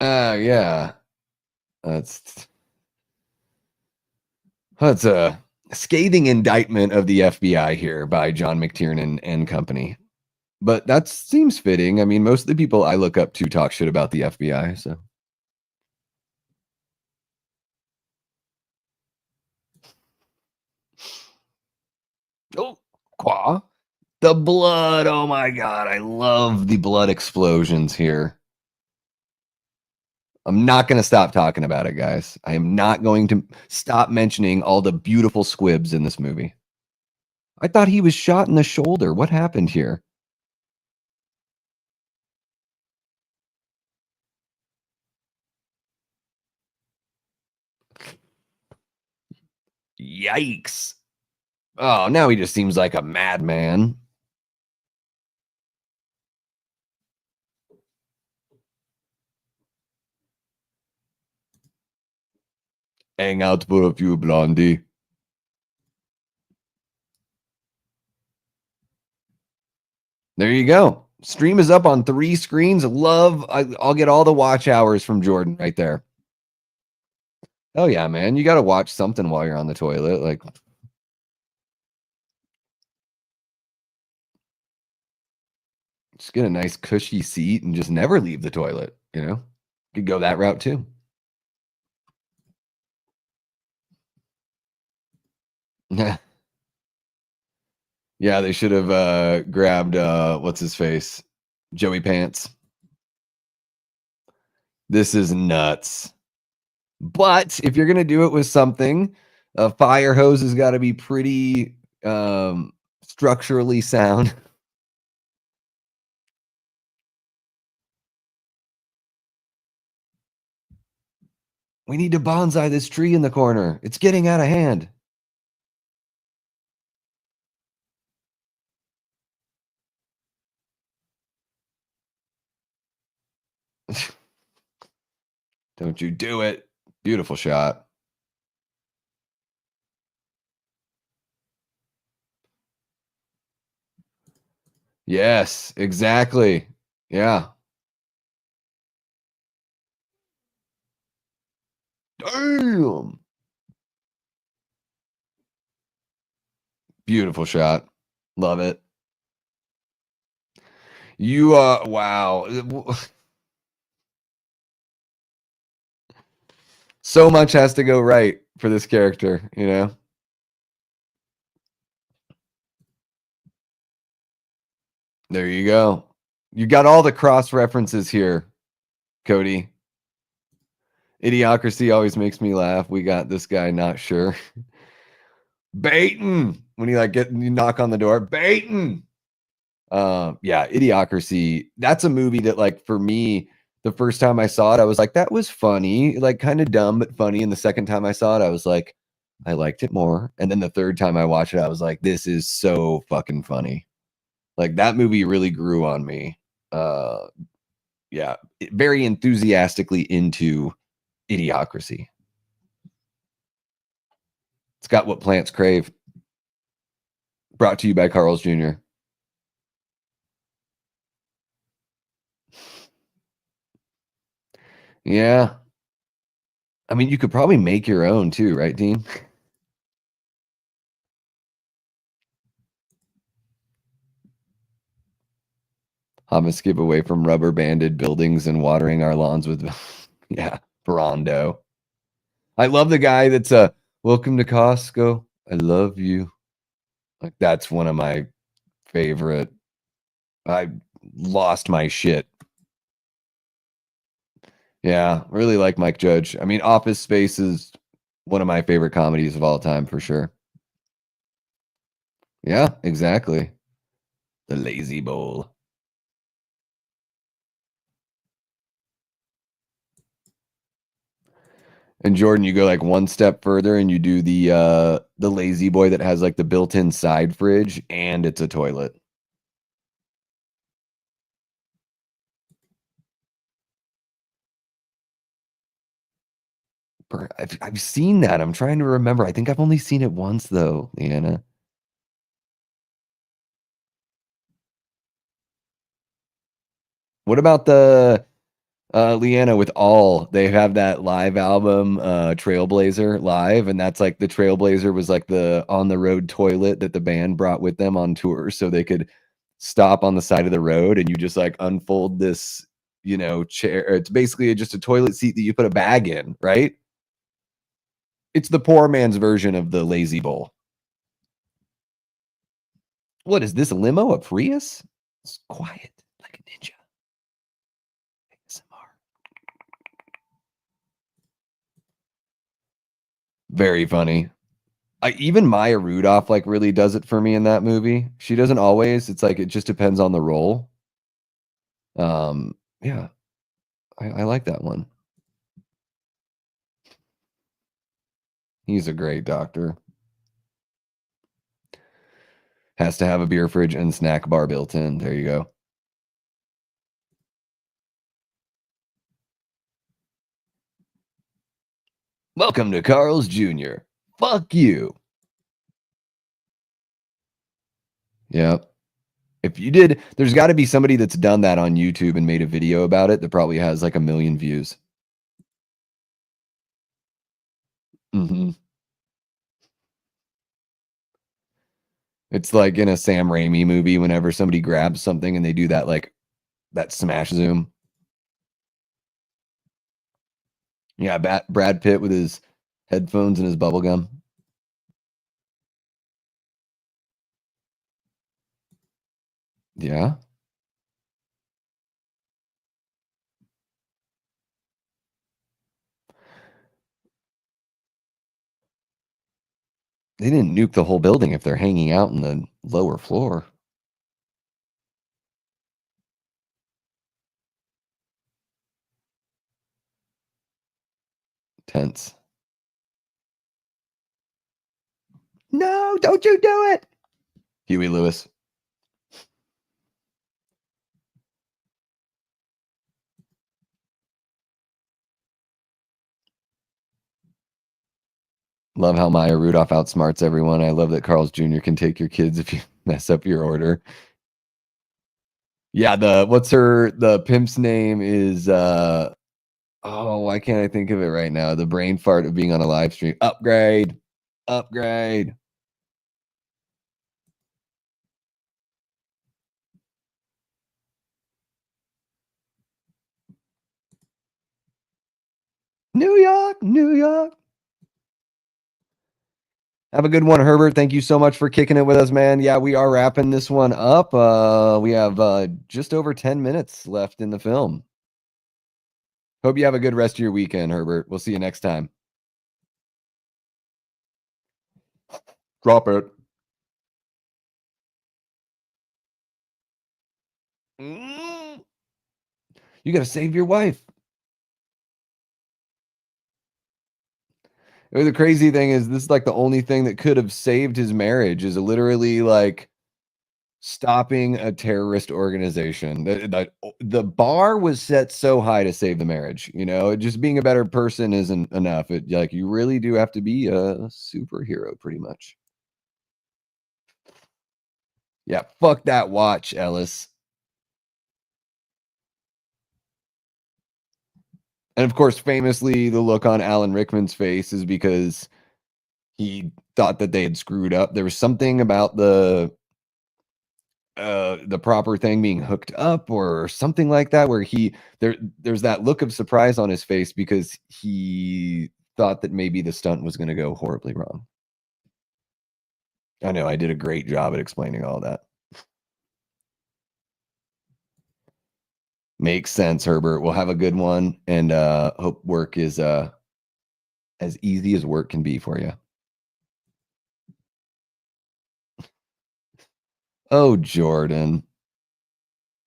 Yeah. That's a scathing indictment of the FBI here by John McTiernan and company. But that seems fitting. I mean, most of the people I look up to talk shit about the FBI, so. Oh, Qua. The blood. Oh my god, I love the blood explosions here. I'm not going to stop talking about it, guys. I am not going to stop mentioning all the beautiful squibs in this movie. I thought he was shot in the shoulder. What happened here? Yikes. Oh, now he just seems like a madman. Hang out for a few, Blondie. There you go. Stream is up on 3 screens. I'll get all the watch hours from Jordan right there. Oh yeah, man. You got to watch something while you're on the toilet. Like, just get a nice cushy seat and just never leave the toilet, you know? Could go that route too. Yeah, they should have grabbed what's his face? Joey Pants. This is nuts. But if you're gonna do it with something, a fire hose has got to be pretty structurally sound. We need to bonsai this tree in the corner. It's getting out of hand. Don't you do it. Beautiful shot. Yes, exactly. Yeah. Damn. Beautiful shot. Love it. You wow. So much has to go right for this character, you know? There you go. You got all the cross references here, Cody. Idiocracy always makes me laugh. We got this guy not sure. Baiting when you knock on the door. Baiting. Yeah, Idiocracy. That's a movie that, like, for me, the first time I saw it, I was like, that was funny, like kind of dumb but funny. And the second time I saw it, I was like, I liked it more. And then the third time I watched it, I was like, this is so fucking funny. Like, that movie really grew on me. Yeah, very enthusiastically into Idiocracy. It's got what plants crave. Brought to you by Carl's Jr. Yeah. I mean, you could probably make your own too, right, Dean? I'm a skip away from rubber banded buildings and watering our lawns with, yeah, Brondo. I love the guy that's welcome to Costco. I love you. Like that's one of my favorite. I lost my shit. Yeah, really like Mike Judge. I mean, Office Space is one of my favorite comedies of all time for sure. Yeah, exactly. The Lazy Bowl. And Jordan, you go like one step further and you do the Lazy Boy that has like the built-in side fridge and it's a toilet. I've seen that. I'm trying to remember. I think I've only seen it once though, Leanna. What about the Leanna with All? They have that live album, Trailblazer Live, and that's like the Trailblazer was like the on the road toilet that the band brought with them on tour so they could stop on the side of the road and you just like unfold this, chair. It's basically just a toilet seat that you put a bag in, right? It's the poor man's version of the Lazy Bowl. What is this, a limo, a Prius? It's quiet like a ninja. ASMR. Very funny. Even Maya Rudolph like really does it for me in that movie. She doesn't always. It's like it just depends on the role. Yeah, I like that one. He's a great doctor. Has to have a beer fridge and snack bar built in. There you go. Welcome to Carl's Jr. Fuck you. Yeah. If you did, there's got to be somebody that's done that on YouTube and made a video about it that probably has like 1 million views. Hmm. It's like in a Sam Raimi movie whenever somebody grabs something and they do that like that smash zoom. Yeah, Brad Pitt with his headphones and his bubble gum. Yeah. They didn't nuke the whole building if they're hanging out in the lower floor. Tense. No, don't you do it. Huey Lewis. Love how Maya Rudolph outsmarts everyone. I love that Carl's Jr. can take your kids if you mess up your order. Yeah, the pimp's name is oh, why can't I think of it right now? The brain fart of being on a live stream. Upgrade. Upgrade. New York, New York. Have a good one, Herbert. Thank you so much for kicking it with us, man. Yeah, we are wrapping this one up. We have just over 10 minutes left in the film. Hope you have a good rest of your weekend, Herbert. We'll see you next time. Drop it. Mm. You got to save your wife. The crazy thing is, this is like the only thing that could have saved his marriage is literally like stopping a terrorist organization. The bar was set so high to save the marriage. Just being a better person isn't enough. Like you really do have to be a superhero, pretty much. Yeah, fuck that watch, Ellis. And of course, famously, the look on Alan Rickman's face is because he thought that they had screwed up. There was something about the proper thing being hooked up or something like that, where there's that look of surprise on his face because he thought that maybe the stunt was going to go horribly wrong. I know I did a great job at explaining all that. Makes sense, Herbert. We'll have a good one, and hope work is as easy as work can be for you. Oh, Jordan.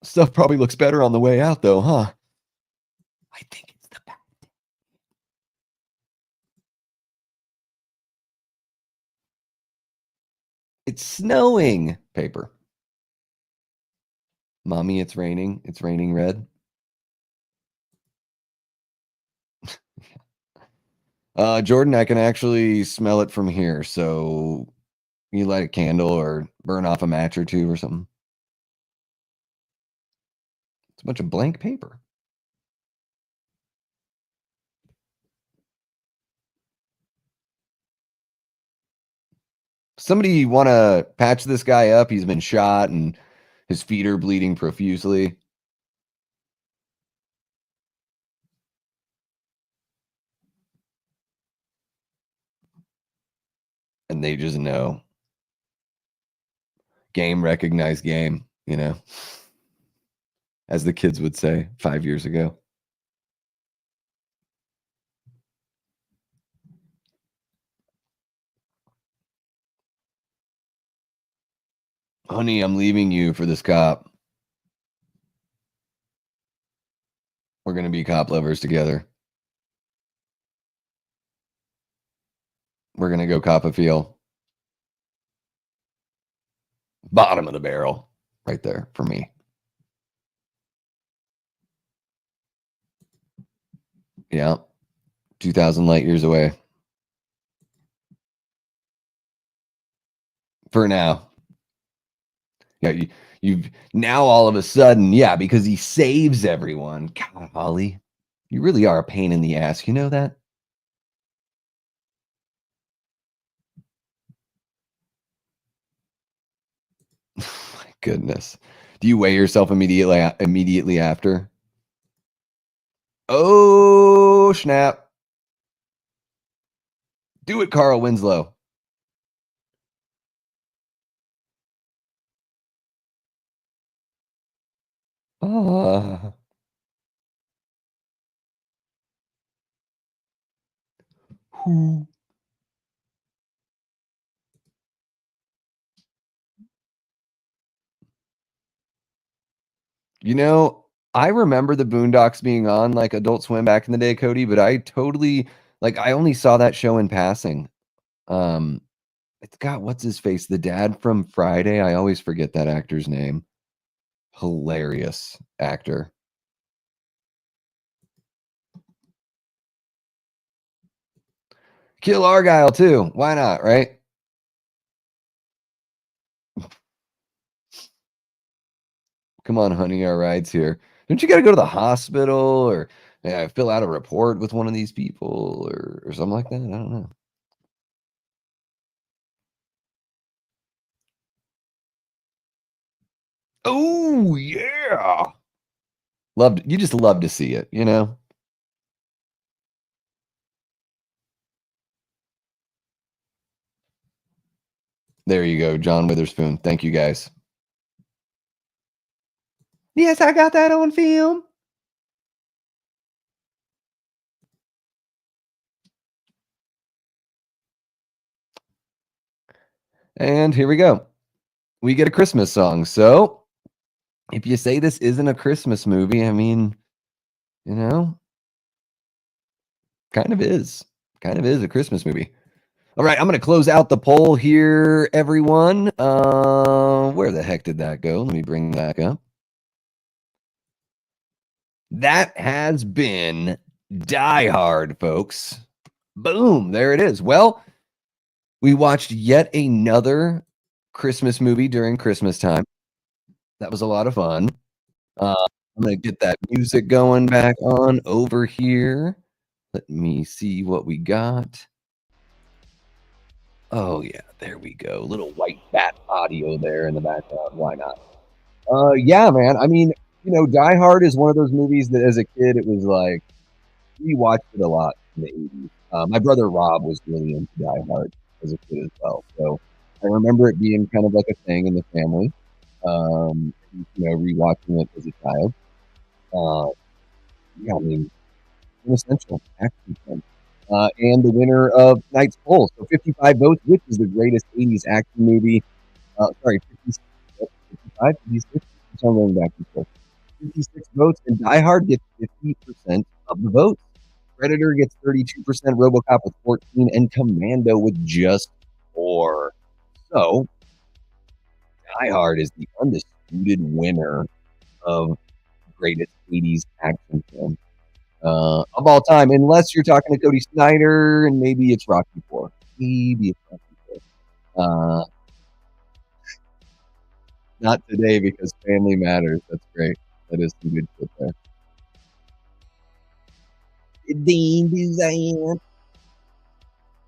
Stuff probably looks better on the way out, though, huh? I think it's the best. It's snowing. Paper. Mommy, it's raining. It's raining red. Jordan, I can actually smell it from here. So you light a candle or burn off a match or two or something. It's a bunch of blank paper. Somebody want to patch this guy up? He's been shot and his feet are bleeding profusely. And they just know. Game recognized game, you know, as the kids would say 5 years ago. Honey, I'm leaving you for this cop. We're going to be cop lovers together. We're going to go cop a feel. Bottom of the barrel right there for me. Yeah. 2,000 light years away. For now. Yeah, you've now all of a sudden, yeah, because he saves everyone. God, Holly, you really are a pain in the ass. You know that? My goodness. Do you weigh yourself immediately after? Oh, snap. Do it, Carl Winslow. Ah. Who? You know, I remember the Boondocks being on like Adult Swim back in the day, Cody, but I totally I only saw that show in passing. It's got what's his face, the dad from Friday. I always forget that actor's name. Hilarious actor. Kill Argyle too. Why not, right? Come on, honey, our ride's here. Don't you got to go to the hospital or fill out a report with one of these people or something like that? I don't know. Oh yeah, you just love to see it, you know. There you go, John Witherspoon. Thank you guys. Yes, I got that on film. And here we go. We get a Christmas song. So if you say this isn't a Christmas movie, I mean, you know, kind of is. Kind of is a Christmas movie. All right, I'm going to close out the poll here, everyone. Where the heck did that go? Let me bring that up. That has been Die Hard, folks. Boom, there it is. Well, we watched yet another Christmas movie during Christmas time. That was a lot of fun. I'm gonna get that music going back on over here. Let me see what we got. Oh yeah, there we go. Little white bat audio there in the background. Why not? Yeah, man. I mean, Die Hard is one of those movies that as a kid it was like we watched it a lot in the 80s. My brother Rob was really into Die Hard as a kid as well. So I remember it being kind of like a thing in the family. Rewatching it as a child. Uh, yeah, I mean, an essential action film. And the winner of tonight's poll. So 55 votes, which is the greatest 80s action movie. Sorry, 56, 55, 56. I'm going back and forth. 56 votes, and Die Hard gets 50% of the votes. Predator gets 32%, RoboCop with 14, and Commando with just 4. So Die Hard is the undisputed winner of greatest 80s action film of all time, unless you're talking to Cody Snyder, and maybe it's Rocky 4. Maybe it's Rocky 4. Not today because family matters. That's great. That is some good shit there.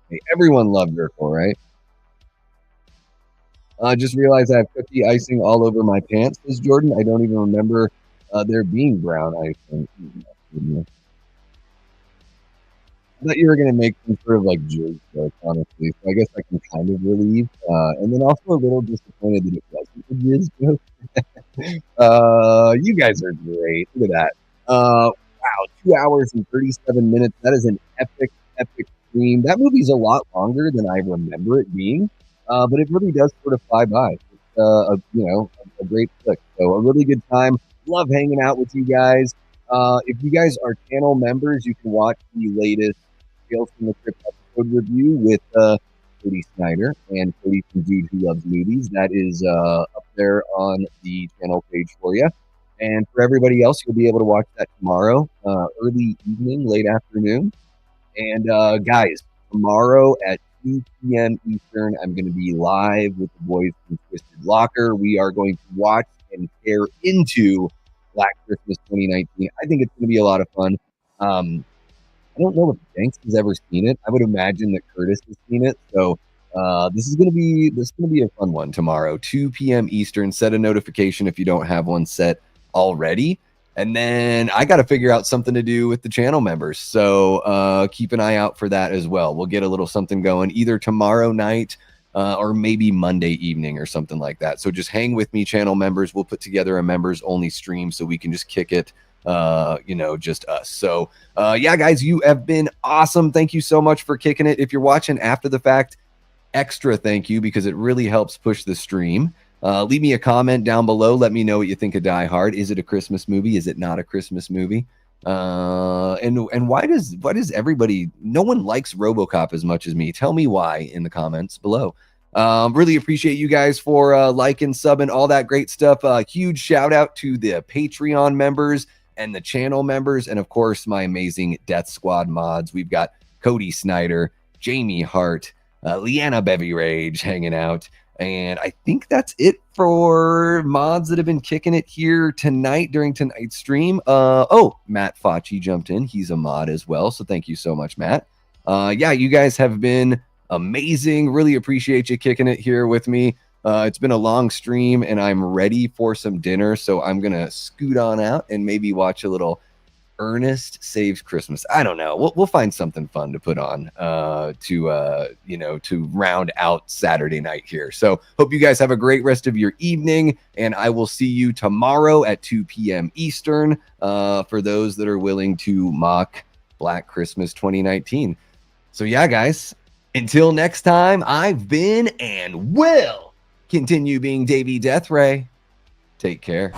Hey, everyone loved her for, right? I just realized I have cookie icing all over my pants, says Jordan. I don't even remember there being brown icing. I thought you were going to make some sort of like joke, honestly. So I guess I can kind of relieve. And then also a little disappointed that it wasn't a jizz joke. You guys are great. Look at that. Wow, 2 hours and 37 minutes. That is an epic, epic stream. That movie's a lot longer than I remember it being, but it really does sort of fly by. It's a great flick. So a really good time. Love hanging out with you guys. If you guys are channel members, you can watch the latest Tales from the Crypt episode review with Cody Snyder and Cody from Dude Who Loves Movies. That is up there on the channel page for you. And for everybody else, you'll be able to watch that tomorrow, early evening, late afternoon. And guys, tomorrow at 2 p.m. Eastern, I'm going to be live with the boys from Twisted Locker. We are going to watch and tear into Black Christmas 2019. I think it's going to be a lot of fun. I don't know if Banks has ever seen it. I would imagine that Curtis has seen it. So this is going to be a fun one tomorrow, 2 p.m. Eastern. Set a notification if you don't have one set already. And then I got to figure out something to do with the channel members. So keep an eye out for that as well. We'll get a little something going either tomorrow night or maybe Monday evening or something like that. So just hang with me, channel members. We'll put together a members only stream so we can just kick it, just us. So yeah, guys, you have been awesome. Thank you so much for kicking it. If you're watching after the fact, extra thank you because it really helps push the stream. Leave me a comment down below. Let me know what you think of Die Hard. Is it a Christmas movie? Is it not a Christmas movie? And why does everybody, no one likes RoboCop as much as me? Tell me why in the comments below. Really appreciate you guys for liking, subbing, all that great stuff. Huge shout out to the Patreon members and the channel members, and of course my amazing Death Squad mods. We've got Cody Snyder, Jamie Hart, Leanna Bevy Rage hanging out. And I think that's it for mods that have been kicking it here tonight during tonight's stream. Matt Facci jumped in. He's a mod as well. So thank you so much, Matt. Yeah, you guys have been amazing. Really appreciate you kicking it here with me. It's been a long stream and I'm ready for some dinner. So I'm going to scoot on out and maybe watch a little Ernest Saves Christmas. I don't know. We'll find something fun to put on to round out Saturday night here. So hope you guys have a great rest of your evening, and I will see you tomorrow at 2 p.m. Eastern for those that are willing to mock Black Christmas 2019. So yeah, guys, until next time, I've been and will continue being Davey Deathray. Take care.